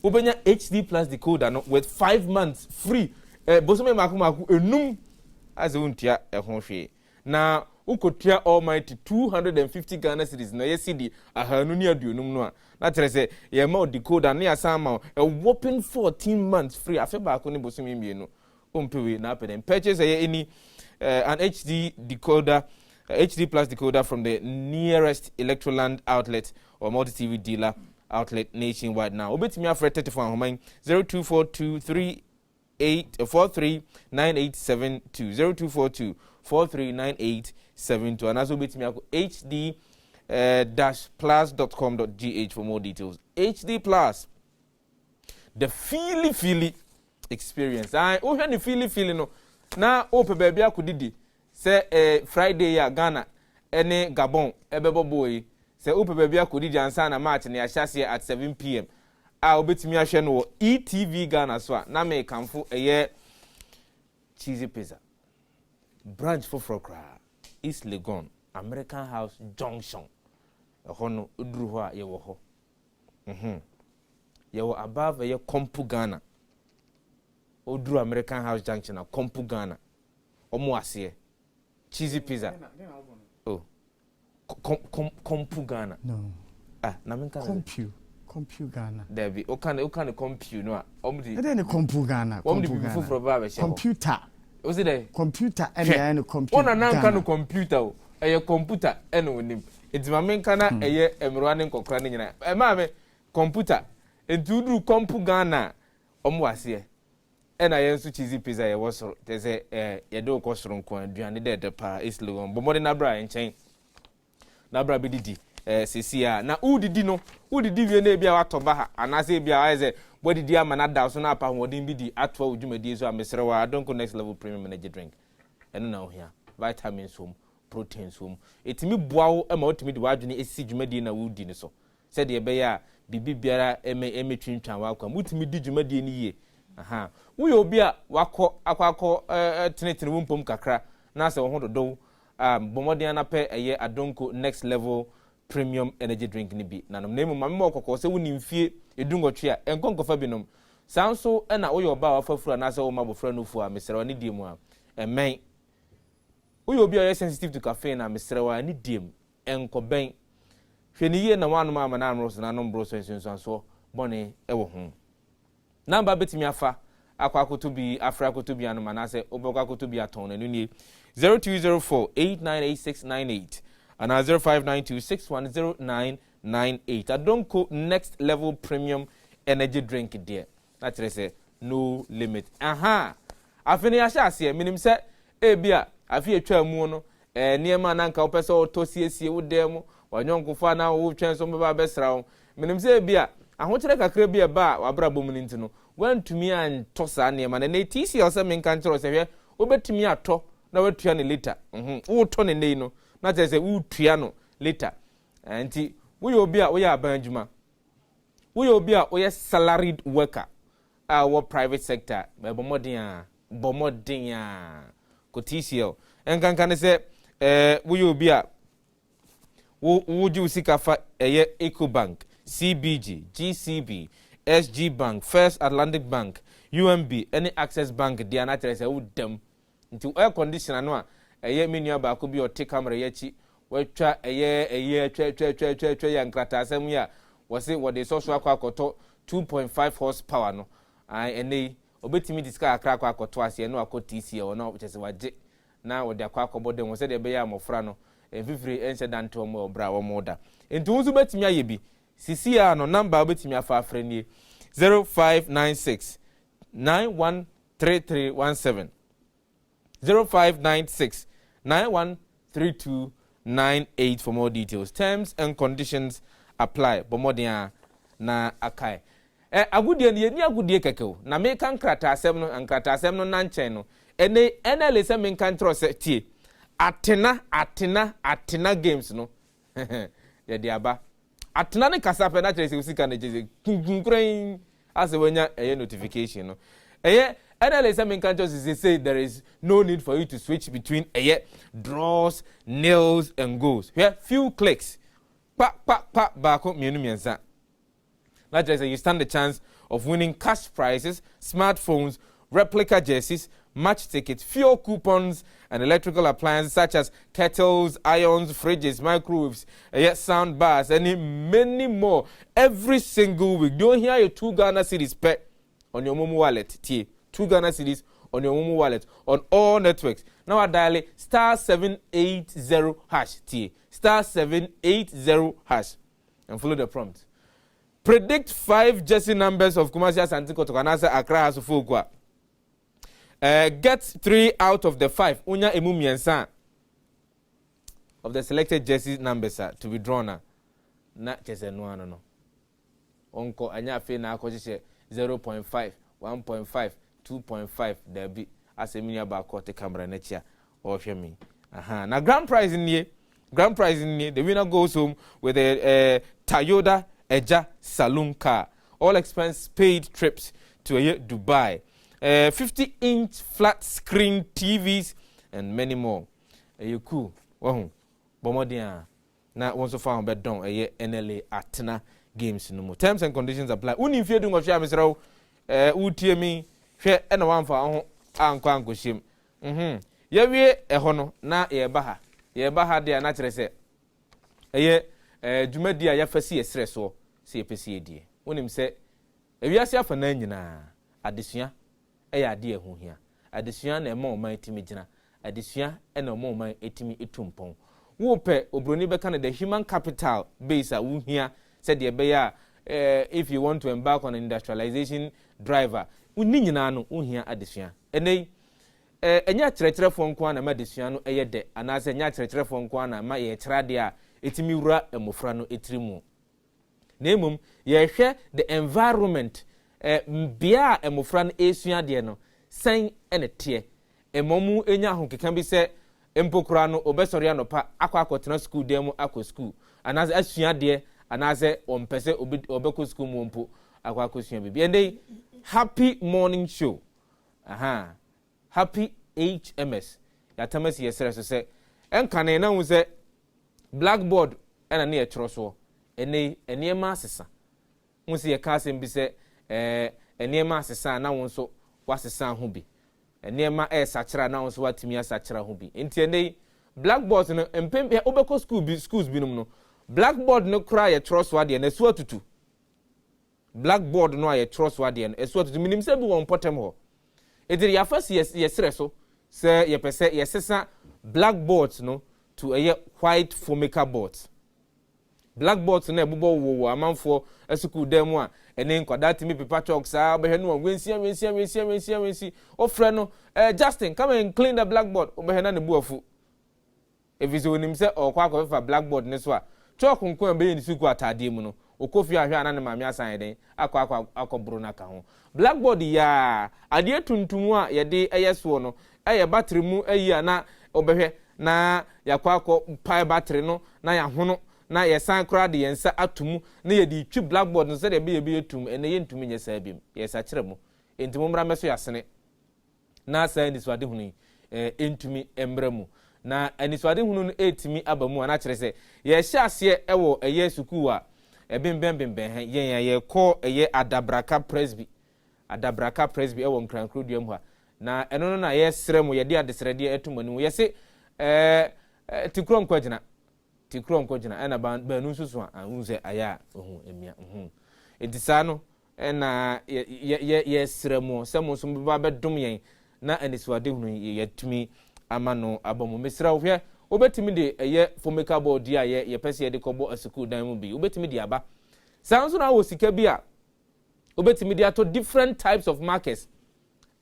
Speaker 3: ubenya HD plus decoder no with 5 months free bosome maku enum as untia ho hwe na ukotua almighty 250 Ghana cedis na ye cedi ahanu ni aduonum no a na tere say ye ma decoder na asama a whopping 14 months free afi ba ko ni bosome mienu ompewe na apeden purchase any an HD decoder HD plus decoder from the nearest Electroland outlet or multi-TV dealer outlet nationwide now. Obetimi afre 34 homan 024238439872 0242439872 and as obetimi ako hd-plus.com.gh for more details. HD plus the feely experience. I o hwe ni feely no na o pe ba bia kodidi say Friday ya Ghana ene Gabon ebebo boy say o pe ba bia kodidi ansa na match na ahase at 7 p.m. a obetimi ahwe no ETV Ghana so na me kamfo cheesy pizza branch for Frokra East Legon American House Junction ɛhɔ no oduru hɔ a yɛwɔ hɔ yɛwɔ above ɛyɛ Kompu Ghana oduru American House Junction na Kompu Ghana ɔmo aseɛ cheesy pizza oh Kompu Ghana
Speaker 1: no
Speaker 3: na menka
Speaker 1: Kompu Ghana
Speaker 3: Debbie o kan Kompu no a ɔmo di
Speaker 1: ɛdɛ ne Kompu Ghana
Speaker 3: ɔmo di bibi foforɔ ba bɛhyɛ
Speaker 1: computer
Speaker 3: o si dɛ
Speaker 1: computer ɛna ne computer
Speaker 3: ona na nka no computer o ɛyɛ computer ɛna onim enti ma menka na ɛyɛ emroa ne nkɔkora ne nyina ɛma me computer enti uduru Kompu Ghana ɔmo aseɛ ɛna yɛn nso cheesy pizza yɛwɔ soro te sɛ yɛde okɔ soro nko aduane de pa isle won bomode na bra nkyɛn na bra bi didi sesia na udidi no udidi wie na bia watɔba ha anase bia ayɛ sɛ bodidi ama na da so na apa hodin bi di atoa odwumadi so amesere wa Adonko Next Level Premium Energy Drink ɛno na ohia vitamins hom proteins hom etimi boa wo ma otimi de wadwene esi dwumadi na wudi ne so sɛ de ɛbɛyɛ a bibi biara eme twintwan wa kwa mutimi di dwumadi ni yie aha wo yo bi a wakɔ akɔ tenetene wo mpom kakra na sɛ wo ho dodo bomodin na pɛ ɛyɛ Adonko Next Level Premium Energy Drink ni bi na nom nemu ma me okokɔ sɛ wo nimfie edungotwe a enkonkofa binom sanso na wo yo ba wa fafura na sɛ wo mabofra no fu a mesere ne die mu a emen wo yo bi a sensitive to caffeine na mesere wa ne die mu enkoben hwɛ ni yie na wanu ma na amro so na no mbro so nsunso bɔne ɛwɔ ho number betimi afa akwakoto bi afra akoto bi anoma na sɛ obɔkwa akoto bi aton na nie 0204898698 and 0592610998 Adonko Next Level Premium Energy Drink there na kyerɛ sɛ no limit afini ahya ase minim sɛ ebia afi etwa mu no niema na nka wopɛ sɛ oto siesie wo dem mu wanyonkofo na wo twɛn so mbeba bɛsra wo minim sɛ ebia ahokyere kakra bi eba wabra bom ni ntino wantumi anto saa niema na tisi ɔsɛ menka nkyerɛ sɛ hwɛ wobetumi atɔ na watua ne liter wo to ne nei no na kyerɛ sɛ wo tua no liter nti wo yɛ obi a wo yɛ aban adwuma wo yɛ obi a wo yɛ salaried worker a wo private sector bomodin a ko TCL enkanka ne sɛ wo yɛ obi a wo ju sika fa ɛyɛ Ecobank CBG GCB SG Bank First Atlantic Bank UMB any Access Bank dia na kyerɛ sɛ wo dam nti air conditioner no a ɛyɛ menua ba ko bi o take camera yachi watwa ɛyɛ twa ya nkrata asɛm ya wɔse wɔde soso akɔtɔ 2.5 horsepower no ɛnei obetimi disika akra akɔtɔ ase no akɔ TCL no kyerɛ sɛ wagye na wɔde akɔbɔ den wɔsɛ de ɛbɛyɛ amofra no mfifiri ɛnhyɛ dante wɔn obra wɔn oda nti wo so betimi ayɛ bi sisi a no number obetimi afa afra nie 0596 913317 0596 913298 for more details. Terms and conditions apply. Bomodia na akai. Agudie ni agudie kekeo. Na me kan krata asem no na nchen no. Ene le se me kan tro se tie. Atena games no. Ye dia ba. Atena ne kasa pe na kire se usika na jeze. Kunkran as wenya notification no. NLS say there is no need for you to switch between draws, nails, and goals. Here, few clicks. Bako mienu miensa. Like I say, you stand the chance of winning cash prizes, smartphones, replica jerseys, match tickets, fuel coupons, and electrical appliances such as kettles, irons, fridges, microwaves, sound bars, and many more. Every single week. Don't hear your 2 Ghana cedis per on your Momo wallet. 2 Ghana cedis on your Momo wallet on all networks. Now I dial it *780# *780# and follow the prompt. Predict 5 jersey numbers of Kumasi Asante Kotoko Anasa Accra Asufo. Get 3 out of the 5 unya emu miensa of the selected jersey numbers to be drawn na chese no onko anya fe na akɔhyehyɛ 0.5 1.5 2.5 dabi asemi aba akɔte camera na chia ɔhwɛ mi na grand prize in the winner goes home with a Toyota Eja saloon car, all expense paid trips to Dubai, 50-inch flat screen TVs and many more. You cool. bomodia na wonso fa obedon eye NLA Atena games no mo terms and conditions apply uni fie du ngofia mesrawo utie mi hwe na wamfa ho anko ankohyem yewie eho no na ye ba ha de na kire se eye dwumadi a yafasi esre so se yepesi edie wonim se ewiase afa na nyina adesua eye ade eho hia adesua na ema oman etimi gina adesua na oman etimi etumpon wo pe obroni beka na the human capital base a wo hia said the beya if you want to embark on an industrialization driver unni nyina no wo hia adesua enei enya kyerɛkyerɛfo nko na ma adesua no eye de anase enya kyerɛkyerɛfo nko na ma ye kyerade a etimi wura emofra no etirimu na emum ye hwɛ the environment bia emofra no esua de no sen ene tie emomu enya ahokeka bi se empokura no obesori anopa akwa school dem akwa school anase asua de anase ompese obeko school mu mpo akwa sua bibi and happy morning show happy HMS yatamasi yesere so se enkane na hu se blackboard ena ne yetro so eniema asesa hu se ye ka asem bi se eniema asesa na won so wasesa ho bi eniema sachira na won so watimi asachira ho bi enti enei blackboard no empem obeko schools binum no blackboard no kra yetro so ade na su atutu blackboard no yetro so ade na su atutu minim se bi won potem ho ediri yafasi yesere so se yepese yesesa blackboards no to a white formica boards blackboards na ebubo wo amanfo esukuu demu a ene nkwada timi paper chalks a obehwe no wensi ofre no Justin come and clean the blackboard obehwe na ne buafu evizo onim se okwa akwa blackboard ne so a chalk nko be yin suku atade mu no okofi ahwe ana ne mame asan den akoburu na ka ho blackboard ya ade tuntum a ye de eyeso no eye battery mu ayi ana obehwe na yakwa pi battery no na ya hono na ye san kra de yensa atumu na ye di twi blackboard no se de be etum ene ye ntumi nye sa bim ye sa kire mu entimu mra meso yasene na sa ni swade hunu entumi emra mu na ani swade hunu no etimi abamu na kire se ye hya ase ewo eye suku a ebembembemben ye ko eye adabraka presby ewo nkrankro duam ha na eno no na ye sere mu ye de adesrede etumani ye se tikro nkogina ena banu susu a hunze aya ohun emia edisa no ena ye sere mu se mu so ba bedum yen na aniswade hunu ye tumi amano abomu mesra wo hwe obetimi de eye formica board ya ye pese ye de kobo school dan mu bi obetimi de aba sanso na wo sika bi a obetimi de ato different types of markers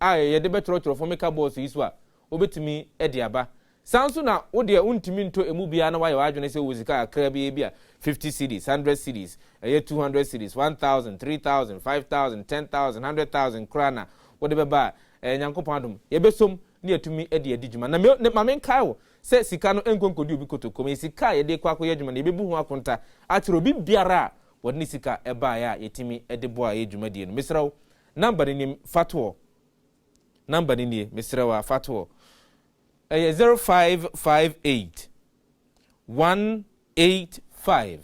Speaker 3: ye de betro formica boards yi so a obetimi e de aba sanso na wo de untimi nto emu bia na waye wadwene se wo sika akra bi 50 cedis 100 cedis 200 cedis 1000 3000 5000 10000 100,000 krana wo de beba nyankopon adom ye besom ne atumi e de adijuma na mame kai wo se sika no enkonkodi obi kotokom sika ye de kwakọ yedwuma na ebebu ho akonta atro bi biara wodni sika eba ya yetimi e de boa yedwuma die no misrawo number ni fatwo number ni misrawo fatwo 0558 185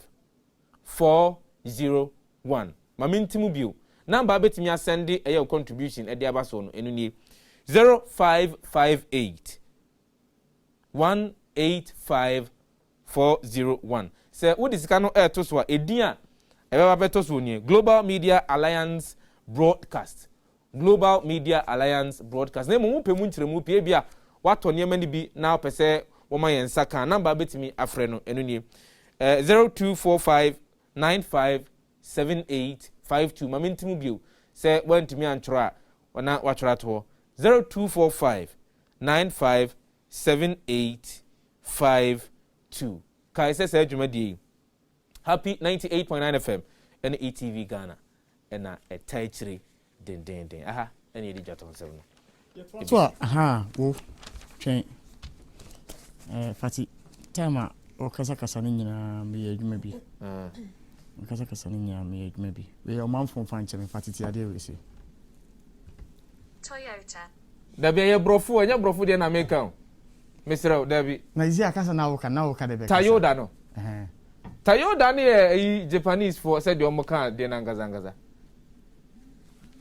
Speaker 3: 401 mamintimu bio number betimi asende e contribution e de abaso no enu ni 0558 185,401 se wo disika no to so edin a ebeba beto so ni Global Media Alliance Broadcast na mo pemu nkyeremu pie bia wato niema ni bi na opese wo ma yensa kan number betimi afre no enu ni 0245957852 mamintimu bio se wantimi antro a wana watwra to 0245957852 kai se adwumadi happy 98.9 FM and ETV Ghana and a taichiri den aha and edi jaton 7
Speaker 1: so wo twen fati tema o kasa no nyina me adwuma bi kasa no nyina me adwuma bi we o manfo fanche me fati ti ade we se
Speaker 8: Toyota.
Speaker 3: Da be ye brofo, anya brofo de na make am. Mr. Debbie.
Speaker 1: Na izi akasa na woka de be.
Speaker 3: Toyota no. Toyota ni Japanese for said the omoka de nangaza.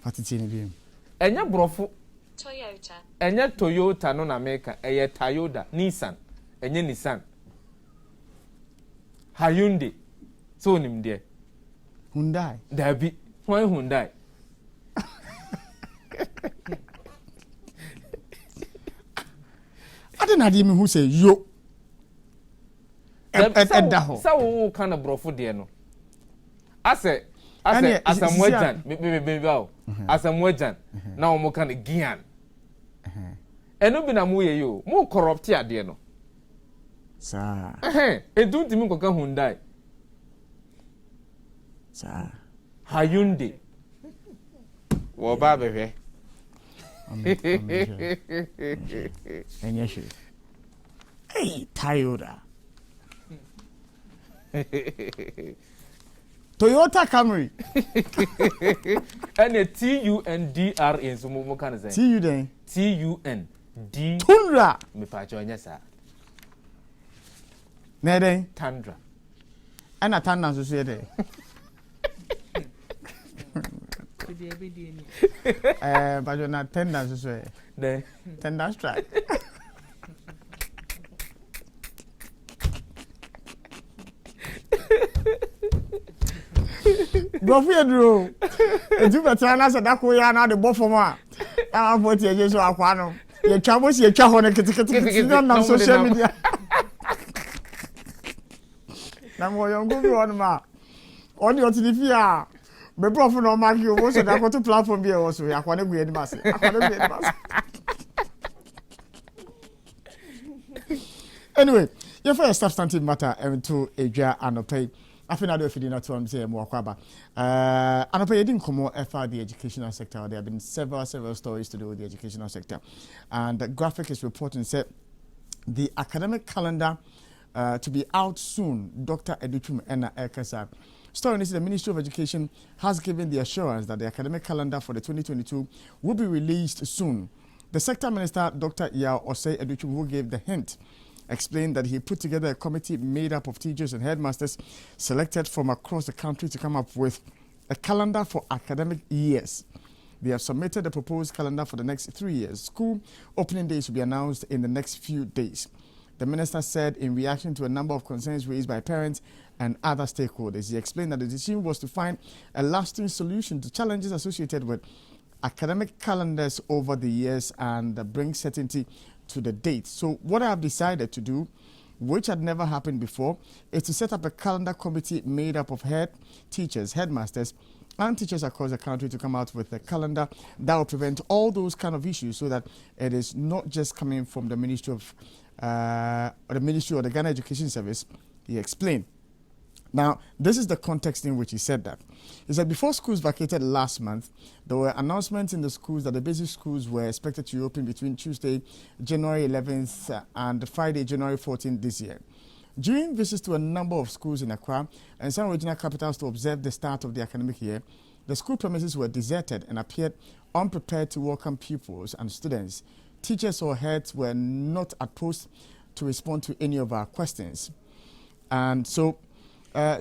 Speaker 1: Patiti ni bi.
Speaker 3: Enya brofo
Speaker 8: Toyota.
Speaker 3: Enya Toyota no na America, eye Toyota, Nissan. Enye Nissan. Hyundai. So nim there.
Speaker 1: Hyundai.
Speaker 3: Debbie. Why Hyundai?
Speaker 1: I didn't have him who say yo.
Speaker 3: So kind of brofo there no. As a Mwejan, maybe as a Mwejan, now mo kind of Gian. And no be na mu ye yo, mo corrupt ya there no.
Speaker 1: Sa.
Speaker 3: E don't timi ko kan Hyundai.
Speaker 1: Sa.
Speaker 3: Hyundai. Wo ba bebe.
Speaker 1: Enyeshe. Hey, Toyota. Toyota Camry.
Speaker 3: And a TUNDR in so mo kan say.
Speaker 1: TU then.
Speaker 3: TUND.
Speaker 1: Tundra.
Speaker 3: Me pa cho nya sa.
Speaker 1: Na den.
Speaker 3: Tundra.
Speaker 1: Ana Tundra so say there. But you're not tender so say.
Speaker 3: There.
Speaker 1: Tender strike. Go for you. You better answer that question now the both for me. I'm going to just walk no. You trouble see you twa ho na kiti na social media. Na mo yo go bi on ma. On the TV be prof no mark you wo so da go to platform bi e wo so yakwa na gu edi base. Akwa na gu edi base. Anyway, your first substantive matter to Eja Anope. I think I do feeding out to say more kwaba. Anope you didn't come for the educational sector. There have been several stories to do with the educational sector. And the graphic is reporting said the academic calendar to be out soon. Dr. Educhum Ena Ekasa. Story is the Ministry of Education has given the assurance that the academic calendar for the 2022 will be released soon. The sector minister, Dr. Yao Osei Educhum, who gave the hint, explained that he put together a committee made up of teachers and headmasters selected from across the country to come up with a calendar for academic years. They have submitted a proposed calendar for the next 3 years. School opening days will be announced in the next few days. The minister said in reaction to a number of concerns raised by parents and other stakeholders, he explained that the decision was to find a lasting solution to challenges associated with academic calendars over the years and bring certainty to the date. So what I have decided to do, which had never happened before, is to set up a calendar committee made up of head teachers, headmasters, and teachers across the country to come out with a calendar that will prevent all those kind of issues so that it is not just coming from the Ministry of the Ghana Education Service, he explained. Now, this is the context in which he said that. He said before schools vacated last month, there were announcements in the schools that the basic schools were expected to open between Tuesday, January 11th and Friday, January 14th this year. During visits to a number of schools in Accra and some regional capitals to observe the start of the academic year, the school premises were deserted and appeared unprepared to welcome pupils and students. Teachers or heads were not at post to respond to any of our questions. And so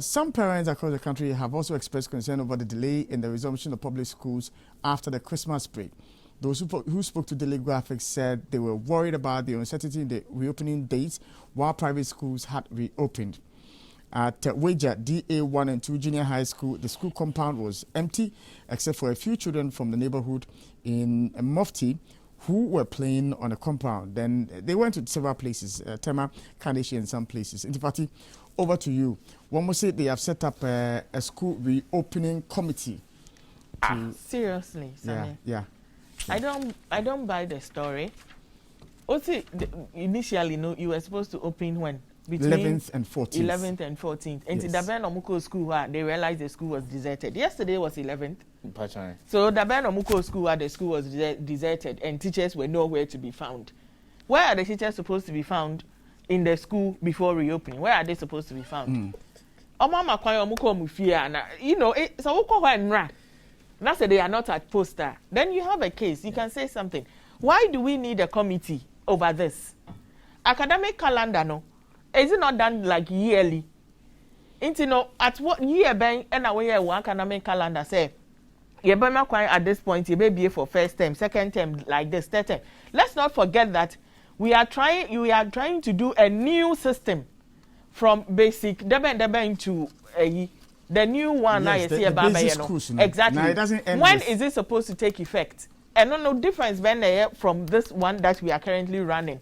Speaker 1: some parents across the country have also expressed concern over the delay in the resumption of public schools after the Christmas break. Those who spoke to Daily Graphics said they were worried about the uncertainty in the reopening dates while private schools had reopened. At Waja DA1 and 2 Junior High School, the school compound was empty except for a few children from the neighborhood in Mufti who were playing on a compound. Then they went to several places, Tema, Kandishi and some places. Intifati, over to you. One more say they have set up a school reopening committee.
Speaker 4: Seriously, Sammy?
Speaker 1: Yeah.
Speaker 4: I don't buy the story. Also, initially, you were supposed to open when? Between
Speaker 1: 11th and 14th.
Speaker 4: 11th and 14th. And
Speaker 1: Yes.
Speaker 4: the Ben Omuko school, they realized the school was deserted. Yesterday was 11th.
Speaker 3: Pachai.
Speaker 4: So the Ben Omuko school, the school was deserted and teachers were nowhere to be found. Where are the teachers supposed to be found in the school before reopening? Where are they supposed to be found? That's say they are not at poster. Then you have a case. You can say something. Why do we need a committee over this? academic calendar no, is it not done like yearly? Into no at what year ben and away one academic calendar say. You better quite at this point, you may be for first term, second term, like this, third term. Let's not forget that we are trying to do a new system from basic debe into the new one.
Speaker 1: Yes,
Speaker 4: now you see
Speaker 1: the basic schools, no.
Speaker 4: Exactly.
Speaker 1: Now, it doesn't end
Speaker 4: when
Speaker 1: with...
Speaker 4: is it supposed to take effect? And no difference when from this one that we are currently running.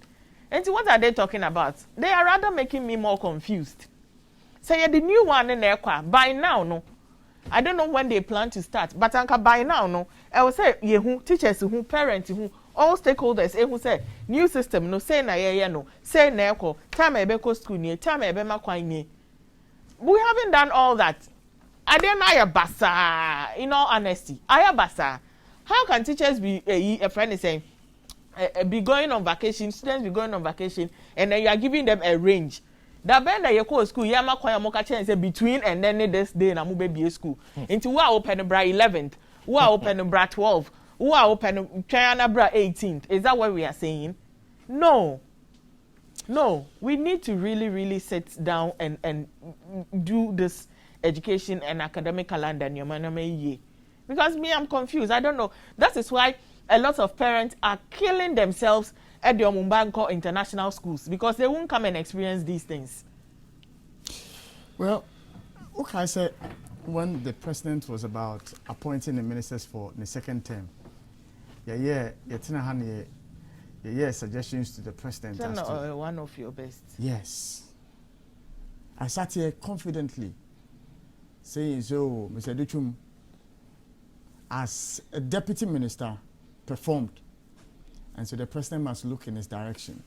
Speaker 4: And so what are they talking about? They are rather making me more confused. Say the new one in there by now, no. I don't know when they plan to start, but anka by now, no. I will say, who teachers, who parents, who all stakeholders, who say new system, no say na no say na eko time ebeko school ni time ebema kwan ni. We haven't done all that. I don't know basa. In all honesty, basa. How can teachers be a friend is saying be going on vacation, students be going on vacation, and then you are giving them a range. That when you go to school, you are moka change between and then this day na mu baby school. Into who are open bra 11th, who are open bra 12th, who are open China bra 18th. Is that what we are saying? No. We need to really sit down and do this education and academic calendar. Because me, I'm confused. I don't know. That is why a lot of parents are killing themselves at the Mumbanko international schools because they won't come and experience these things.
Speaker 1: Well, okay, I said when the president was about appointing the ministers for the second term, suggestions to the president.
Speaker 4: One of your best.
Speaker 1: Yes. I sat here confidently saying, so, Mr. Duchum, as a deputy minister, performed. And so the president must look in his direction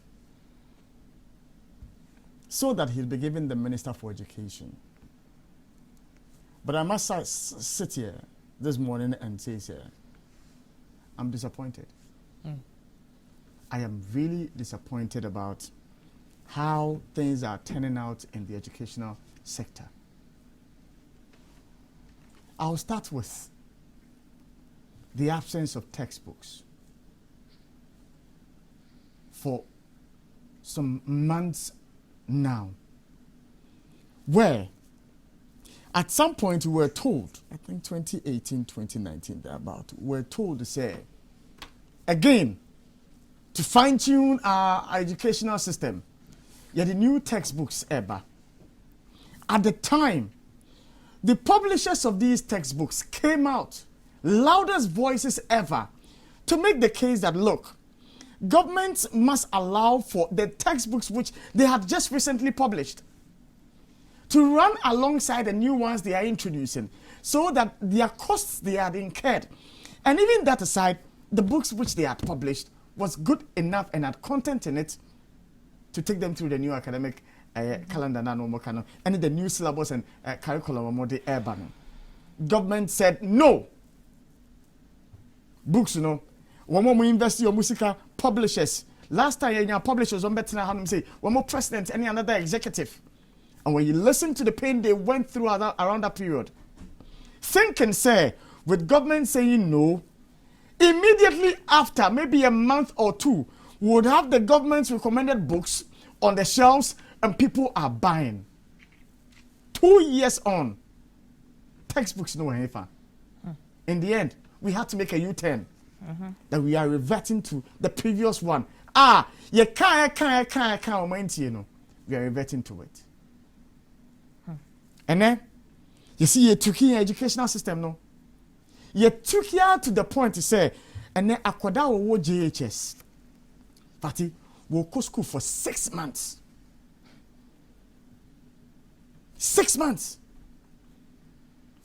Speaker 1: so that he'll be given the minister for education. But I must sit here this morning and say, sir, I'm disappointed. I am really disappointed about how things are turning out in the educational sector. I'll start with the absence of textbooks for some months now, where at some point we were told, I think 2018, 2019, thereabout, we were told to say, again, to fine-tune our educational system, the new textbooks ever. At the time, the publishers of these textbooks came out, loudest voices ever, to make the case that, look, governments must allow for the textbooks which they have just recently published to run alongside the new ones they are introducing so that their costs they had incurred. And even that aside, the books which they had published was good enough and had content in it to take them through the new academic calendar and the new syllabus and curriculum. Government said no. Books, one more invest your musical publishers. Last time your publishers on better how say one more president, any another executive. And when you listen to the pain they went through around that period, think and say, with government saying no, immediately after, maybe a month or two, we would have the government's recommended books on the shelves and people are buying. 2 years on, textbooks no hafer. In the end, we had to make a U-turn. That we are reverting to the previous one. We are reverting to it. And then, you see, you took your educational system, no? You took here to the point to say, and then Akwada will JHS. Party will go school for 6 months. 6 months.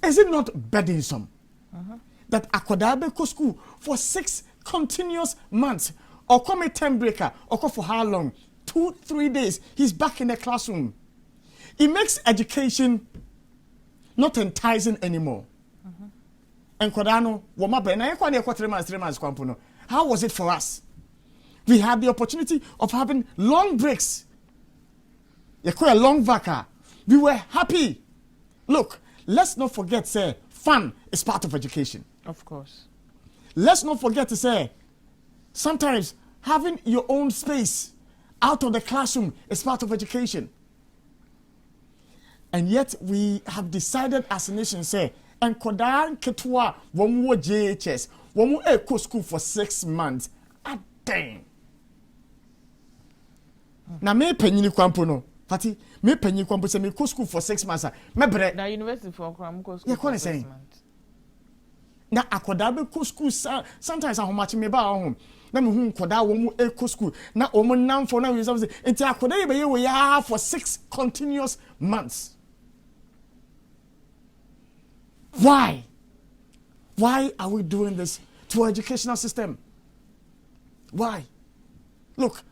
Speaker 1: Is it not burdensome? That Akwada will go school for 6 continuous months, or come a term breaker, or come for how long? 2-3 days. He's back in the classroom. It makes education not enticing anymore. And Kodano, how was it for us? We had the opportunity of having long breaks. A long vaca. We were happy. Look, let's not forget, say, fun is part of education.
Speaker 4: Of course. Let's
Speaker 1: not forget to say, sometimes having your own space out of the classroom is part of education. And yet we have decided as a nation, say, and kodan ketwa womu JHS, womu eko school for 6 months. Ah, dang. Na me penyini kwampo no. Fati, me penyini kwampo se me ko school for 6 months. Me bre.
Speaker 4: Na university for kwam ko school.
Speaker 1: Yeah, for 6 months. Na akoda be ko school sometimes ahomachi me ba home. Na me hu koda womu eko school. Na omo nam for na we say enti akoda ye be we ya for 6 continuous months. Why? Why are we doing this to our educational system? Why? Look,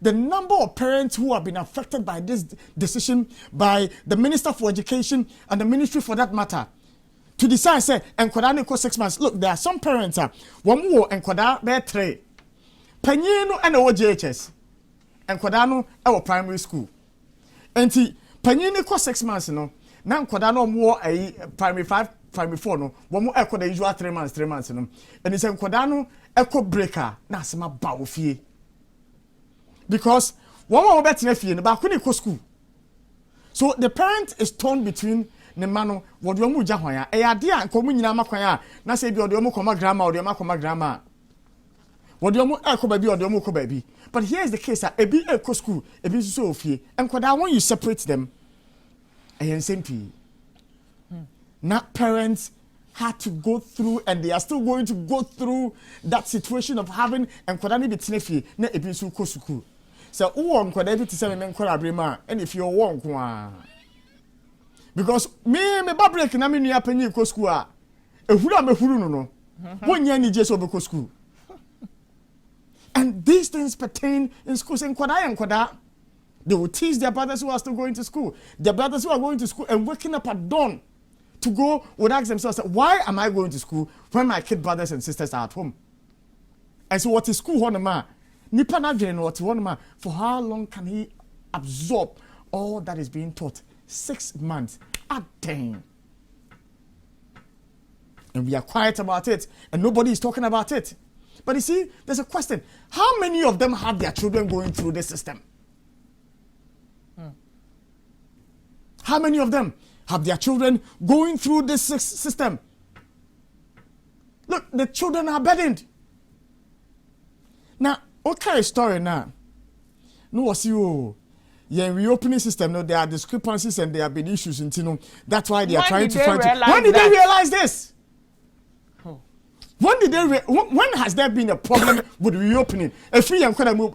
Speaker 1: the number of parents who have been affected by this decision by the Minister for Education and the Ministry for that matter to decide, say, enkoda ko 6 months. Look, there are some parents, one more enkoda be 3. Panyino and OJHS. Enkoda no our primary school. Enti, panyino ko 6 months, no. Now enkoda no more a primary 5. Primary 4 no one more echo the usual 3 months no and it's enkoda no echo breaker na asema ba ofie because one more better fie no ba ko ne ko school so the parent is torn between ne mano what you muja hwan ya e ade a nko mu nyina makwan a na say bi ode mu koma grammar ode makoma grammar what you mu echo ba bi ode mu ko ba bi but here is the case a ebi echo school ebi so ofie enkoda when you separate them ayen sempi. Not parents had to go through, and they are still going to go through that situation of having and kodani be tinefi na ebisu kosuku. So uwon kodabi to say men kola brema, and if you won kwa. Because me ba break na me nua panyi kosuku a ehuru amehuru no no. Wonya ni jeso be kosuku. And these things pertain in schools and koda. They will teach their brothers who are still going to school. Their brothers who are going to school and waking up at dawn to go would ask themselves, why am I going to school when my kid brothers and sisters are at home? And so what is school honema? Nipa na dwen what honema? For how long can he absorb all that is being taught? 6 months. Ah, dang. And we are quiet about it, and nobody is talking about it. But you see, there's a question. How many of them have their children going through this system? How many of them have their children going through this system? Look, the children are burdened. Now, okay, story now. No, was you. Yeah, reopening system. No, there are discrepancies and there have been issues. And you know, that's why they are trying to find. When did they realize this? Oh. When did they? When has there been a problem with reopening? A free and kind of move.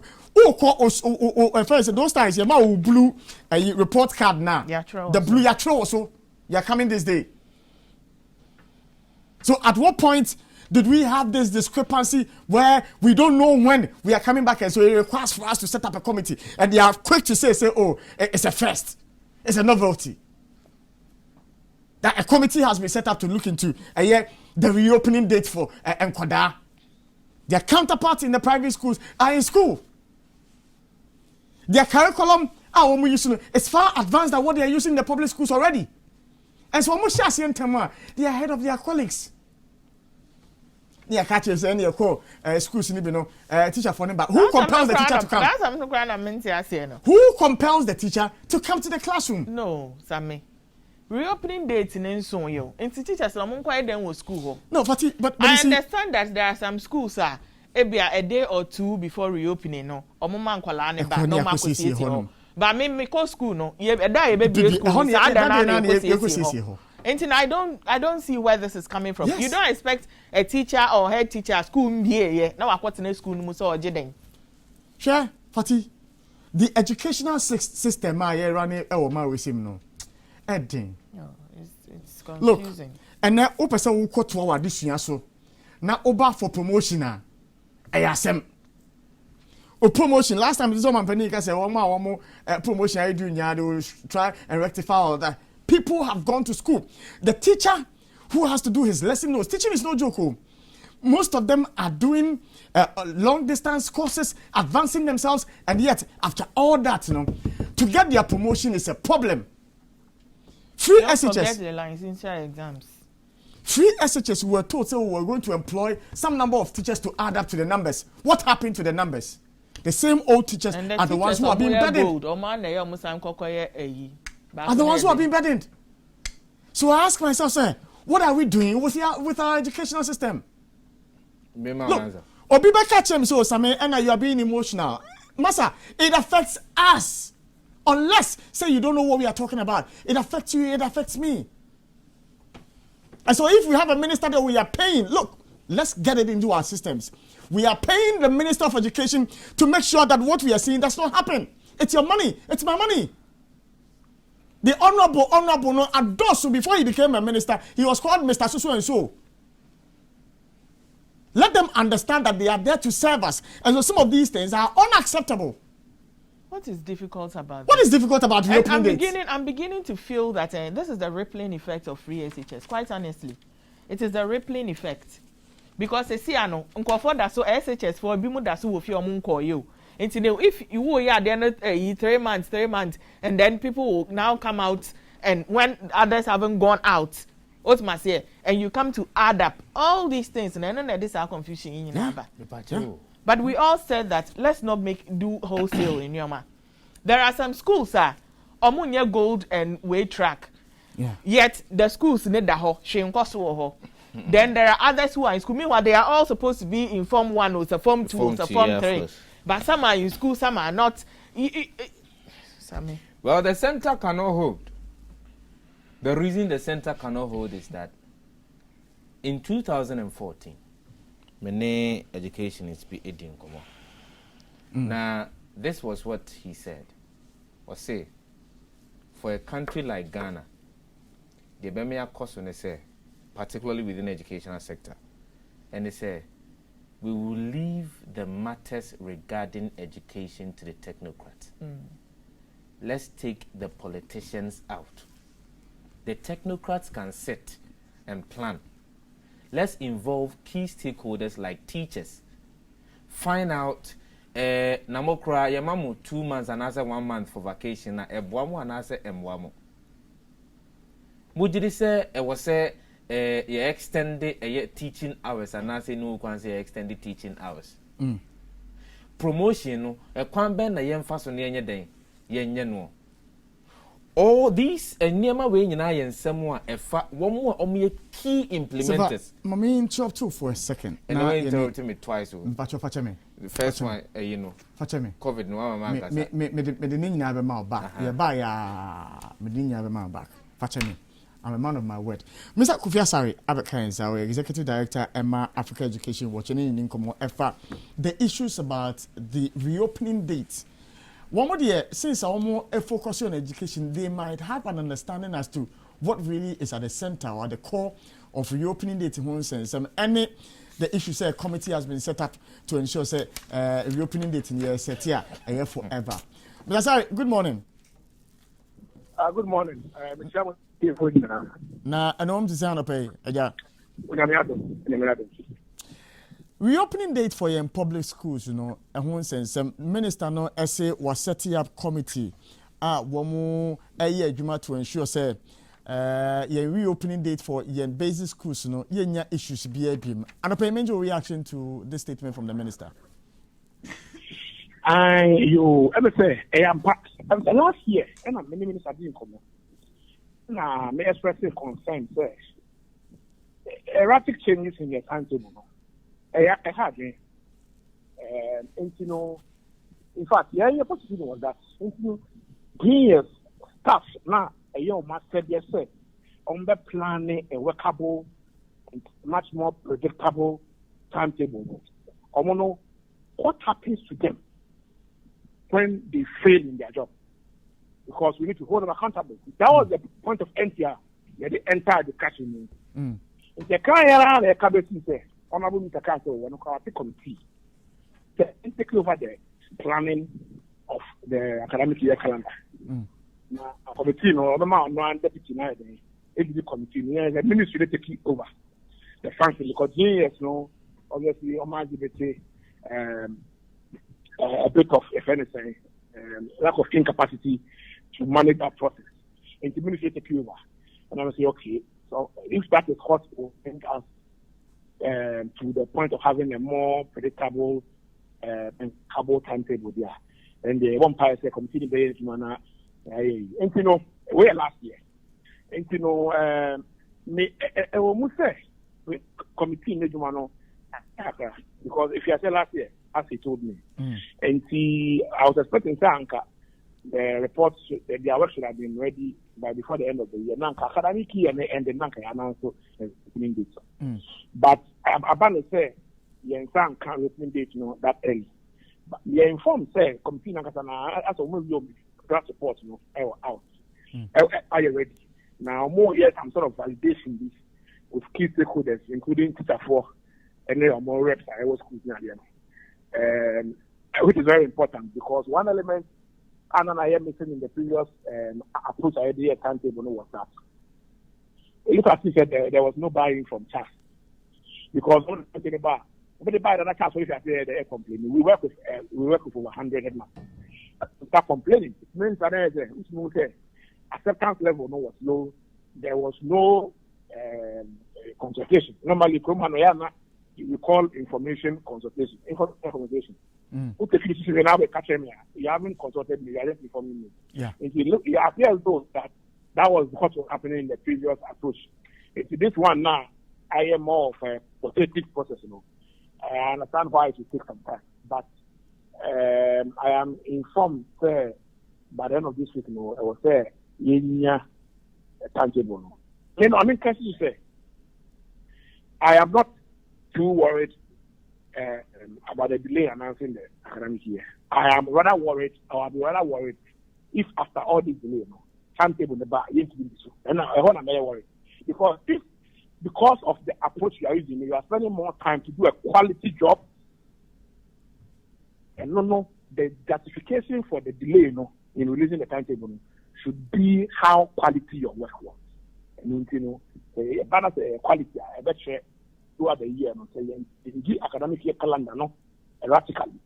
Speaker 1: First, those times, you have blue report card now. The blue yatro also. You are coming this day. So at what point did we have this discrepancy where we don't know when we are coming back, and so it requires for us to set up a committee, and they are quick to say, oh, it's a first, it's a novelty. That a committee has been set up to look into the reopening date for Enkoda. Their counterparts in the private schools are in school. Their curriculum is far advanced than what they are using in the public schools already. And so they are ahead of their colleagues. Catches any schools in teacher for them, but who compels the teacher to come? Who compels the teacher to come to the classroom?
Speaker 4: No, Sammy. Reopening dates in so yo. And teachers are quite done with school.
Speaker 1: No, but
Speaker 4: I understand that there are some schools a day or two before reopening, no, or mama kwalane ba no ma ko but me call school no ye da be school and I don't see where this is coming from. Yes. You don't expect a teacher or head teacher school here now what school no so ojeden.
Speaker 1: Sure, Fati, the educational system I run ma we sim no edin.
Speaker 4: No, it's confusing.
Speaker 1: Look, and now o person wo ko to our disua so na oba for promotion a ayasem o promotion last time this man panic say one promotion I do nya they will try and rectify all that. People have gone to school. The teacher who has to do his lesson notes, teaching is no joke. Most of them are doing long distance courses, advancing themselves, and yet after all that, to get their promotion is a problem. Free SHS.
Speaker 4: The licensure exams.
Speaker 1: Free SHS were told we were going to employ some number of teachers to add up to the numbers. What happened to the numbers? The same old teachers are the ones who are being burdened. Are the ones who are being burdened. So I ask myself, sir, what are we doing with our educational system? Look, Obiba catch him so Same and you are being emotional. Massa, it affects us. Unless, say you don't know what we are talking about. It affects you, it affects me. And so if we have a minister that we are paying, look, let's get it into our systems. We are paying the Minister of Education to make sure that what we are seeing does not happen. It's your money. It's my money. The honorable no, Adosu, before he became a minister, he was called Mr. So and so. Let them understand that they are there to serve us. And so some of these things are unacceptable.
Speaker 4: What is difficult about
Speaker 1: What is difficult about reopening dates?
Speaker 4: I'm beginning to feel that this is the rippling effect of free SHS. Quite honestly, it is the rippling effect. Because see, I know, so SHS for bimu that so will feel you. And if you were here then 3 months, and then people will now come out, and when others haven't gone out, what must say, and you come to add up all these things, and then this are confusion in Yaba. But we all said that let's not do wholesale in Yoma. There are some schools, sir, Omunya Gold and Way Track.
Speaker 1: Yeah.
Speaker 4: Yet the schools need the ho, then there are others who are in school. Meanwhile, they are all supposed to be in Form 1 or Form 2 or Form 3. But some are in school, some are not.
Speaker 3: Well, the center cannot hold. The reason the center cannot hold is that in 2014, many education is be aiding. Now, this was what he said. Or say, for a country like Ghana, the Bemia cost on say, particularly within the educational sector, and they say, we will leave the matters regarding education to the technocrats. Let's take the politicians out. The technocrats can sit and plan. Let's involve key stakeholders like teachers. Find out, namokra yamamu 2 months and answer 1 month for vacation na ebwamu and answer emwamu. Mujidi se was say you extend the teaching hours and answer no can say extended teaching hours. Promotion no a kwan ben na yemfa so ne yenye den yenye no. All these nearma way nyina yensem a efa womu a omo key implementers.
Speaker 1: Mami interrupt you for a second.
Speaker 3: And I interrupted me twice.
Speaker 1: Fache me.
Speaker 3: The first one, you know.
Speaker 1: Fache me.
Speaker 3: COVID no mama
Speaker 1: me the ninja have my back. Yeah, buy me ninja have my back. Fache me. I'm a man of my word. Mr. Kofi Asare Abeka, our Executive Director, Emma Africa Education, watching in Nkomo EFA, the issues about the reopening dates. One more year, since our more focus on education, they might have an understanding as to what really is at the center or at the core of reopening dates in one sense. The issue say a committee has been set up to ensure say reopening date in year set here forever. Mr. Asare, good morning.
Speaker 8: Good morning.
Speaker 1: Na anom to say on pay aja. Reopening date for your public schools, you know, a one sense. Minister no essay was setting up committee. Womu a year juma to ensure say your reopening date for your basic schools, you know, your issues be a beam. And a payment reaction to this statement from the minister.
Speaker 8: You ever say I am back last year and many ministers didn't come. Now, may express concern, sir. Erratic changes in your timetable. I had, and you know, in fact, yeah, your position was that, you know, staff now, a young master, yes, sir, on the planning a workable and much more predictable timetable. What happens to them when they fail in their job? Because we need to hold them accountable. That was the point of NTR. The entire discussion. If the client the cabinet say, Honorable Mr. Council, we're not committee. Take over the planning of the academic year calendar. Now, committee, no, no, deputy, no, the committee, the ministry take it over the function because yes, no, obviously, a bit of, if anything, lack of incapacity to manage that process. And the ministry take over. And I will say, okay, so if that is possible, bring us to the point of having a more predictable cabo timetable there. And the one part say committee based man and you know where last year. And you know me almost say committee made man because if you say last year, as he told me, and see I was expecting Sanka the reports the work should have been ready by before the end of the year. Nanka academic year and the Nanka announced opening date. But Abana say Yang can't opening date that early. But we are informed say committee Nankasana as a movie draft support out. Are you ready? Now more yet I'm sort of validation this with key stakeholders, including Teacher 4 and there are more reps I was schools which is very important because one element and I am missing in the previous approach I did a timetable was that. Look at you said there was no buying from Chas. Because when they buy the cash, if they're complaining, we work with over 100 headmen. Start complaining. It means that the acceptance level was low. There was no consultation. Normally, you call information consultation. You haven't consulted me, you haven't informed me.
Speaker 1: Yeah.
Speaker 8: If you look, it appears though that was what was happening in the previous approach. It's this one now, I am more of a pathetic process, I understand why it will take some time. But I am informed by the end of this week, I was there, tangible. Can you say, I am not too worried about the delay announcing the academic year. I am rather worried, or I'll be rather worried if after all this delay, timetable in the bar, you be so. And I want to be worried because of the approach you are using, you are spending more time to do a quality job. And the justification for the delay, in releasing the timetable should be how quality your work was. And a balance quality, I bet you. Throughout the year, the academic year calendar, erratically.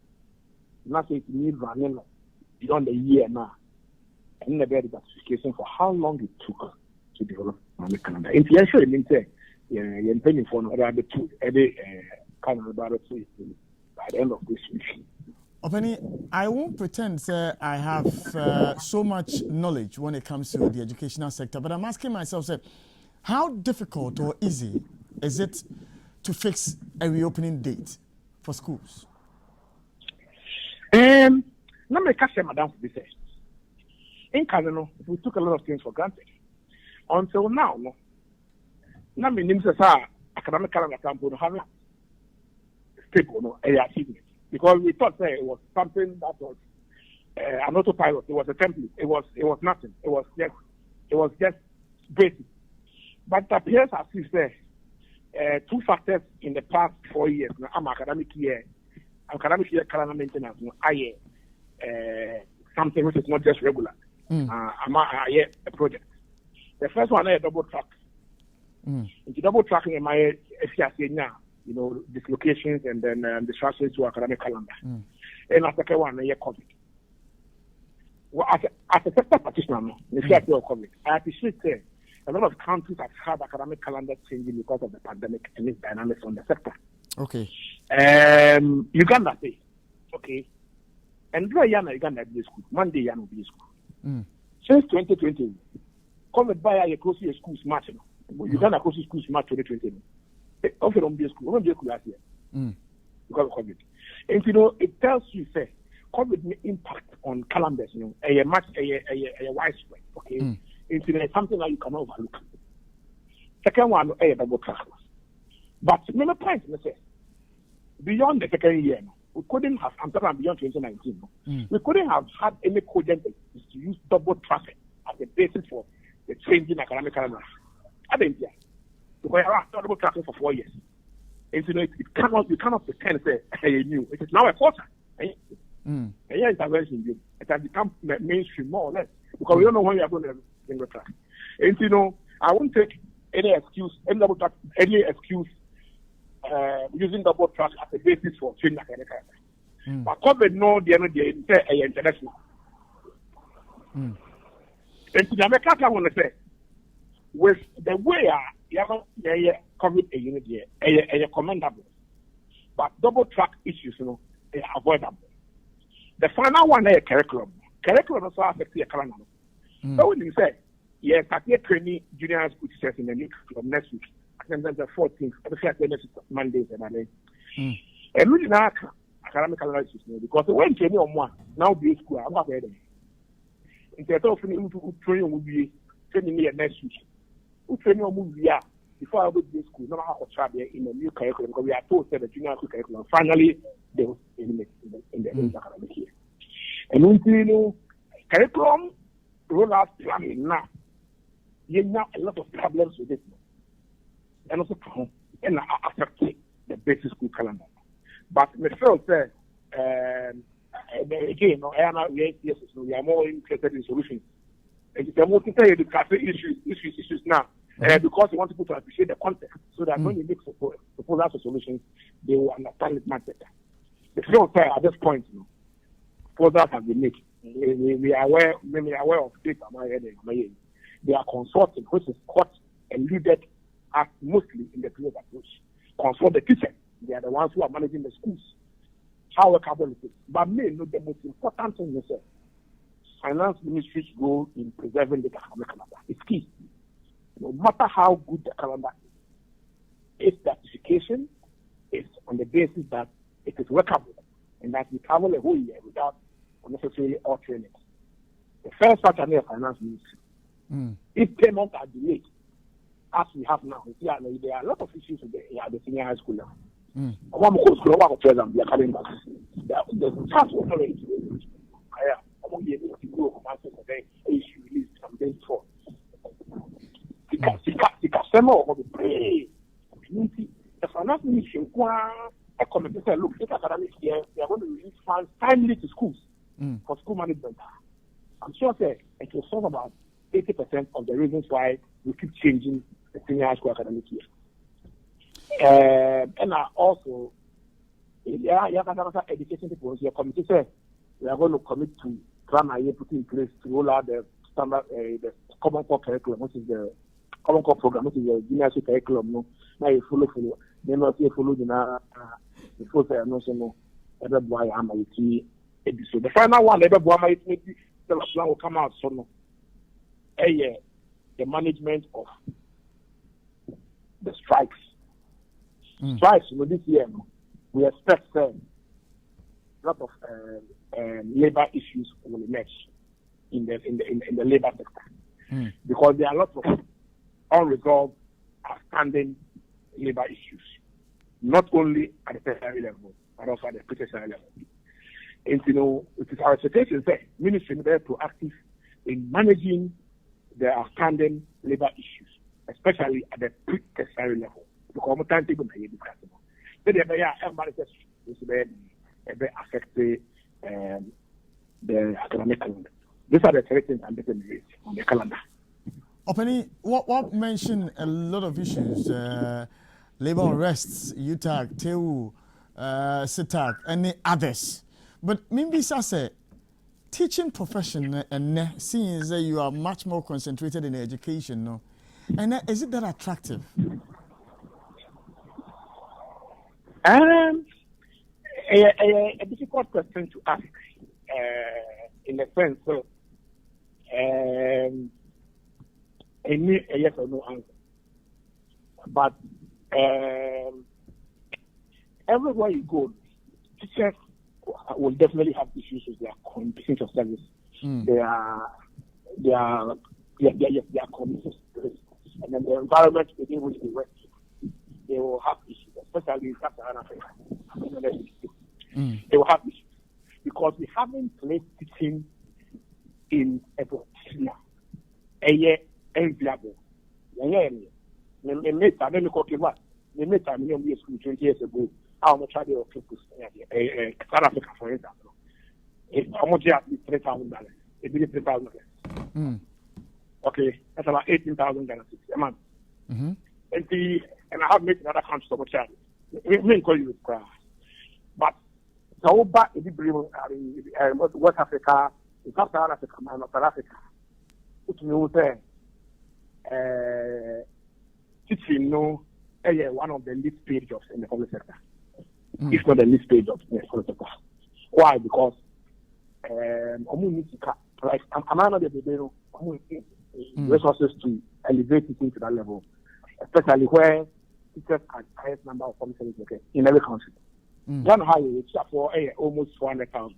Speaker 8: Not say it needs running beyond the year now. And the very justification for how long it took to develop the calendar. In the actual means, you're paying for another two every calendar by the end of this week.
Speaker 1: Openi, I won't pretend, sir, I have so much knowledge when it comes to the educational sector, but I'm asking myself, sir, how difficult or easy is it to fix a reopening date for schools?
Speaker 8: Let me catch madam for this. In Canada, we took a lot of things for granted. Until now, now me name says academic calendar campaign having stable achievement because we thought it was something that was an autopilot. It was a template. It was nothing. It was just basic. But it appears as if two factors in the past 4 years. Now, academic year calendar maintenance. Something which is not just regular. A project. The first one is double track. Into double tracking in my FCC now, dislocations and then distractions to academic calendar. And the second one is COVID. Well, as a sector practitioner, if you have COVID, I appreciate a lot of countries have had academic calendar changing because of the pandemic and its dynamics on the sector.
Speaker 1: Okay.
Speaker 8: Uganda, okay. And Uganda be school. Monday, Yana be school. Since 2020, COVID by a close schools match. Uganda close schools match 2020. Often on be school. On be school last year. Because of COVID. And it tells you, say, COVID may impact on calendars, a widespread, okay? It's something that you cannot overlook. Second one, double track. But many points, beyond the second year, we couldn't have, I'm talking about beyond 2019, we couldn't have had any cogent to use double traffic as a basis for the changing academic calendar. I think, because I have double traffic for 4 years. And you cannot pretend to say, new. It is now a quarter. And intervention, it has become mainstream more or less. Because we don't know when we are going to in the track. And I won't take any excuse using double track as a basis for changing academic calendar. But COVID no the end international. And to the American I want to say with the way you have COVID a unit here, a commendable. But double track issues, avoidable. The final one is curriculum. Curriculum also affects your calendar. So when you say, yes, I get training junior school teachers in the new curriculum next week. I think that's the 14th. I think that's Mondays and Monday. And we didn't academic calendar issues because when training on one now be school, I'm not ready. Instead of training will be training me next week. We training on movie before I go to school. No matter how much in the new curriculum because we are told that the junior school curriculum finally they will in the academic year. And we curriculum rollout planning now. You have a lot of problems with it, and also and affecting the basic school calendar. But Michelle said, again, we are more interested in solutions. And if more to tell you the cafe issues now, because we want people to appreciate the context, so that when you make proposals for solutions, they will understand it much better. Michelle said at this point, proposals have been made. We are aware of data. They are consulting, which is caught and leaded as mostly in the previous approach. Consult the teachers. They are the ones who are managing the schools. How workable it is. But the most important thing is finance ministry's role in preserving the academic calendar. It's key. No matter how good the calendar is, its certification is on the basis that it is workable and that we travel a whole year without unnecessarily altering it. The first factor is finance ministry. If payments are delayed, as we have now, there are a lot of issues with the senior high school level. The task was already the finance ministry look, this academic year, they are going to release funds timely to schools for school management. I'm sure it will solve about 80% of the reasons why we keep changing the senior high school academic year. And also, education people, your committee said we are going to commit to plan a year put in place to roll out the standard, the common core curriculum, which is the common core program, which is the junior school curriculum. No, now you follow. Then you follow the first no. Everybody am so the final one, everybody the plan will come out so no. The management of the strikes. Strikes this year, we expect a lot of labor issues will emerge in the labor sector because there are lots of unresolved, outstanding labor issues, not only at the tertiary level but also at the pre-tertiary level. And it is our expectation that ministry is very proactive in managing the outstanding labor issues, especially at the pre-tertiary level. Because time table may be discussable. So everybody is very affected the academic calendar. These are the three things I'm getting on the calendar.
Speaker 1: Openi, what mentioned a lot of issues, labor unrests, UTAG, TEU, SITAG, and others. But maybe say teaching profession and seeing that you are much more concentrated in education, no? And is it that attractive?
Speaker 8: A difficult question to ask, in a sense. So, a yes or no answer. But everywhere you go, teachers will definitely have issues with their conditions of service. Their conditions, and then the environment within which they work. They will have issues, especially in Sub-Saharan Africa. They will have issues because we haven't placed teaching in a position enviable. They made time in school 20 years ago. How much are they of people? South Africa, for example. How much are $3,000? It be $3,000. Okay, that's about $18,000 a month. And I have made another country so much. We call you cry. But so back in the West Africa, in South Africa, and South Africa, which means teaching one of the least paid jobs in the public sector. It's not the least paid jobs in the public sector. Why? Because like I'm not the resources to elevate it into that level, especially where teachers are the highest number of commissioners in every country. Ghana has a teacher for almost 400,000.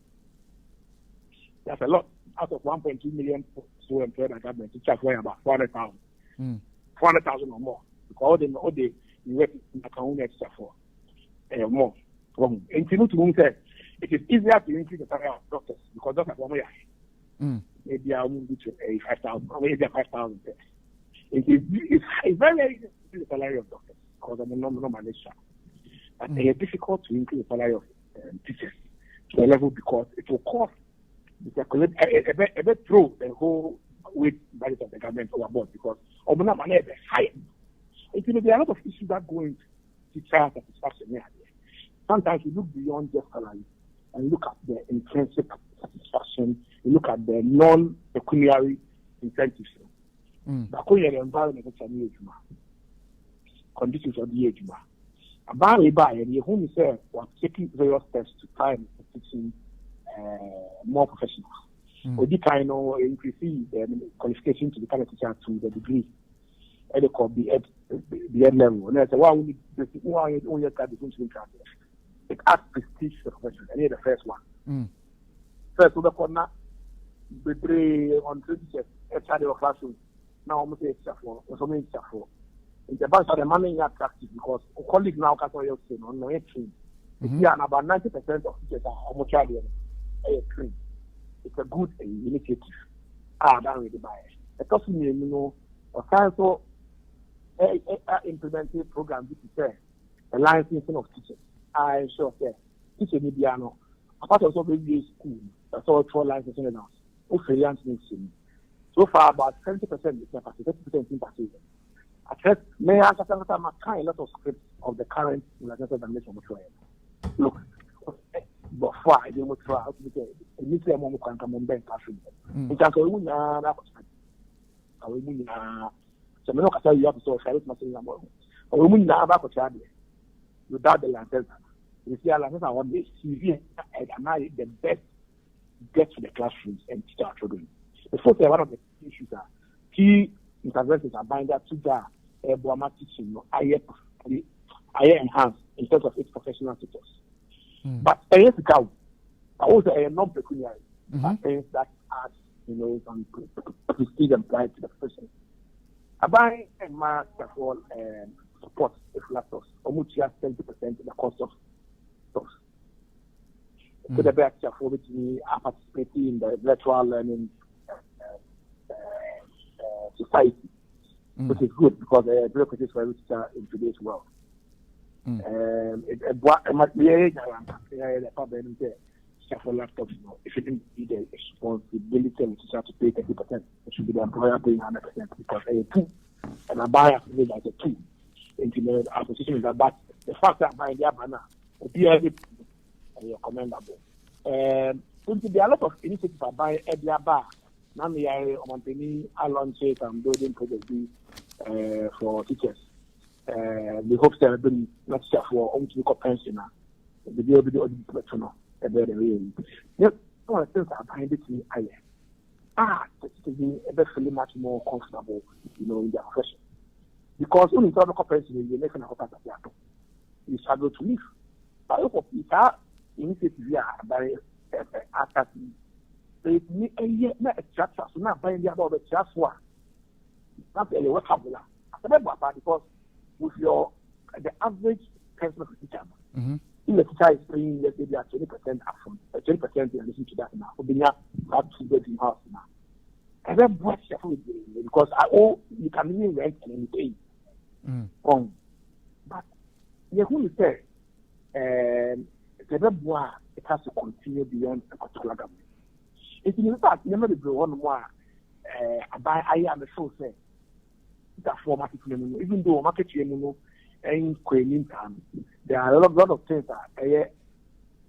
Speaker 8: That's a lot. Out of 1.2 million so employed at government, teachers for about 400,000. 400,000 or more. Because all the work in the community teacher for more. And to say it is easier to increase the salary of doctors because doctors are more. Maybe I'll move to 5,000 or maybe 5,000. It's very easy to increase the salary of doctors because I'm a normal manager. But it's difficult to increase the salary of teachers to a level because it will cost a bit throw the whole weight budget of the government overboard because money is high. There are a lot of issues that go into teacher satisfaction. Sometimes you look beyond just salary and look at the intrinsic satisfaction, you look at the non-pecuniary incentives. But the environment is conditions of the age. About the home said was taking various steps to try and teaching more professionals. Or the kind of increase the qualification to become a teacher to the degree. And they call the ed level. And I said, we need it adds prestige to the profession. And here's the first one. First, we corner the on teachers, a child of classroom. Now, I'm going to say for. In the bank, the money is attractive because colleagues now can say, no, it's true. Yeah, and about 90% of teachers are almost trained. It's a good initiative. That really buy it. It doesn't mean, also implementing programs to say the licensing of teachers. I sure say teacher need piano. Apart of maybe school, that's all 4 licensing announced. So far, about 70% is capacity, 30% in participation. I said, may I kind a lot of scripts of the current examination of look, but why they will try to get a nuclear moment can come on bank classroom. We can go in that. So, I'm not you have to solve it much in the morning. Or we now back to Chad without the lanterns. You see, I want this TV and the best get to the classrooms and teach our children. The first one of the issues are key interventions are buying that to the Burma teaching, I enhanced in terms of its professional teachers. But I also a non-pecuniary things that add, some prestige and pride to the profession. I buy a master for support if laptops, almost 70% of the cost of stocks. So the best for which we are participating in the virtual learning society, which is good because the bureaucracy is very teacher in today's world. It might be a problem for laptops. If you didn't need a responsibility of teacher to pay 30%, it should be the employer paying 100% because a 2 and a buyer pays like a 2. Into our position is that, but the fact that buying their banner will be commendable. So there are a lot of initiatives by buying their bar. Now we are on I launch it and building projects for teachers. We hope they have been not just for own to pension. The deal with the professional. One of the things are behind it to to be eventually much more comfortable, in their profession. Because only the pension you're making a hotel you struggle to live. But if you are initiative by attacking, they need a year not structure, so not buying the other just one. Not really what happened. Because with the average person of the teacher, if the teacher is paying, let's say, they are 20% upfront, 20% in addition to that now, for being have 2-bedroom house now. And then what because you can even rent and then pay. But the who say it has to continue beyond a particular government. If you fact, never be one more I am a show say that for market even though market and time, there are a lot of things that are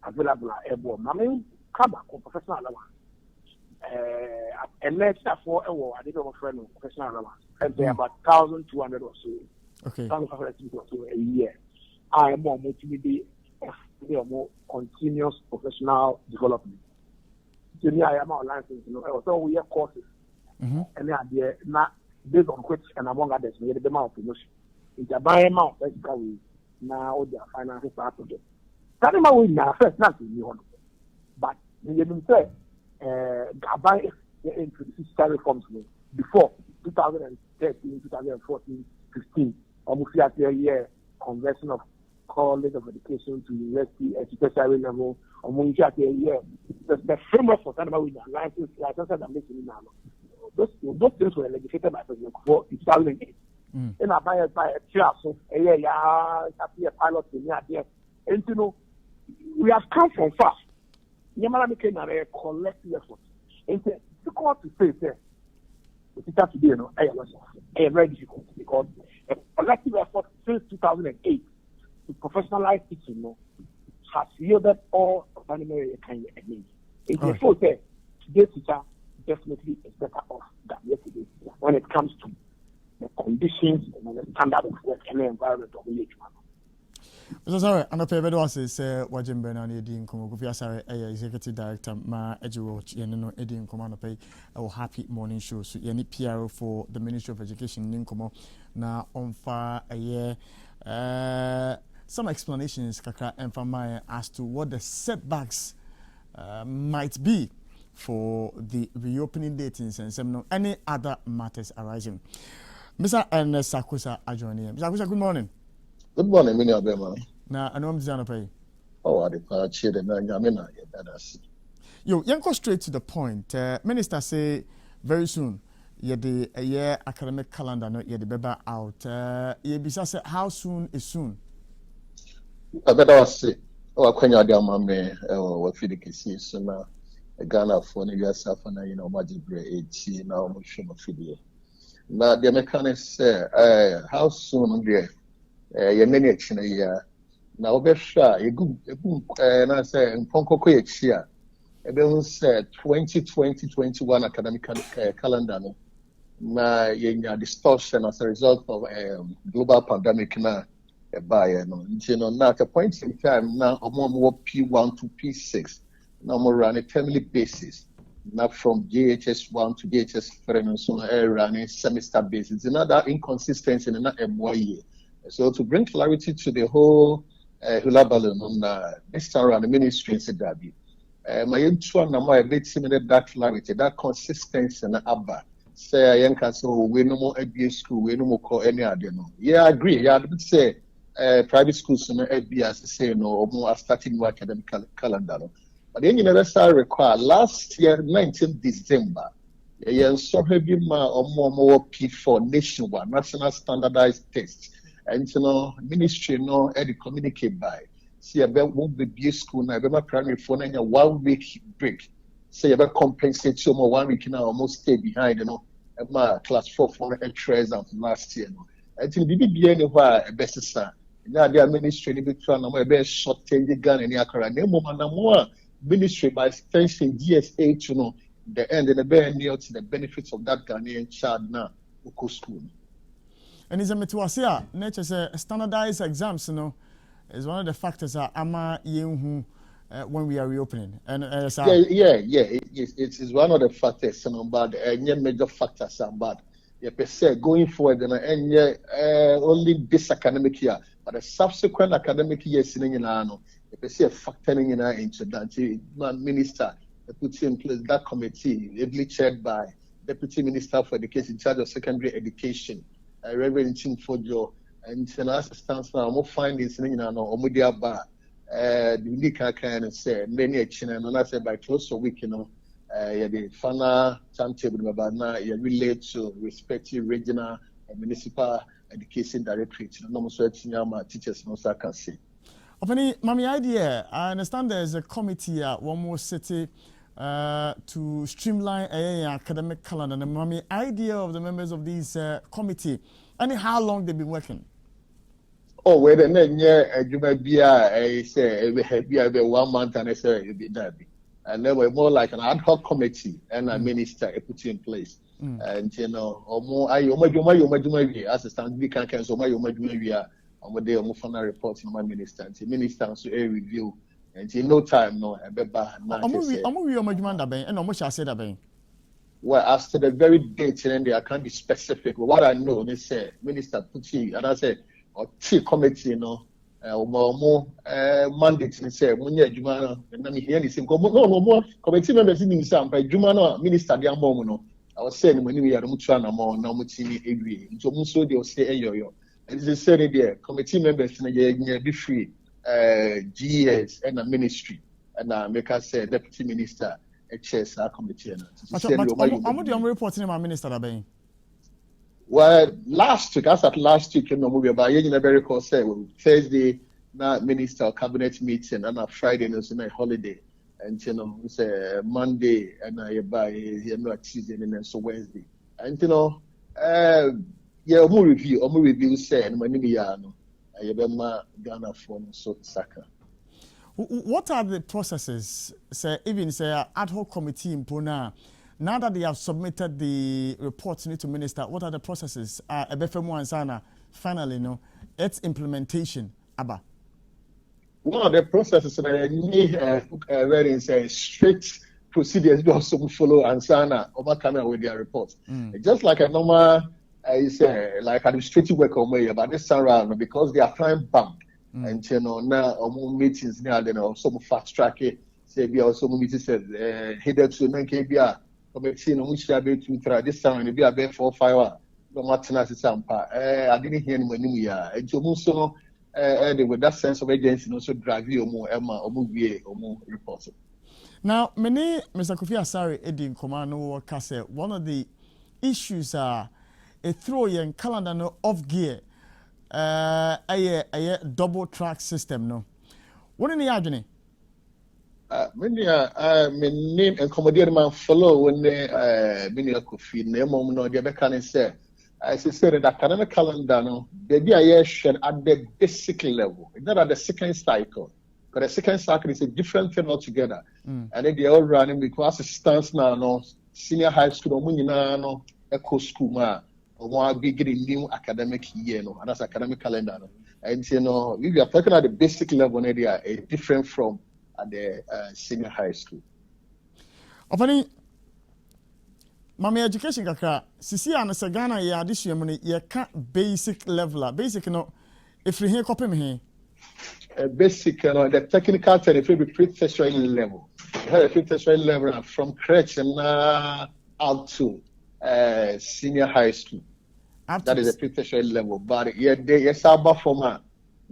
Speaker 8: available at airborne. I mean, come back on professional allowance. A lecture for a war, I didn't have a friend of professional allowance, and they're about 1,200 or so. 1,500 or so a year. I am more motivated more continuous professional development. So I am our license, so we have courses, and they are there not based on which and among others, we have the amount of promotion. It's a buy amount basically now their finances are to get. That is we now first not in you, but when you say buy into the fiscal reforms before 2013, 2014, 15, almost a year conversion of college of education to university at tertiary level, or more a year. The framework for Tanaba with licenses and making now. Those things were legislated by President Kufuor in 2008. And I buy a chair, so a pilot in there. And you know, we have come from far. Yamala became a collective effort. It's difficult to say there. It's today, you know, very difficult because a collective effort since 2008 to professionalize teaching, you know, has yielded all ordinary kind of needs. It's a full say today's teacher definitely is better off than yesterday when it comes to the conditions and the standard of work and the environment of the age.
Speaker 1: Mr. Sorry, and the paper was Wajim Bernard Edin Kofi Sorry, Executive Director, Ma Ejiwo, Yeno Edin Command Pay, our happy morning show. So, Yanni PRO for the Ministry of Education in Nkomo. Now, on fire a year. Some explanations, Kaka and Famaya, as to what the setbacks might be for the reopening date in Sensemno, any other matters arising. Mr. Ernest Sakusa are joining him. Sakusa, good morning.
Speaker 9: Good morning, Mini Abema.
Speaker 1: Now, I know I'm Zana Pay.
Speaker 9: Oh, I depart here, and Yamina,
Speaker 1: Yo, go straight to the point. Minister say very soon, the a year academic calendar, not yet the baby out. Say, how soon is soon?
Speaker 9: I better say, oh, I can't get my man, or feed the cases, so now a Ghana for the US, you know, Magic Grade 18, now I'm sure of video. Now, the mechanics say, how soon, dear? Your many action a year. Now, be sure you go, and I say, in Ponko here, and then say 2020-21 academic calendar. Now, you have distortion as a result of global pandemic now. By you know, now at a point in time, now I'm more P1 to P6. Now I'm running a family basis. Now from JHS1 to JHS3, and so running semester basis. Another inconsistency in that MYE. So to bring clarity to the whole hula balloon on this time around the ministry in Sidabi, my intuition and my bit similar that clarity, that consistency and abba. Say I am so we no more ABA school, we no more call any other no. Yeah, I agree. Yeah, I would say private schools no ABA as say no or more starting new academic calendar. No. But then you never start require last year 19th December. Yeah, so heavy or more P4 nationwide national standardized tests. And you know, ministry no edit communicate by. See about won't be school now, about primary phone and a 1 week break. Say about compensate you more 1 week now almost stay behind, you know. My class 4 for entries of last year. No. I think BB anywhere a best sir. Now the ministry be trying to be short change gun in Accra. No more ministry by extension GSA, you know, the end and the bare near to the benefits of that Ghanaian child now go school.
Speaker 1: And is a metwasia nature say standardized exams, you know, is one of the factors that ama yehu when we are reopening. And it is one of the factors, you know, but major factors are bad. You per se going forward and only this academic year, but the subsequent academic years in you per se factoring into that minister put in place that committee, ably chaired by Deputy Minister for Education in charge of secondary education. Reverend Chin Fojo and assistance now more findings in Omudia Bar. The unique kind of say many action and I say by close a week, you know, the final timetable about now relate to respective regional and municipal education directorates. No more searching my teachers no can see. Openi, Mami idea, I understand there's a committee at one more city to streamline academic calendar. And Mami idea of the members of this committee and how long they've been working.
Speaker 9: Oh, wait a minute, you might be a say 1 month and I say it'll be that. And they were more like an ad hoc committee and a minister put in place. And you know, or more I assistant we can cancel my on the final report in my minister. The minister so a review. And in no time, no, I bet back. Well, as to the very date, and I can't be specific. But what I know, they say, Minister Pucci, and I say, or T committee, more mandates, and say, Munya Jumana, and then hear this. No more committee members in some by Jumana, Minister Diamono. I was saying, when we are Mutuana more, now Mutini agree. So Muso, they'll say, yo. And they say, there, committee members in a be free, GS, and a ministry, and make us say, Deputy Minister. Committee.
Speaker 1: I'm reporting my minister.
Speaker 9: Well, last week, as at last week, movie about very say Thursday, na minister cabinet meeting, and a Friday, and a holiday, and say Monday, and I buy Tuesday, and so Wednesday, and review say, and Manimiano, I have Ghana for so Saka.
Speaker 1: What are the processes, even ad hoc committee in Puna, now that they have submitted the reports to minister, what are the processes? Finally, its implementation, Abba.
Speaker 9: One of the processes that need very strict procedures we also follow and Sana overcome with their reports. Just like a normal, like administrative work on way, but this time around, because they are time bound. And now meetings now then some fast track it say be also meetings headed to NKBA committee no which are to try this time and be a bit 4 5 no matter sampa I didn't hear any new year and so with that sense of agency also drive you more Emma or movie or more reports.
Speaker 1: Now many Mr. Kofi Asare Edin Komano Kase, one of the issues are a throw your calendar no off gear. A double track system, no. What in the agony?
Speaker 9: My name and comedian man follow when the Kofi, Nemo, no, the American say, as I said, the academic calendar, no, the idea shared at the basic level, not at the second cycle. But the second cycle is a different thing altogether. And then they all running because it stands now, no, senior high school, no, eco school, ma. Or big new academic year, no, and that's academic calendar. No. And we are talking at the basic level, they are different from at the senior high school.
Speaker 1: Opani, Mami education kakra, sisi ana Ghana ya addition money, ye can't basic level, basic no. If you hear copy me
Speaker 9: basic, the technical term, if you be pre-tertiary level, a pre-tertiary level from crèche and out to senior high school. That is a pre-tertiary level, but yes, our format.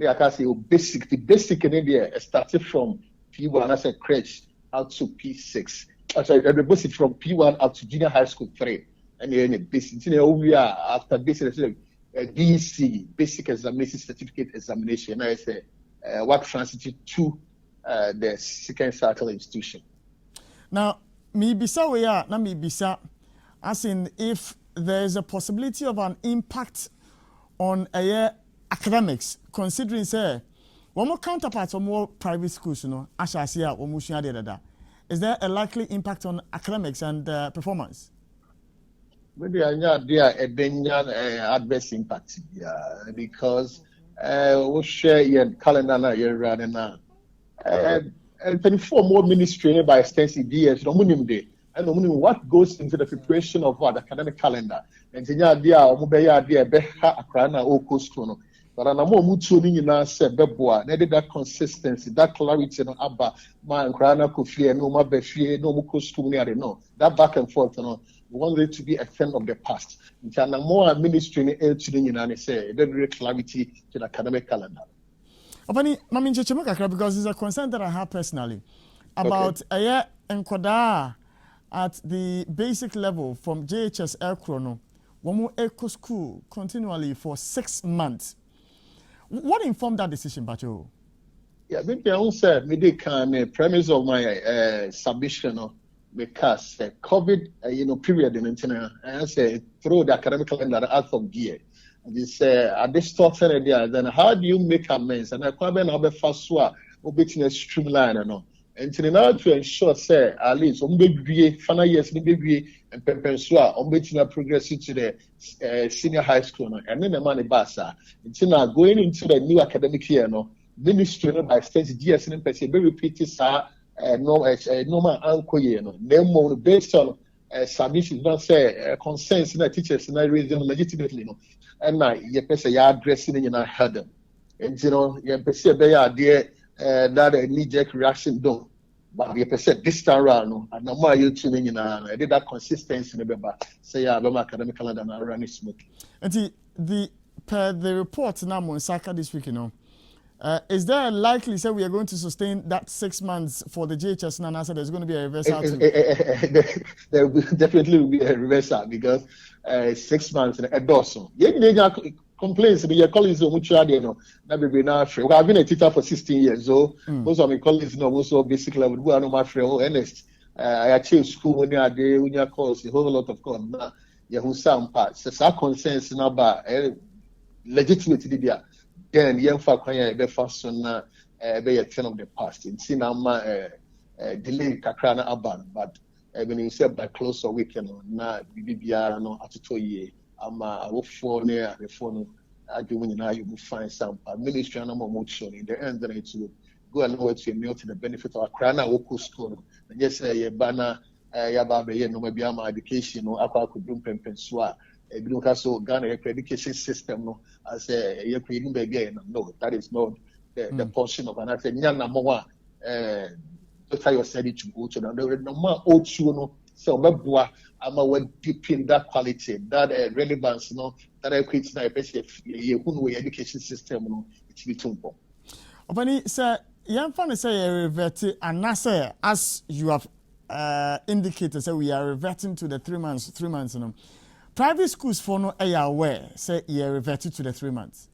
Speaker 9: I can say basic. The basic in India started from P1 as a crèche out to P6. Sorry, the basic from P1 up to junior high school 3, and then the basic. We are after basic BC, basic examination certificate examination. I say what transited to the second cycle institution.
Speaker 1: Now, me bisa we are na me bisa. As in, if there is a possibility of an impact on academics, considering say, one more counterparts or more private schools, is there a likely impact on academics and performance?
Speaker 9: Maybe there adverse impact, because we share your calendar now, you're running now. And 24 more ministry by extensive years, no minimum day. And what goes into the preparation of what academic calendar. And but I'm more mutually in our set Beboa, needed that consistency, that clarity, no Abba, man, Grana Kofi, no Mabefi, no Mukostumia, no, that back and forth, no, we want it to be a thing of the past. And more administering it to the United States, very clarity to the academic calendar.
Speaker 1: Opani, Mami Chechemaka, because it's a concern that I have personally about a year and Koda. At the basic level from JHS Air Chrono, one more eco school continually for 6 months. What informed that decision, Bacho?
Speaker 9: Yeah, maybe I also the premise of my submission because COVID, period in internet, I say through the academic calendar out of gear. And this at this thought idea, then how do you make amends? And I come in have a fast streamline, And now to ensure, say, at least, final years, and Pempensua, progress to the senior high school, and then the money bassa. Until now, going into the new academic year, ministry by state GS and person, very repeated, normal uncle, name based on submissions, not say concerns in the teachers and I raise them legitimately, and now you person you addressing in a head. And you perceive they are there that a knee-jerk reaction don't. But you perceive this time around, and no more you tuning in, and I did that consistency in the paper. Say, yeah, I'm academic calendar and I run it smooth.
Speaker 1: And the report now, Monsaka this week, is there a likely say we are going to sustain that 6 months for the JHS and answer there's going to be a reversal?
Speaker 9: There will definitely be a reversal because 6 months in a dozen. Complaints with your colleagues on which are I've been a teacher for 16 years, so most of my colleagues know also basically would go my friend honest. I achieved school when you are there, when you are calls a whole lot of calls. You who some parts. So our concerns about legitimately there. Then young folk be fast on be a turn of the past. In Sinama delay Kakrana Aban, but when you say by close or weekend na BBR no atutoye. I will phone there, the phone arguing now you will find some ministry and motion in the end then to go and know to meal to the benefit of a crown local school. And yes, a banner, Yababe, no maybe my education, no Aqua could do Pempensua, a blue so Ghana education system, no, as a creating again. No, that is not the portion of an answer. Yana Moa, you said it to go to the no more old no. So, I'm aware deep in that quality, that relevance, that I create now, especially education system, it's between them.
Speaker 1: Opani, sir, young fan say reverting, and NASA, as you have indicated, say we are reverting to the 3 months, 3 months. Private schools for no are aware, say you are reverting to the 3 months.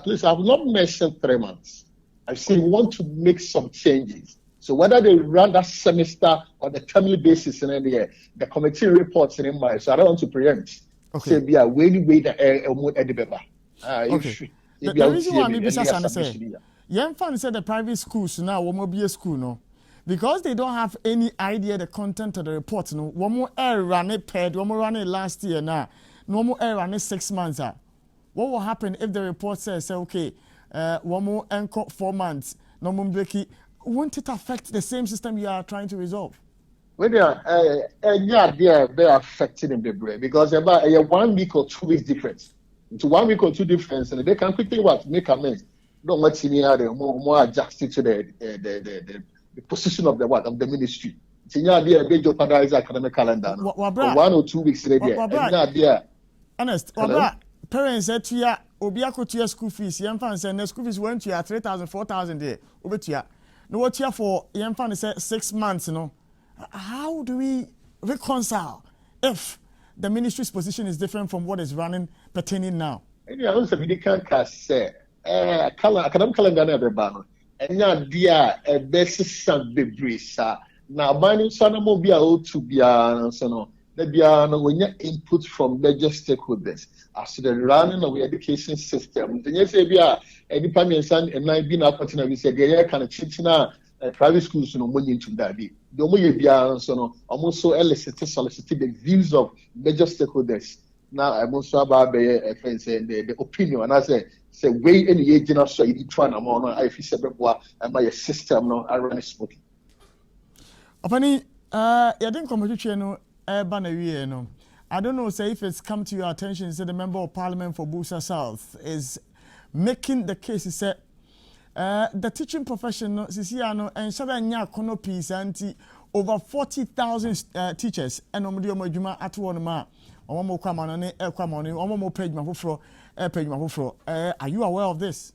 Speaker 9: Please, I have not mentioned 3 months. I say we want to make some changes. So whether they run that semester on the termly basis in the committee reports in mind, so I don't want to preempt.
Speaker 1: Okay.
Speaker 9: Say be a way the edible.
Speaker 1: Okay. The reason why maybe say, young fan said the private schools now won't be a school no, because they don't have any idea the content of the report. No, one more air run it paid, one more run it last year now, no more air run it 6 months. What will happen if the report says okay, one more anchor 4 months, no more breaky? Won't it affect the same system you are trying to resolve?
Speaker 9: Well, yeah, they are affecting in the brain because about a 1 week or 2 weeks difference. Into 1 week or 2 difference, and they can quickly make amends. Don't let me add more adjusted to the position of the ministry. It's they jeopardize academic calendar. 1 or 2 weeks later.
Speaker 1: Honest, parents said to ya, Obiako to your school fees, young fans and the school fees went to 3,000, 4,000 there. Over to ya. No, what here for young fan said 6 months, How do we reconcile if the ministry's position is different from what is running pertaining now?
Speaker 9: I also can't say academic calendar never ban. And now dear a best son be breeze. Now banning son will be out to be no. When you input from major stakeholders as to the running of the education system. Then you say we are any parents and I been up until we said they kind of changing private schools no money into that. The only be almost so solicited the views of major stakeholders. Now I'm also about the opinion and I say way any agent so you try to more I feel said and my system no I run smoothly.
Speaker 1: Opani you didn't come to channel I don't know, say if it's come to your attention, say the Member of Parliament for Busa South is making the case, he said, the teaching profession, Sisiano, and Shadanya Kono Peace, and over 40,000 teachers, and Omodio Mojuma at one ma, or more come on air, come on, or more page Mafufro, page Mafufro. Are you aware of this?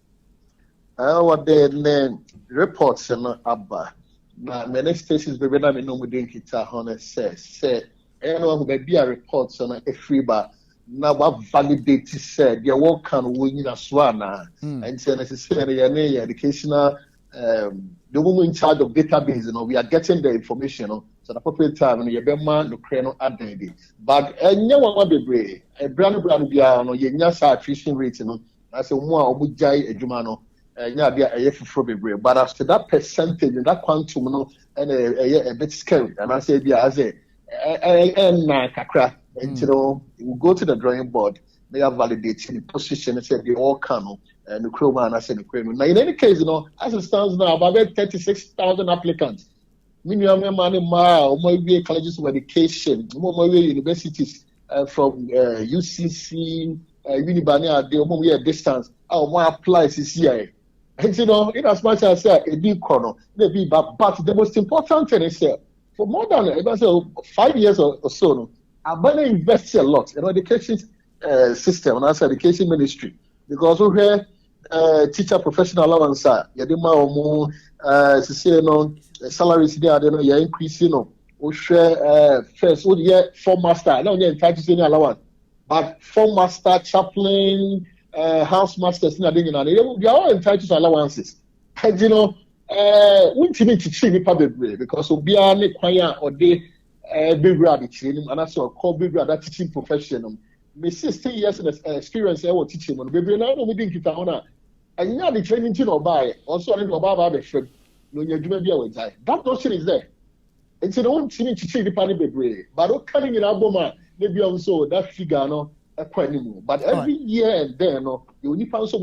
Speaker 9: What the reports and Abba. Now, many stations, we don't know within Kita says, anyone who may be a report on a free bar now what validated said your work can win as one and say necessarily educational the woman in charge of database we are getting the information so the appropriate time and you be man no crano identity but enya one be a brand be no yenya sa attrition rate no I say mo a omo jai adwuma no yeah, a for bebree, but after that percentage, that quantum, no, and a bit scary. And I say, yeah, as a kakra, and you know, you go to the drawing board, they are validating the position and say they all come, and the chroma and I said the chroma. Now, in any case, you know, as it stands now, about 36,000 applicants. Minimum money, more colleges of education, more universities from UCC, Unibania, the distance. More applies this year. And you know, in as much as a big corner, maybe, but the most important thing is for more than 5 years or so, I'm going to invest a lot in education system and also education ministry because we have teacher professional allowance. Salaries there, you're increasing. We share first, we get form master. Now you're entitled to any allowance, but form master, chaplain, house masters, they are all entitled to allowances. And you know, we need to train people because we are required or they be ready training, and that's what call be that teaching profession. Me 16 years in experience, I was teaching. Baby, now we didn't get on. And now the training to buy also I need to buy the friend. No, you're doing that notion is there. And so don't teach the party baby, but don't coming in Aboma, maybe also that figure no anymore. But every year and then, no, you need also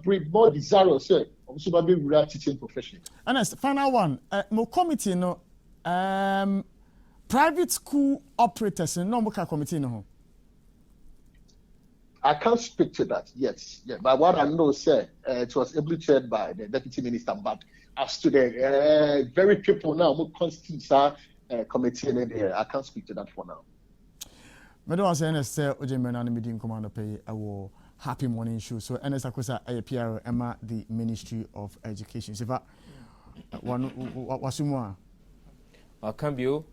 Speaker 9: breed more desirous of super big teaching profession.
Speaker 1: And as final one, more committee no private school operators no more committee no.
Speaker 9: I can't speak to that yet. Yeah, but what I know, sir, it was ably chaired by the deputy minister, but as to the very people now who constitute committee in there, I can't speak to that for now.
Speaker 1: But I was saying, sir, Ojemena meeting commander pay our happy morning show. So, NS Akosa, APR, Emma, the Ministry of Education. So, one what's more?
Speaker 3: I can't be. Are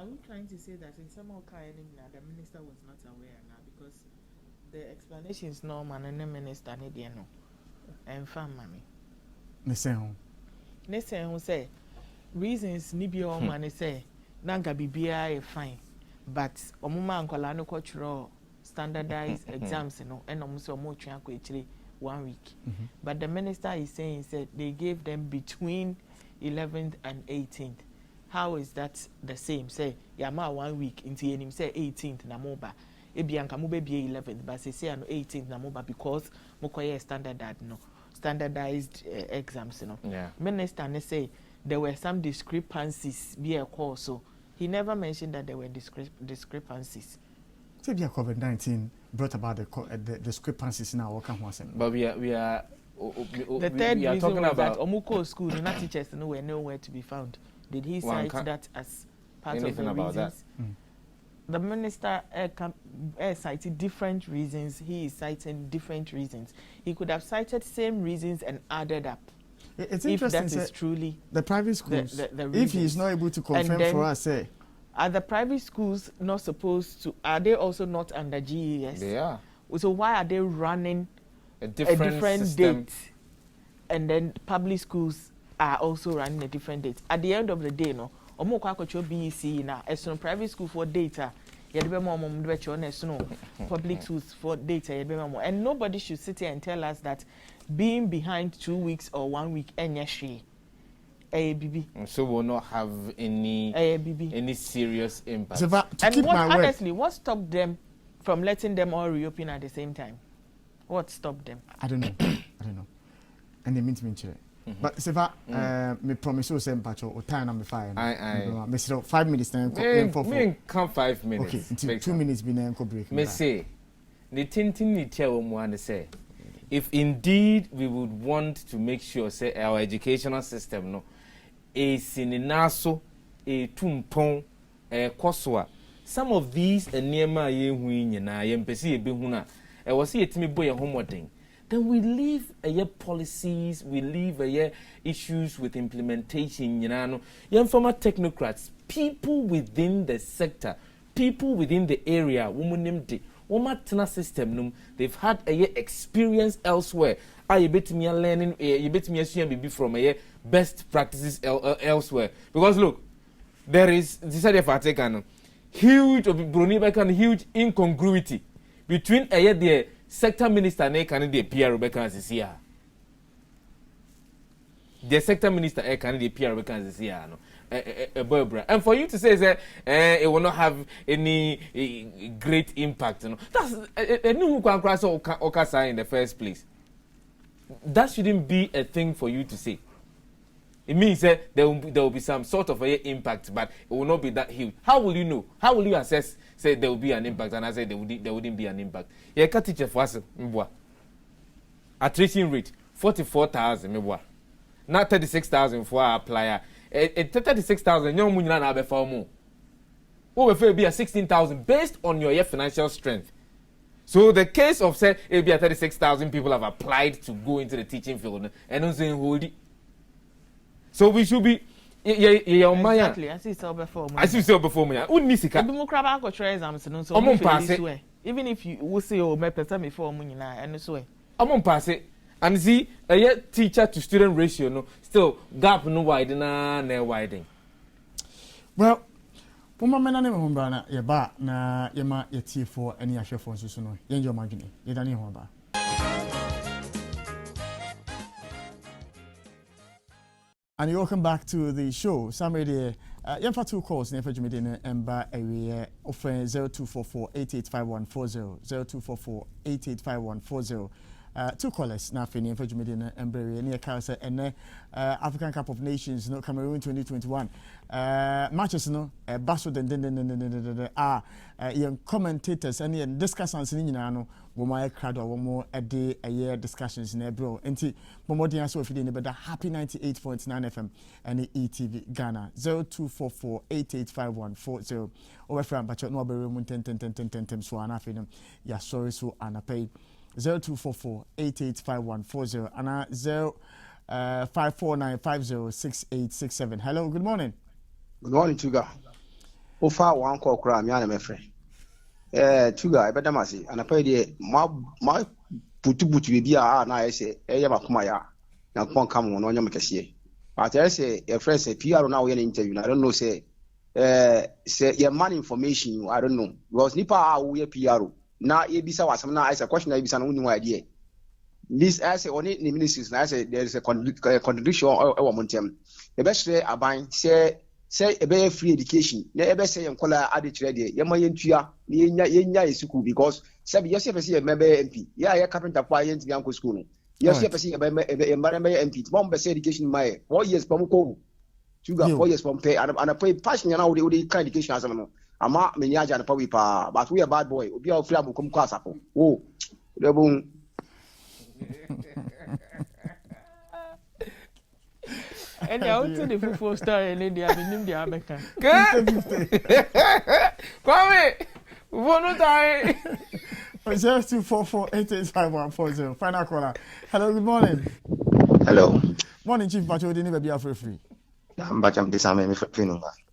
Speaker 4: we trying to say that in some kind the minister was not aware now because the explanation is normal and the minister need no and family. Nese who say reasons ni bi o man say nanka bibia fine but omuma ankola no cultural standardized exams no and omo say omo twa akọ echire 1 week. But the minister is saying said they gave them between 11th and 18th. How is that the same? Say yama 1 week into him say 18th na moba ebi anka mo be 11th but say no 18th na moba because mo koye standardized exams, you know. Yeah. Minister say there were some discrepancies be a course, so he never mentioned that there were discrepancies.
Speaker 1: So COVID-19 brought about the discrepancies in our campus.
Speaker 3: But we are
Speaker 4: the third reason was that Omuko school, the teachers were nowhere to be found. Did he cite that as part of the reasons? That? The minister cited different reasons. He is citing different reasons. He could have cited same reasons and added up.
Speaker 1: It's
Speaker 4: if
Speaker 1: interesting.
Speaker 4: That is truly
Speaker 1: the private schools. The if he is not able to confirm for us,
Speaker 4: are the private schools not supposed to? Are they also not under GES?
Speaker 3: They are.
Speaker 4: So why are they running
Speaker 3: a different
Speaker 4: date? And then public schools are also running a different date. At the end of the day, no. Omo kwa kocho BEC na esono private school for data yedebe mo mo mde cho na esono public schools for data yedebe mo, and nobody should sit here and tell us that being behind 2 weeks or 1 week enya hwe ABB
Speaker 3: so will not have any serious impact.
Speaker 1: So
Speaker 4: and honestly what stopped them from letting them all reopen at the same time? What stopped them?
Speaker 1: I don't know. And they mean to me. But Seva, me promise you same patch or time number 5. I 5 minutes then
Speaker 3: come 5 minutes.
Speaker 1: Okay, 2 minutes be then break.
Speaker 3: Me say, the tintin ni tell one say, if indeed we would want to make sure say our educational system no a sininaso a tumpon a koswa some of these enema ye hu nyina ye mpesi ebe hu na e wo se yetimi boy homework. Then we leave policies, we leave issues with implementation, you know. Young former technocrats, people within the sector, people within the area, woman system, they've had experience elsewhere. You bet me learning, you bet me assuming from best practices elsewhere. Because look, there is this huge incongruity between the sector minister ne kan dey PR Rebecca Sisia the sector minister can the PR can see a boy. And for you to say that it will not have any great impact, that's a new crash or in the first place. That shouldn't be a thing for you to say. It means that there will be some sort of a impact, but it will not be that huge. How will you know? How will you assess? Say there will be an impact, and I say there wouldn't be an impact. Yeah, can teacher for us. Attrition rate 44,000. Not 36,000 for our applier. 36,000. No money na be for more. Over be a 16,000 based on your financial strength. So the case of say it be a 36,000 people have applied to go into the teaching field and don't say hold it. So we should be
Speaker 4: exactly. I see so before
Speaker 3: me. Unisika.
Speaker 4: Democrat go try exams no so even if you will say oh me person before money na and so
Speaker 3: amon pass it and see a teacher to student ratio no still gap no widen na widen.
Speaker 1: Well, Puma mena ne ho bra na ye ba na ye ma ye tie for any ahwefo nso no ye njo magene ye dane ho ba. And welcome back to the show. Somebody, you have 2 calls. Never you made in Emba area. Offer 0244-885140. 0244-885140. 2 callers. Now, for never you made in Emba area. Near Carson and African Cup of Nations. No Cameroon 2021. Matches no. Basso young commentators and discussants in no. Woma crowd or more a day a year discussions in bro. Enti Momodi answer if you didn't better happy 98.9 FM and ETV Ghana 0244-885140. Over from but no be room 10 so anafin ya sorry so anapay 0244-885140 and 0549506867. Hello, good morning.
Speaker 10: Good morning, Tuga. Ofa one call cry me and my friend. Tuga, I better masi. And I pay the my putu be na I say, makuma ya. Na come on your makasi. But I say a friend say PR now in interview. I don't know say your man information. I don't know because nipa we PR. Na ebisa wasam na I say question na ebisa no idea. This I say only the ministers. I say there is a contradiction or montem. The best say aban say a free education. Never say and call added to the Yamayentua, Yenya school because Sabi yourself see a member MP. Yeah, carpenter client the uncle school. Yes, you see a member MP. Bomb say education my 4 years Pomco. Sugar 4 years from pay and I pay passion now the kind education as a man. Ama Menyaja and Pawipa, but we are bad boy. We are flam come class up. Oh, the boom.
Speaker 4: And I want to the full story in India, the India America.
Speaker 3: Kwame, one time.
Speaker 1: 0244-885140. Final caller. Hello, good morning.
Speaker 10: Hello.
Speaker 1: Morning, Chief Bacho. Didn't never be free.
Speaker 10: I'm Bacham this I'm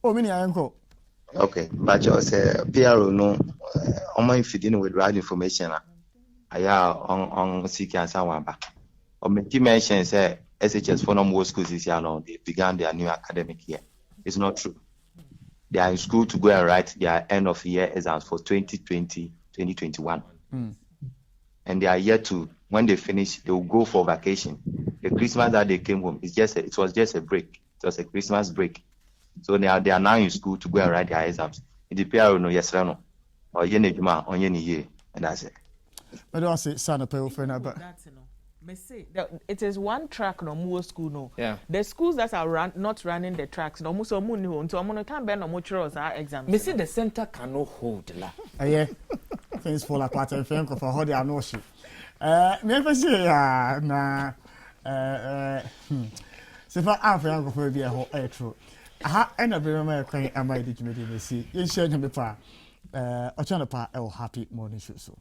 Speaker 1: Oh, mini uncle.
Speaker 10: Okay, Bacho say PRO no on feeding with right information. I on seeking answer one back. Or make mention say SHS for no schools this year now. They began their new academic year. It's not true. They are in school to go and write their end of year exams for 2020-2021. And they are yet to, when they finish, they will go for vacation. The Christmas that they came home, it was just a break. It was a Christmas break. So they are now in school to go and write their exams. In the PRO no yes no. Or yene juma on yene year. And that's it.
Speaker 1: But I say son of pay for but
Speaker 4: it is one track no more school no.
Speaker 3: Yeah.
Speaker 4: The schools that are not running the tracks no more so money home so I'm can be no more trials our exams.
Speaker 3: Me say the center cannot hold la.
Speaker 1: Yeah. Things fall apart and think of how they are no shit. Me say ya na se fa afia go for be a ho true. Aha ena be me kwan am I did me see. Yen share me pa. Ochana pa happy morning show so.